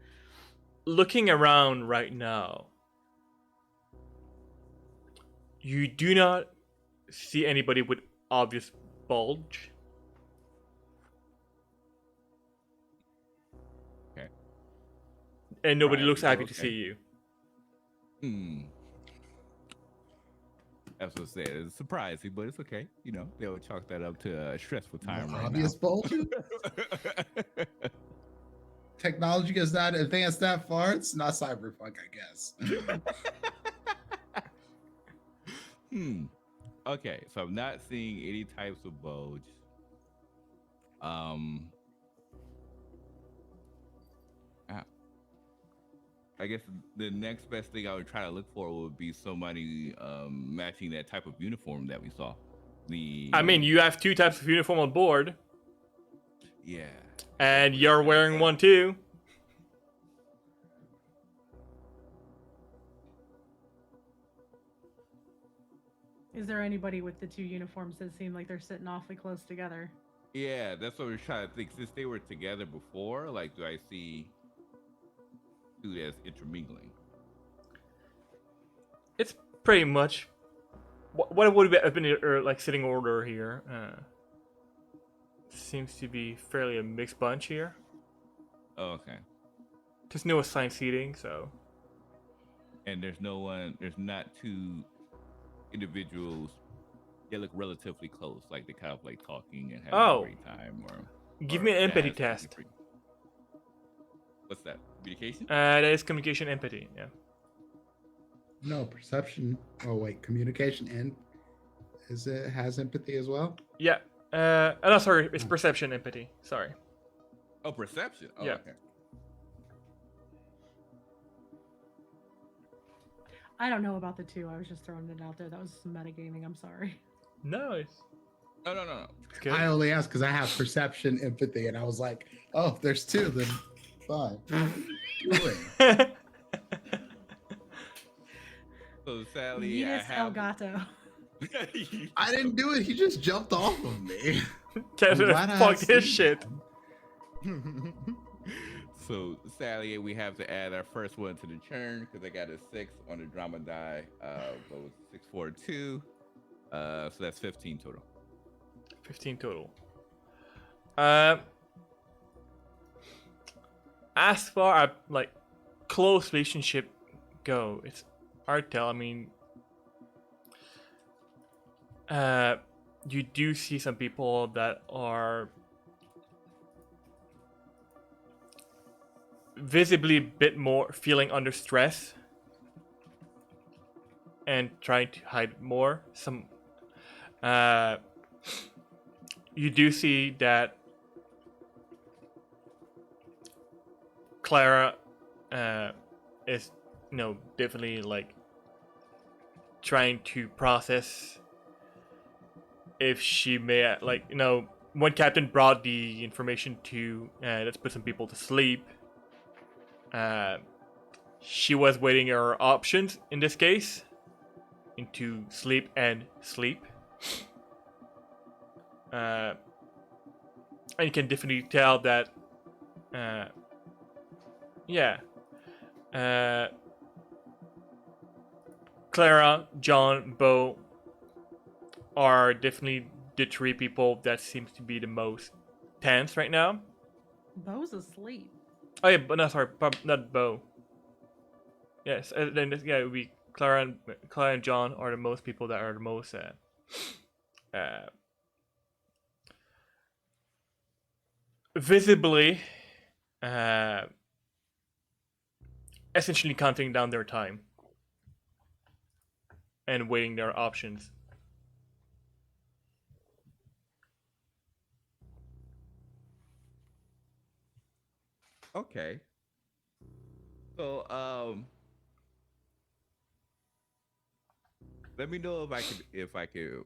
looking around right now, you do not see anybody with obvious bulge. Okay. And nobody Right, looks happy okay. to see you. That's what I said. It's surprising, but it's okay. They'll chalk that up to a stressful time right Obvious bullshit. Technology is not advanced that far. It's not cyberpunk, I guess. now. Okay, so I'm not seeing any types of bulge. I guess the next best thing I would try to look for would be somebody matching that type of uniform that we saw. I mean, you have 2 types of uniform on board, Yeah. and you're wearing one too. Is there anybody with the 2 uniforms that seem like they're sitting awfully close together? Yeah, that's what I was trying to think. Since they were together before, like, do I see two as intermingling? It's pretty much what would have been like sitting order here. Seems to be fairly a mixed bunch here. Oh, okay. There's no assigned seating, so And there's not two individuals they look relatively close, like they kind of like talking and having Oh. a great time. Give or me an that empathy has something test. pretty- What's that? Communication? That is communication empathy. Yeah. No, perception. Oh wait, communication and has empathy as well? Yeah. No, sorry. It's perception empathy. Sorry. Oh, perception. Oh, Yeah. okay. I don't know about the two. I was just throwing it out there. That was some metagaming. I'm sorry. No, it's No. it's good. I only asked because I have perception, empathy, and I was like, oh, if there's two, then fine. Doing. So Sally, I Yes, El have. Gato. I didn't do it. He just jumped off of me. Kevin glad I fucked have his seen shit. So Sally, we have to add our first one to the churn because I got a 6 on the drama die. What was 6, 4, 2. So that's 15 total. 15 total. As far as like close relationship go, it's hard to tell. I mean, you do see some people that are visibly a bit more feeling under stress and trying to hide more. Some you do see that Clara is, definitely like trying to process if she may, when Captain brought the information to let's put some people to sleep, she was weighing her options in this case into sleep and sleep. And you can definitely tell that, Clara, John, Bo are definitely the three people that seems to be the most tense right now. Bo's asleep. Oh yeah, but no, sorry, not Bo. Yes, then it would be Clara and John are the most people that are the most visibly essentially counting down their time and weighing their options. Okay. So let me know if I could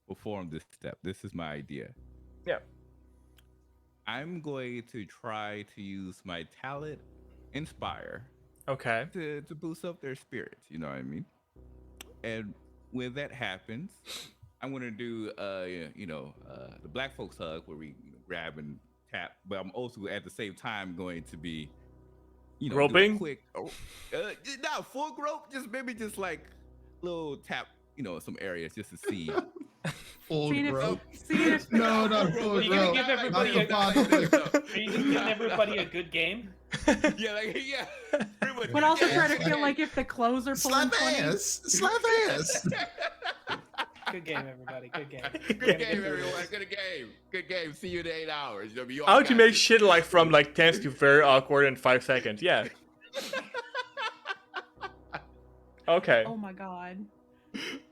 perform this step. This is my idea. Yeah. I'm going to try to use my talent Inspire Okay. to boost up their spirits, you know what I mean? And when that happens, I'm gonna do the black folks hug where we grab and tap, but I'm also at the same time going to be do a Groping? quick not full grope, just maybe just like little tap, some areas just to see. Full Seeing growth. if No, not Are full you gonna growth. give everybody Not a the possible. Are you just giving everybody a good game? Yeah, pretty much. but also try to Yeah. feel like if the clothes are pulling Slap 20. ass. Slap ass. Good game, everybody. Good game. Good game, everyone. Good game. Good game. See you in 8 hours. How to make shit from tense to very awkward in 5 seconds? Yeah. Okay. Oh my god.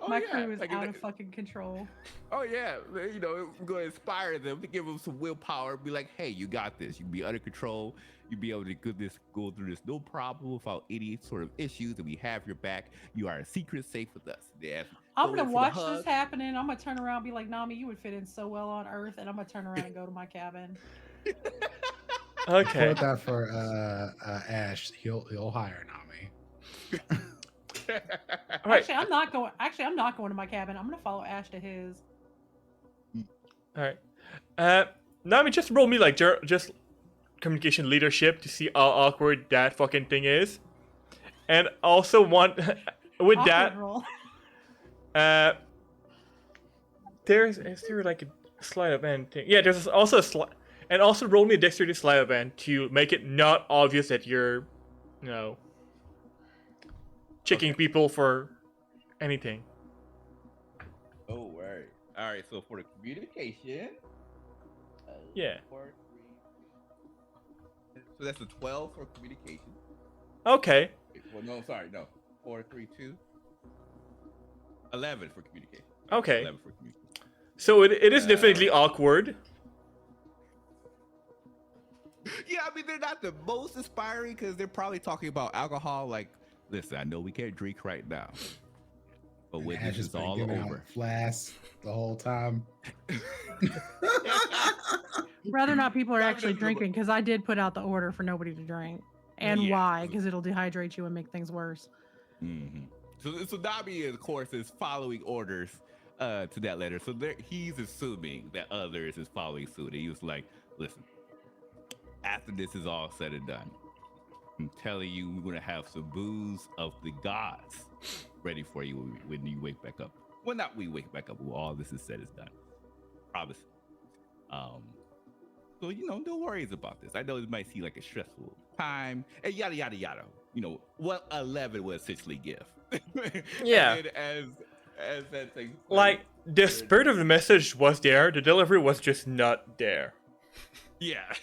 Oh, My yeah. crew is Like, out of fucking control. Oh yeah, we're going to inspire them to give them some willpower. Be like, hey, you got this. You can be under control. You'll be able to go through this no problem without any sort of issues. And we have your back. You are a secret safe with us. Yeah. I'm gonna watch this happening. I'm gonna turn around and be like, Nami, you would fit in so well on Earth, and I'm gonna turn around and go to my cabin. Okay. Put that for Ash. He'll hire Nami. All right. Actually, I'm not going to my cabin. I'm gonna follow Ash to his. All right. Nami, just roll me just communication leadership to see how awkward that fucking thing is, and also with Awkward that, roll. is there like a sleight of hand thing? Yeah, there's also a slide, and also roll me a dexterity sleight of hand to make it not obvious that you're, checking people for anything. Oh, word. All right, so for the communication, Yeah. 4, 3. So that's a 12 for communication. Okay. Wait, well, no, sorry, no. 4, 3, 2. 11 for communication. Okay. 11 for communication. So it is definitely awkward. Yeah, I mean, they're not the most inspiring because they're probably talking about alcohol. Like, listen, I know we can't drink right now, but And when Ash this has is been all giving over. out flasks the whole time. Rather not people are Nami actually doesn't know drinking because I did put out the order for nobody to drink. And Yeah. why? Because it'll dehydrate you and make things worse. Mm-hmm. So Nami, of course, is following orders to that letter. So he's assuming that others is following suit. And he was like, listen, after this is all said and done, I'm telling you, we're going to have some booze of the gods ready for you when you wake back up. Well, not we wake back up when all this is said is done. Promise. So, no worries about this. I know it might seem like a stressful time and yada, yada, yada. What 11 would essentially give. Yeah. And as that takes place, Like, the spirit of the message was there, the delivery was just not there. yeah.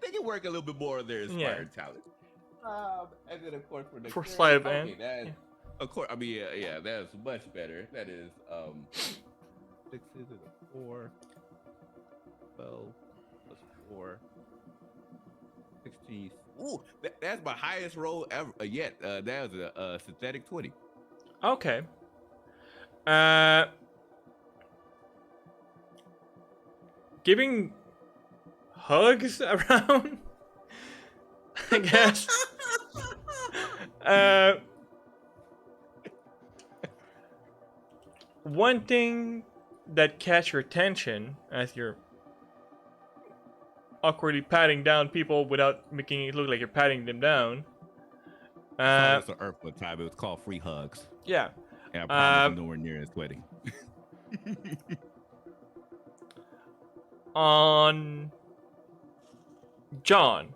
They can work a little bit more on their inspired talent. And then, of course, For sleight of hand. Okay, that's, of course, I mean, yeah, that's much better. That is 6 is a 4. 12 plus 4. 16. Ooh, that's my highest roll ever yet. That was a synthetic 20. Okay. Giving hugs around, I guess. One thing that catch your attention as you're awkwardly patting down people without making it look like you're patting them down. It's an Earth one time. It was called free hugs. Yeah. And I promise I'm nowhere near as sweaty. On John,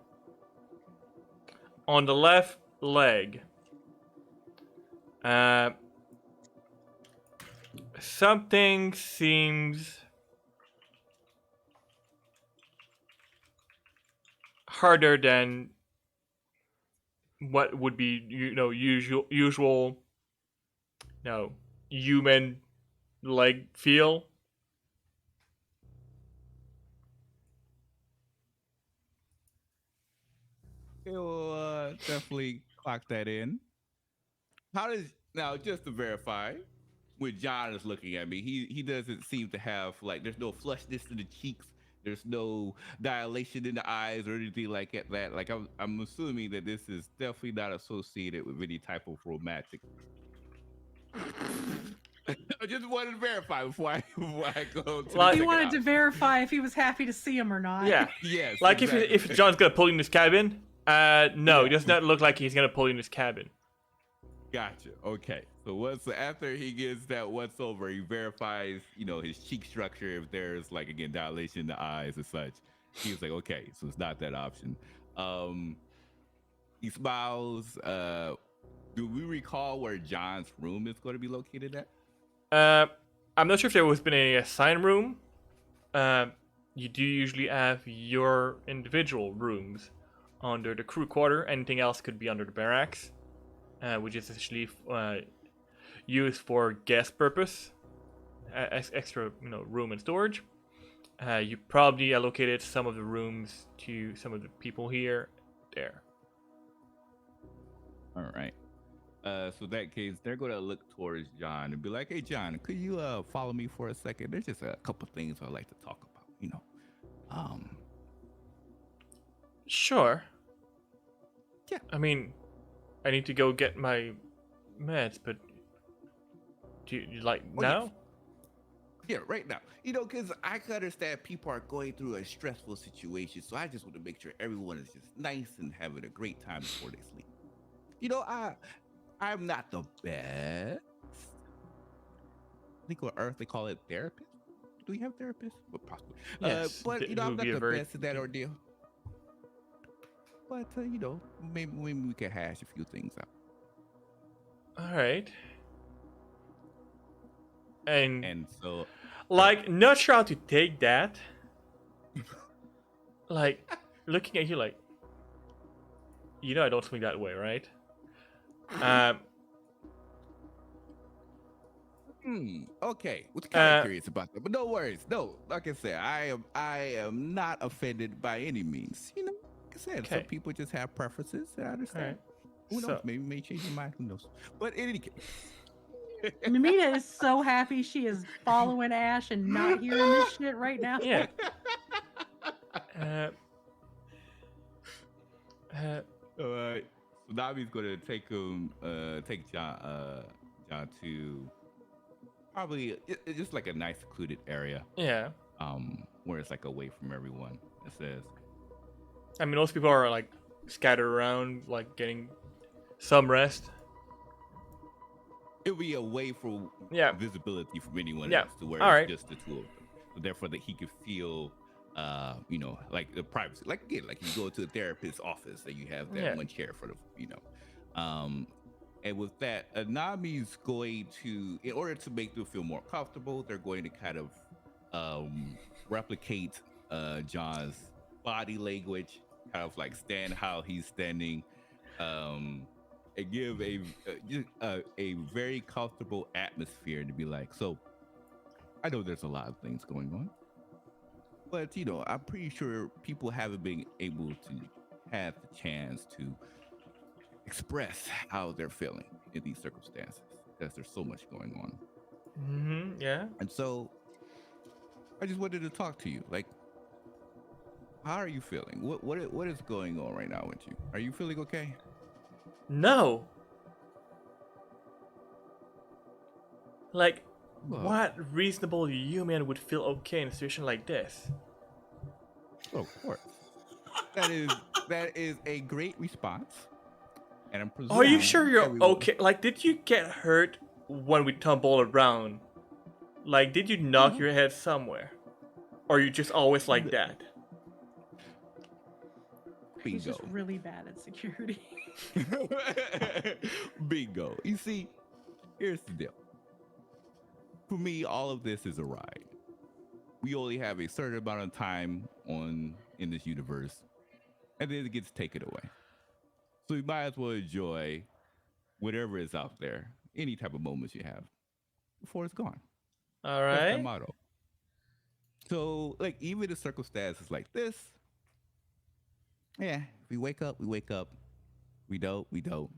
on the left leg, something seems harder than what would be usual human leg feel. He'll definitely clock that in. Now, just to verify, when John is looking at me, he doesn't seem to have, like, there's no flushness in the cheeks, there's no dilation in the eyes or anything like that. Like, I'm assuming that this is definitely not associated with any type of romantic. I just wanted to verify before I go to Like, he wanted to verify if he was happy to see him or not. Yeah. Yes. Like, exactly. if John's gonna pull you in his cabin, no, Yeah. it does not look like he's gonna pull you in his cabin. Gotcha. Okay. So after he gets that once over, he verifies, his cheek structure. If there's, like, again, dilation in the eyes and such, he was like, okay, so it's not that option. He smiles. Do we recall where John's room is going to be located at? I'm not sure if there has been a assigned room. You do usually have your individual rooms under the crew quarter. Anything else could be under the barracks, which is essentially used for guest purpose, extra room and storage. You probably allocated some of the rooms to some of the people here, there. All right. So in that case, they're going to look towards John and be like, hey, John, could you follow me for a second? There's just a couple things I'd like to talk about, Sure. Yeah. I mean, I need to go get my meds, but do you like now? Yeah, right now. Because I can understand people are going through a stressful situation, so I just want to make sure everyone is just nice and having a great time before they sleep. I'm not the best. I think on Earth they call it therapist. Do we have therapists? Well, possibly. Yes, but it I'm would not be a the very- best at that ordeal. But maybe we can hash a few things out. All right. And so like, not sure how to take that. Like, looking at you like, I don't swing that way, right? Okay, was kind of Uh, curious about that, but no worries. No, like I said, I am not offended by any means. Like I said, some Okay. people just have preferences. And I understand. Alright. Who knows? So, Maybe may change your mind. Who knows? But in any case, Mimina is so happy she is following Ash and not hearing this shit right now. yeah. Uh, uh, so Nami's gonna take John to probably just like a nice secluded area, yeah. where it's like away from everyone. It says, I mean, most people are like scattered around, like getting some rest. it'll be away from Yeah. visibility from anyone Yeah. else, to where All it's right. just the two of them. So therefore, that he could feel, like the privacy. Like again, like you go to a therapist's office and you have that Yeah. one chair for the, and with that, Nami's going to, in order to make them feel more comfortable, they're going to kind of replicate John's body language, kind of like stand how he's standing, and give a very comfortable atmosphere to be like, so I know there's a lot of things going on, but I'm pretty sure people haven't been able to have the chance to express how they're feeling in these circumstances because there's so much going on. Yeah. And so I just wanted to talk to you. Like, how are you feeling? What is going on right now with you? Are you feeling okay? No. Like, Well- what reasonable human would feel okay in a situation like this? Oh, of course. That is a great response. And I'm presuming Are you sure you're everyone- okay? Like, did you get hurt when we tumbled around? Like, did you knock your head somewhere? Or are you just always like that? He's just Bingo. really bad at security. Bingo. You see, here's the deal. For me, all of this is a ride. We only have a certain amount of time in this universe, and then it gets taken away. So you might as well enjoy whatever is out there, any type of moments you have, before it's gone. All That's my right. motto. So, like, even in circumstances like this, yeah, if we wake up, we wake up. We don't, we don't.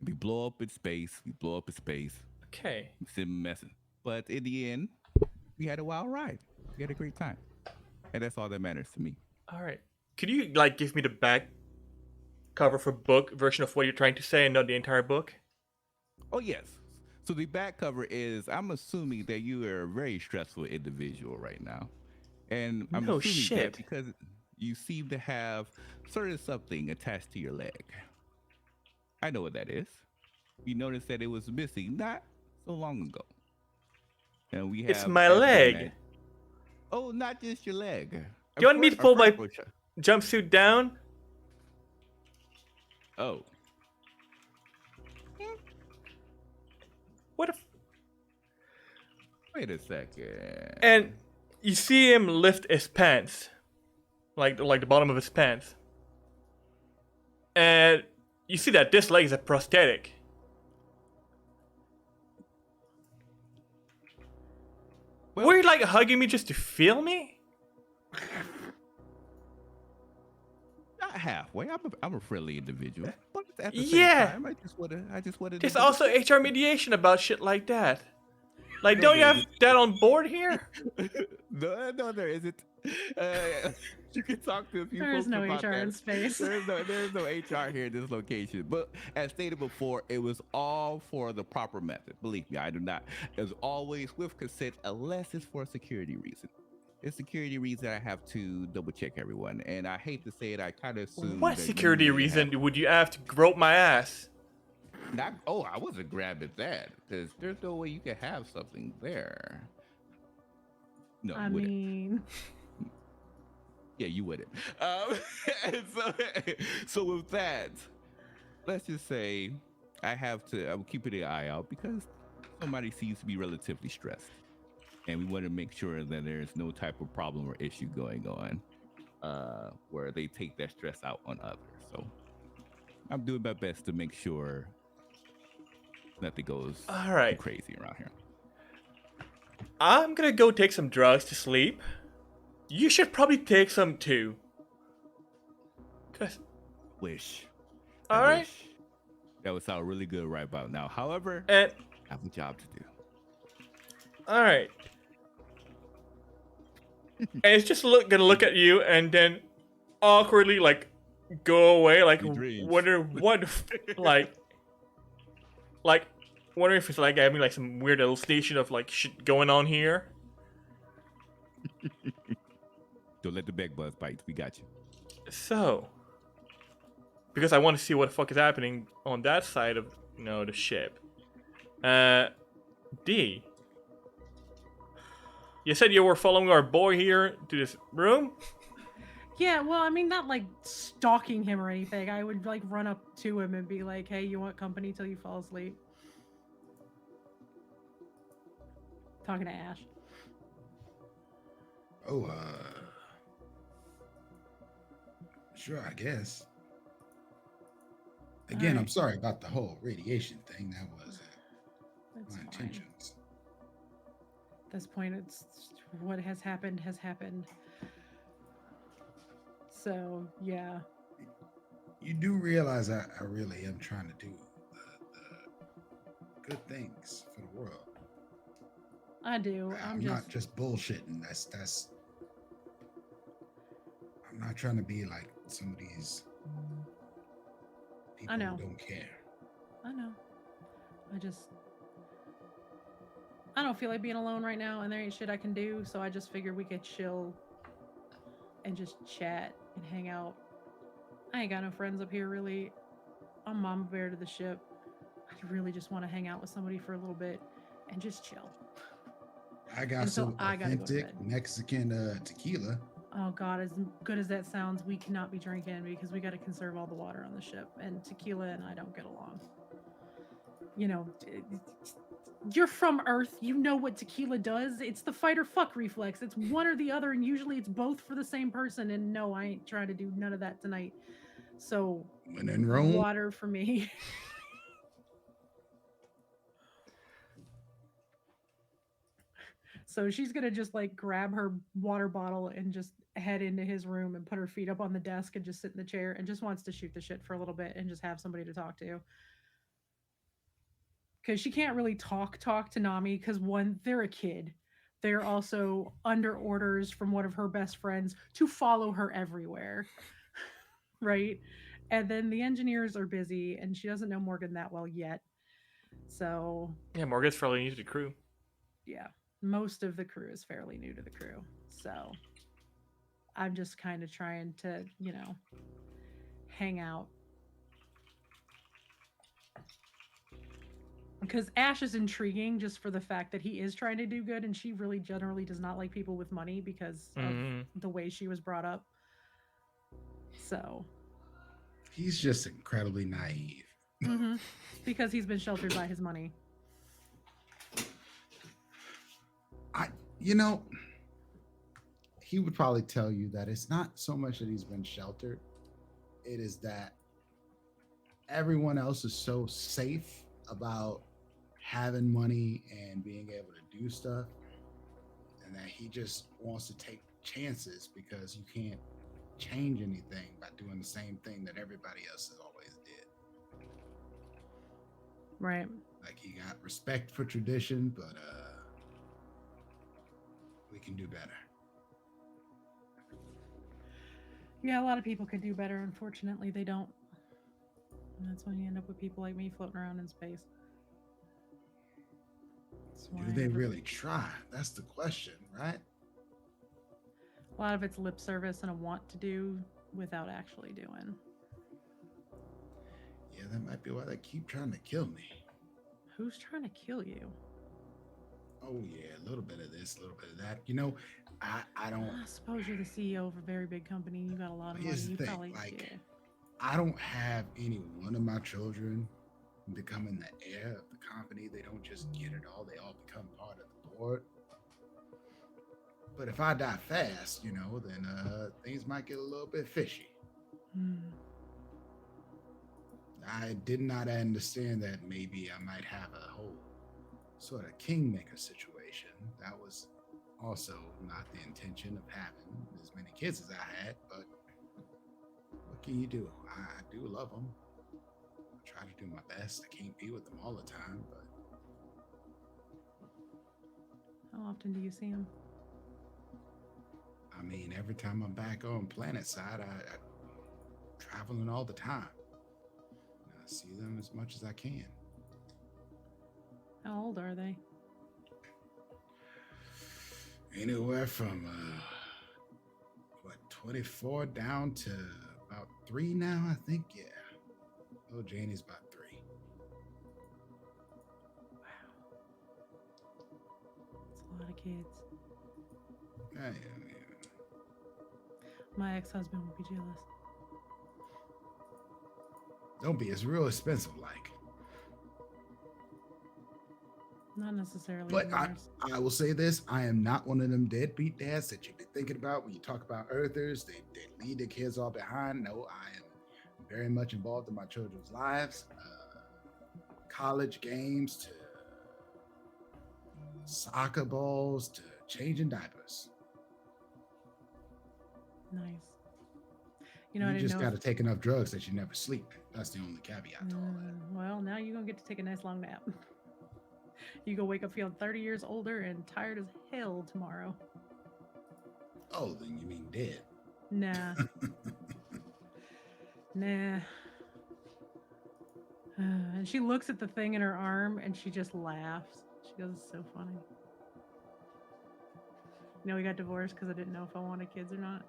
We blow up in space, we blow up in space. Okay. We sit messing. But in the end, we had a wild ride. We had a great time. And that's all that matters to me. All right. Could you like give me the back cover for book version of what you're trying to say and not the entire book? Oh, yes. So the back cover is, I'm assuming that you are a very stressful individual right now. And I'm No assuming shit. that because you seem to have sort of something attached to your leg. I know what that is. We noticed that it was missing not so long ago. And we have, It's my as you leg. imagine- Oh, not just your leg. You want me to pull my Our first- jumpsuit down? Oh, What if? wait a second. And you see him lift his pants, like the bottom of his pants, and you see that this leg is a prosthetic. Well- Were you like hugging me just to feel me? Not halfway. I'm a friendly individual, but at the Yeah. same time, I just wanted. There's to also HR mediation about shit like that. Like, don't you have that on board here? no, there isn't. You can talk to a few There is folks no about HR that. in space. There's no HR here in this location. But as stated before, it was all for the proper method. Believe me, I do not. As always, with consent, unless it's for a security reason. It's security reason I have to double check everyone. And I hate to say it, I kind of assume. What that you security may reason have- would you have to grope my ass? I wasn't grabbing that because there's no way you can have something there. No, I you wouldn't. mean, Yeah, you wouldn't. And so with that, let's just say I'm keeping an eye out because somebody seems to be relatively stressed, and we want to make sure that there's no type of problem or issue going on where they take that stress out on others. So I'm doing my best to make sure nothing goes All too right. crazy around here. I'm gonna go take some drugs to sleep. You should probably take some too. Cause, Wish. all I right. wish. That would sound really good right about now. However, And I have a job to do. all right. And it's just gonna look at you and then awkwardly like go away, like Sweet dreams. wonder what, like wondering if it's like having like some weird little station of like shit going on here. Don't let the bed buzz bite. We got you. So, because I want to see what the fuck is happening on that side of the ship. D. You said you were following our boy here to this room? Yeah, well, I mean, not like stalking him or anything. I would like run up to him and be like, "Hey, you want company till you fall asleep?" Talking to Ash. Oh, sure, I guess. Again, I'm Alright. sorry about the whole radiation thing. That wasn't That's my fine. intentions. At this point, it's what has happened has happened. So, yeah. You do realize I really am trying to do the good things for the world. I do. I'm not just bullshitting. That's. I'm not trying to be like some of these people know. who don't care. I know. I don't feel like being alone right now, and there ain't shit I can do, so I just figured we could chill and just chat and hang out. I ain't got no friends up here, really. I'm mama bear to the ship. I really just want to hang out with somebody for a little bit and just chill. I got Until some I gotta go to authentic bed. Mexican tequila. Oh God, as good as that sounds, we cannot be drinking because we got to conserve all the water on the ship, and tequila and I don't get along. You know, you're from Earth. You know what tequila does. It's the fight or fuck reflex. It's one or the other, and usually it's both for the same person. And no, I ain't trying to do none of that tonight. So, When in Rome, water for me. So she's gonna just like grab her water bottle and just head into his room and put her feet up on the desk and just sit in the chair and just wants to shoot the shit for a little bit and just have somebody to talk to. Because she can't really talk to Nami because one, they're a kid. They're also under orders from one of her best friends to follow her everywhere. Right? And then the engineers are busy and she doesn't know Morgan that well yet. So Yeah, Morgan's fairly new to the crew. yeah, most of the crew is fairly new to the crew. So I'm just kind of trying to, hang out. Because Ash is intriguing just for the fact that he is trying to do good, and she really generally does not like people with money because of the way she was brought up. So he's just incredibly naive. Because he's been sheltered by his money. He would probably tell you that it's not so much that he's been sheltered. It is that everyone else is so safe about having money and being able to do stuff, and that he just wants to take chances because you can't change anything by doing the same thing that everybody else has always did. Right. Like, he got respect for tradition, but we can do better. Yeah, a lot of people could do better. Unfortunately, they don't. And that's when you end up with people like me floating around in space. Do they really try? That's the question, right? A lot of it's lip service and a want to do without actually doing. Yeah, that might be why they keep trying to kill me. Who's trying to kill you? Oh yeah, a little bit of this, a little bit of that. I don't. I suppose you're the CEO of a very big company. You got a lot of money. Here's the You thing, probably like, I don't have any one of my children becoming the heir of the company. They don't just get it all, they all become part of the board. But if I die fast, then things might get a little bit fishy. Hmm. I did not understand that maybe I might have a whole sort of kingmaker situation. That was also not the intention of having as many kids as I had, but what can you do? I do love them. I try to do my best. I can't be with them all the time, but How often do you see him? I mean, every time I'm back on planet side, I'm traveling all the time. I see them as much as I can. How old are they? Anywhere from 24 down to about 3 now, I think. Yeah. Oh, Janie's about 3. Wow. That's a lot of kids. Yeah. My ex-husband would be jealous. Don't be. It's real expensive, like. Not necessarily. But divorce. I will say this: I am not one of them deadbeat dads that you've been thinking about when you talk about Earthers. They leave their kids all behind. No, I am very much involved in my children's lives, college games to soccer balls to changing diapers. Nice. I You didn't just know. got to take enough drugs that you never sleep. That's the only caveat to all that. Well, now you're gonna get to take a nice long nap. You go wake up feeling 30 years older and tired as hell tomorrow. Oh, then you mean dead? Nah. Nah. And she looks at the thing in her arm and she just laughs. She goes, "It's so funny." We got divorced because I didn't know if I wanted kids or not.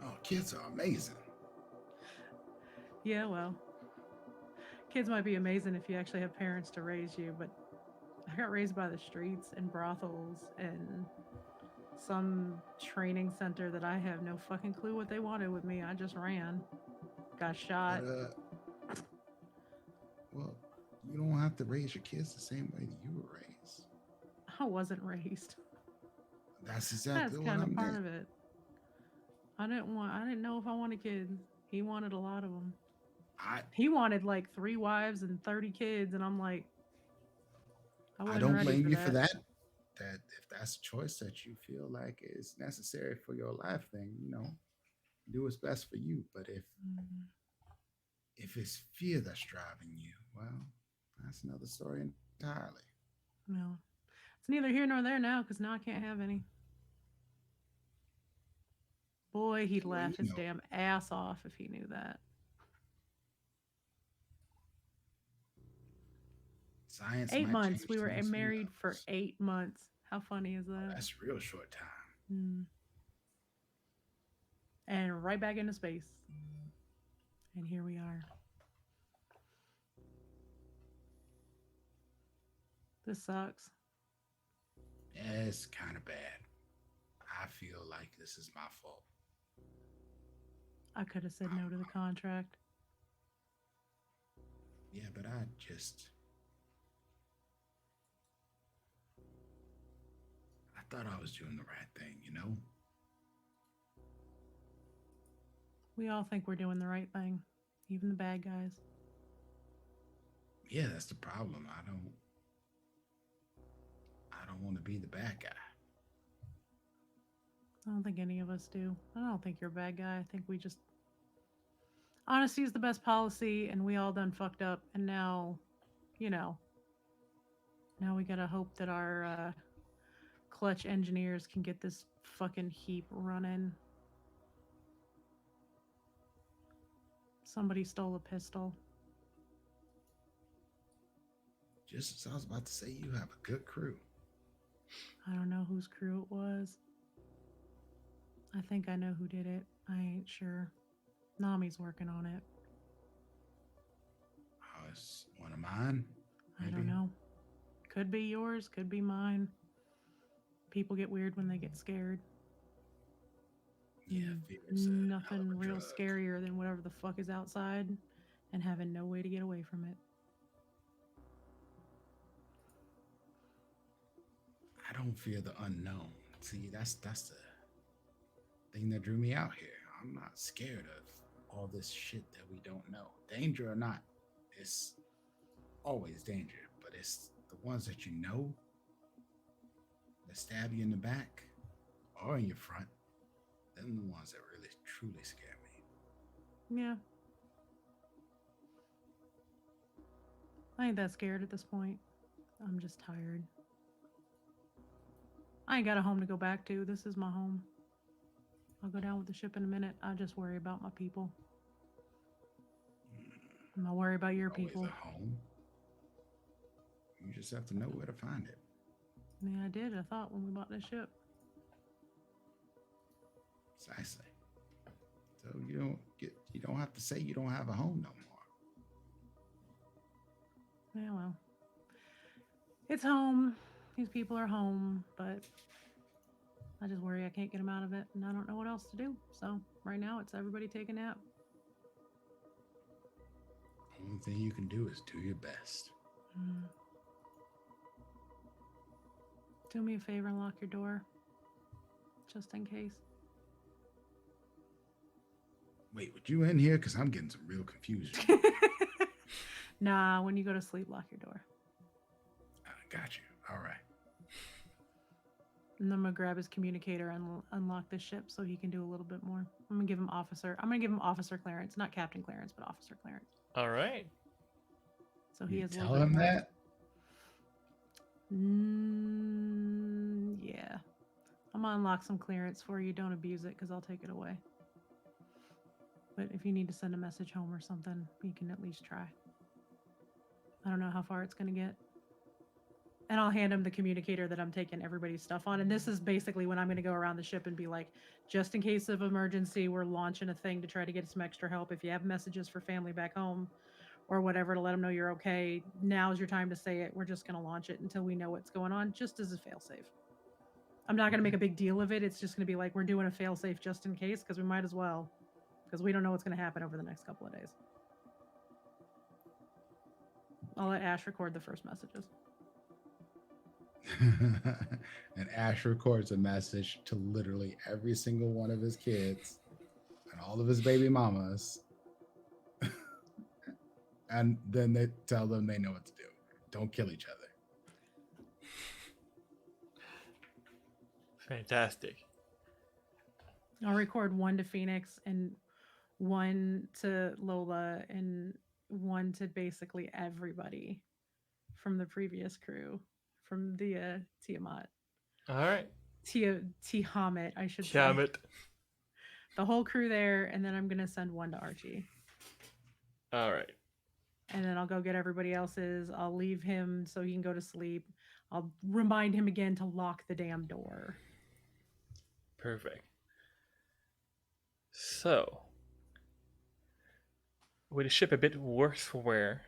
Oh, kids are amazing. Yeah, well, kids might be amazing if you actually have parents to raise you, but I got raised by the streets and brothels and some training center that I have no fucking clue what they wanted with me. I just ran, got shot. But, well, you don't have to raise your kids the same way that you were raised. I wasn't raised. That's exactly That's what kind of I'm part saying. of it. I didn't know if I wanted kids. He wanted a lot of them. He wanted like 3 wives and 30 kids, and I'm like, I I wasn't don't ready blame for you that. for that. That if that's a choice that you feel like is necessary for your life, then do what's best for you. But Mm, if it's fear that's driving you, well, that's another story entirely. no, it's neither here nor there now because now I can't have any. Boy, he'd Well, laugh his damn ass off if he knew that. science 8 might months. change We were things. Who married for knows? 8 months. How funny is Oh, that? that's a real short time. Mm. And right back into space. And here we are. This sucks. Yeah, it's kind of bad. I feel like this is my fault. I could have said no to the contract. Yeah, but I thought I was doing the right thing. We all think we're doing the right thing, even the bad guys. Yeah, that's the problem. I don't want to be the bad guy. I don't think any of us do. I don't think you're a bad guy. I think we just honesty is the best policy, and we all done fucked up, and now we gotta hope that our clutch engineers can get this fucking heap running. Somebody stole a pistol. Just as I was about to say, you have a good crew. I don't know whose crew it was. I think I know who did it. I ain't sure. Nami's working on it. Oh, it's one of mine. I don't maybe? know. Could be yours, could be mine. People get weird when they get scared. Yeah, fear is a hell of Nothing a real drug. scarier than whatever the fuck is outside. and having no way to get away from it. I don't fear the unknown. See, that's the thing that drew me out here. I'm not scared of all this shit that we don't know. Danger or not, it's always danger, but it's the ones that you know that stab you in the back or in your front. Them the ones that really truly scare me. Yeah. I ain't that scared at this point. I'm just tired. I ain't got a home to go back to. This is my home. I'll go down with the ship in a minute. I just worry about my people. I'm not worried about your Always people. a home. You just have to know where to find it. Yeah, I did. I thought when we bought this ship. Precisely. So you don't have to say you don't have a home no more. Yeah, well. It's home. These people are home, but I just worry I can't get them out of it, and I don't know what else to do. So right now, it's everybody take a nap. Only thing you can do is do your best. Do me a favor and lock your door, just in case. Wait, would you in here? Because I'm getting some real confusion. Nah, when you go to sleep, lock your door. I got you. All right. And I'm gonna grab his communicator and unlock the ship so he can do a little bit more. I'm gonna give him officer clearance, not captain clearance, but officer clearance. All right. So he You has a tell little bit him more. that? Yeah. I'm gonna unlock some clearance for you. Don't abuse it, because I'll take it away. But if you need to send a message home or something, you can at least try. I don't know how far it's gonna get. And I'll hand him the communicator that I'm taking everybody's stuff on. And this is basically when I'm going to go around the ship and be like, just in case of emergency, we're launching a thing to try to get some extra help. If you have messages for family back home or whatever to let them know you're okay, now's your time to say it. We're just going to launch it until we know what's going on, just as a failsafe. I'm not going to make a big deal of it. It's just going to be like, we're doing a failsafe just in case, because we might as well, because we don't know what's going to happen over the next couple of days. I'll let Ash record the first messages. And Ash records a message to literally every single one of his kids and all of his baby mamas. And then they tell them they know what to do. Don't kill each other. Fantastic. I'll record one to Phoenix and one to Lola and one to basically everybody from the previous crew, from the Tiamat. All right. Tiamat, I should say. Tiamat. The whole crew there, and then I'm going to send one to Archie. All right. And then I'll go get everybody else's. I'll leave him so he can go to sleep. I'll remind him again to lock the damn door. Perfect. So, with the ship a bit worse for wear,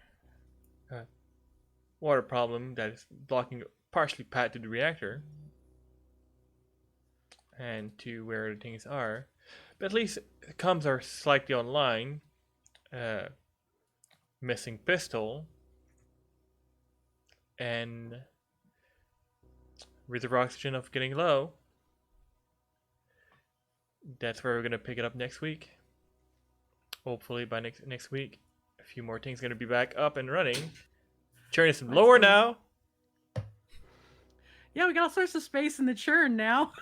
water problem that is blocking partially path to the reactor and to where the things are, but at least the comms are slightly online. Missing pistol and reservoir oxygen of getting low. That's where we're gonna pick it up next week. Hopefully by next week, a few more things gonna be back up and running. Churn is lower now. Yeah, we got all sorts of space in the churn now.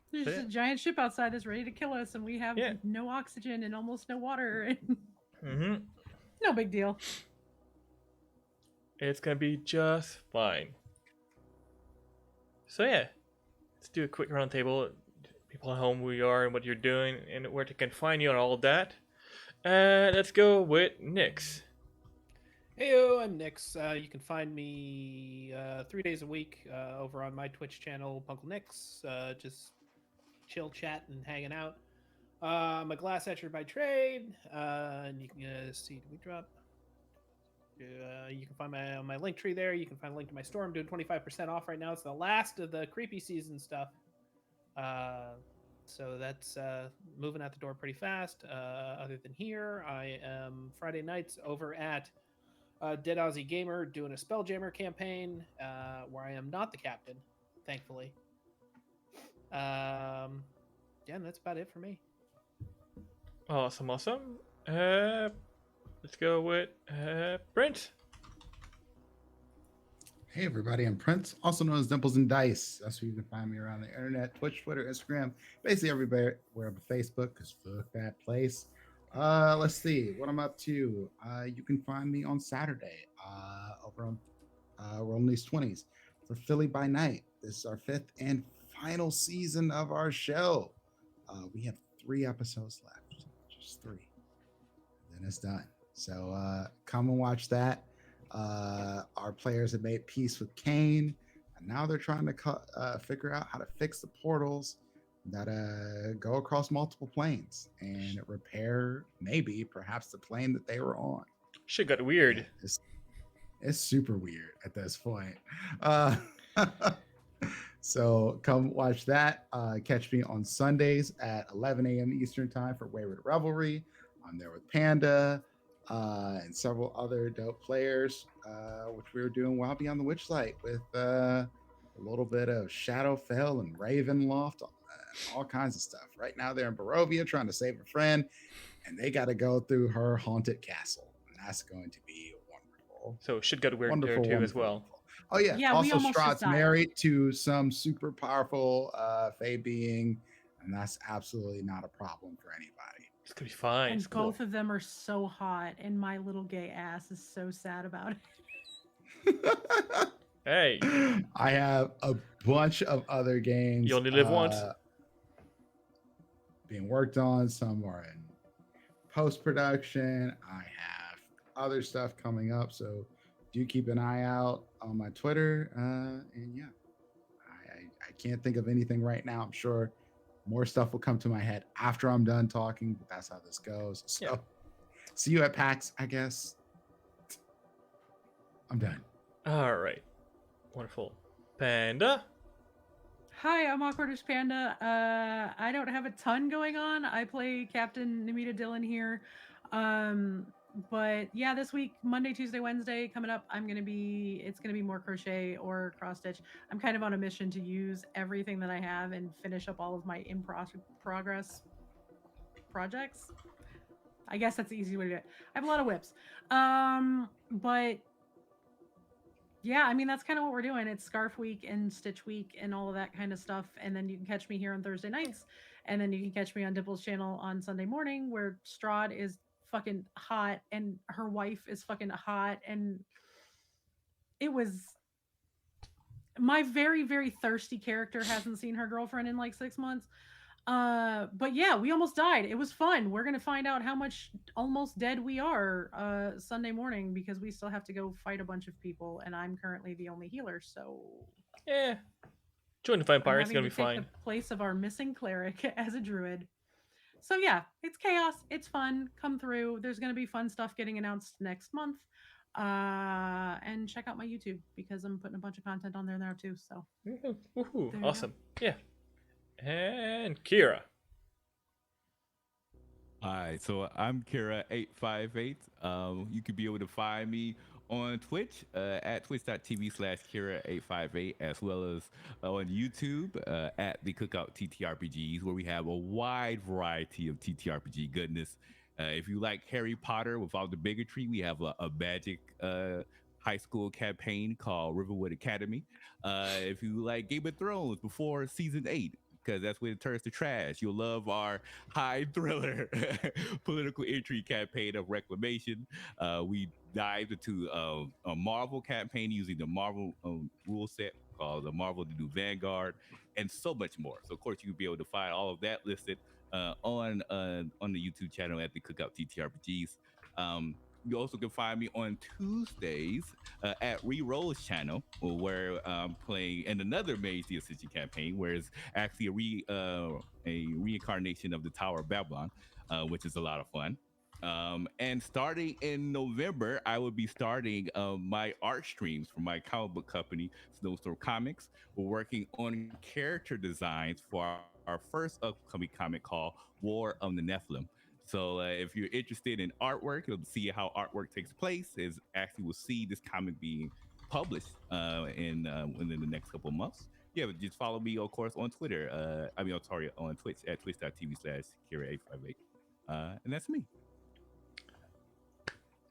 There's just a giant ship outside that's ready to kill us, and we have no oxygen and almost no water. And no big deal. It's gonna be just fine. So yeah, let's do a quick roundtable. People at home, who you are and what you're doing, and where they can find you and all of that. Let's go with Nyx. Heyo, I'm Nyx. You can find me 3 days a week over on my Twitch channel, Punkle Nyx. Just chill, chat, and hanging out. I'm a glass etcher by trade, and you can see. Did we drop? You can find my link tree there. You can find a link to my store. I'm doing 25% off right now. It's the last of the creepy season stuff. So that's moving out the door pretty fast. Other than here, I am Friday nights over at Dead Aussie Gamer doing a Spelljammer campaign where I am not the captain, thankfully. Yeah, and that's about it for me. Awesome, awesome. Let's go with Brent. Hey everybody, I'm Prince, also known as Dimples and Dice. That's where you can find me around the internet, Twitch, Twitter, Instagram, basically everywhere but Facebook, because fuck that place. Let's see what I'm up to. You can find me on Saturday over on Rolling These 20s for Philly by Night. This is our 5th and final season of our show. We have 3 episodes left, just 3. Then it's done. So come and watch that. Our players have made peace with Kane, and now they're trying to figure out how to fix the portals that go across multiple planes and repair perhaps the plane that they were on. Shit got weird. Yeah, it's super weird at this point. Uh, so come watch that. Catch me on Sundays at 11 a.m. Eastern time for Wayward Revelry. I'm there with Panda and several other dope players, which we were doing while Beyond the Witchlight with a little bit of Shadowfell and Ravenloft, all kinds of stuff. Right now they're in Barovia trying to save a friend, and they got to go through her haunted castle, and that's going to be wonderful. So shit got weird Wonderful, there too as well. wonderful. Oh yeah. Yeah, we Also, almost just Strahd's died. married to some super powerful Fae being, and that's absolutely not a problem for anybody. It's gonna be fine. And It's cool. both of them are so hot, and my little gay ass is so sad about it. Hey, I have a bunch of other games. you only live once. Being worked on. Some are in post production. I have other stuff coming up, so do keep an eye out on my Twitter. And yeah, I can't think of anything right now. I'm sure more stuff will come to my head after I'm done talking, but that's how this goes. So Yeah. see you at PAX, I guess. I'm done. All right, wonderful. Panda. Hi, I'm AwkwardishPanda. I don't have a ton going on. I play Captain Namita Dillon here. But yeah, this week, Monday, Tuesday, Wednesday, coming up, it's gonna be more crochet or cross stitch. I'm kind of on a mission to use everything that I have and finish up all of my progress projects. I guess that's the easy way to do it. I have a lot of whips. But yeah, I mean, that's kind of what we're doing. It's Scarf Week and Stitch Week and all of that kind of stuff. And then you can catch me here on Thursday nights. And then you can catch me on Dimple's channel on Sunday morning, where Strahd is fucking hot and her wife is fucking hot. And it was my very, very thirsty character hasn't seen her girlfriend in like 6 months. But yeah, we almost died. It was fun. We're gonna find out how much almost dead we are Sunday morning, because we still have to go fight a bunch of people, and I'm currently the only healer, so Yeah. Join the Vampire. I'm It's having gonna to be take fine. the place of our missing cleric as a druid. So yeah, it's chaos. It's fun. Come through. There's gonna be fun stuff getting announced next month. And check out my YouTube, because I'm putting a bunch of content on there now too. So Woohoo! There you go. Awesome. Yeah. And Kira. Hi, so I'm Kira858. You could be able to find me on Twitch at twitch.tv/Kira858, as well as on YouTube at the Cookout TTRPGs, where we have a wide variety of TTRPG goodness. If you like Harry Potter without the bigotry, we have a magic high school campaign called Riverwood Academy. If you like Game of Thrones before season 8, because that's when it turns to trash, you'll love our high thriller political intrigue campaign of Reclamation. We dived into a Marvel campaign using the Marvel rule set called the Marvel The New Vanguard, and so much more. So of course you'll be able to find all of that listed on the YouTube channel at the Cookout TTRPGs. You also can find me on Tuesdays at Reroll's channel, where I'm playing in another Mage the Ascension campaign, where it's actually a reincarnation of the Tower of Babylon, which is a lot of fun. And starting in November, I will be starting my art streams for my comic book company, Snowstorm Comics. We're working on character designs for our first upcoming comic called War of the Nephilim. So if you're interested in artwork, you'll see how artwork takes place. Is actually will see this comic being published within the next couple of months. Yeah, but just follow me, of course, on Twitter. I'm sorry, on Twitch at twitch.tv/Kira858. And that's me.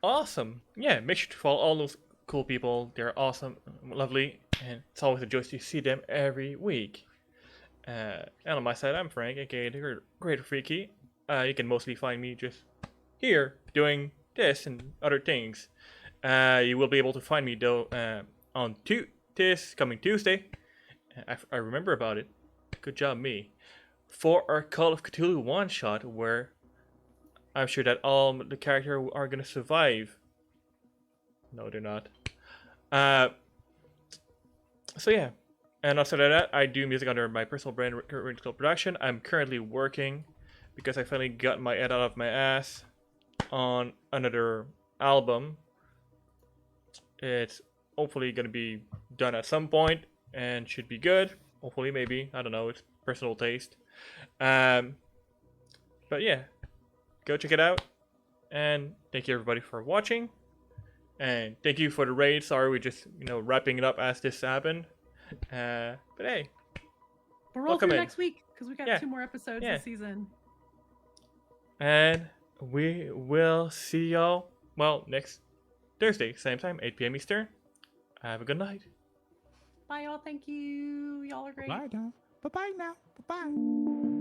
Awesome. Yeah, make sure to follow all those cool people. They're awesome, lovely, and it's always a joy to see them every week. And on my side, I'm Frank, aka the Great Freaky. You can mostly find me just here doing this and other things. You will be able to find me though on this coming Tuesday. I remember about it. Good job, me. For our Call of Cthulhu one shot, where I'm sure that all the characters are gonna survive. No, they're not. So yeah, and outside of that, I do music under my personal brand, Original Production. I'm currently working because I finally got my head out of my ass on another album. It's hopefully gonna be done at some point and should be good. Hopefully, maybe, I don't know. It's personal taste. But yeah, go check it out. And thank you everybody for watching. And thank you for the raid. Sorry, we just wrapping it up as this happened. But hey, But roll welcome through in. next week because we got Yeah. 2 more episodes Yeah. this season. And we will see y'all, well, next Thursday, same time, 8 p.m. Eastern. Have a good night. Bye, y'all. Thank you. Y'all are great. Bye now. Bye bye now. Bye bye.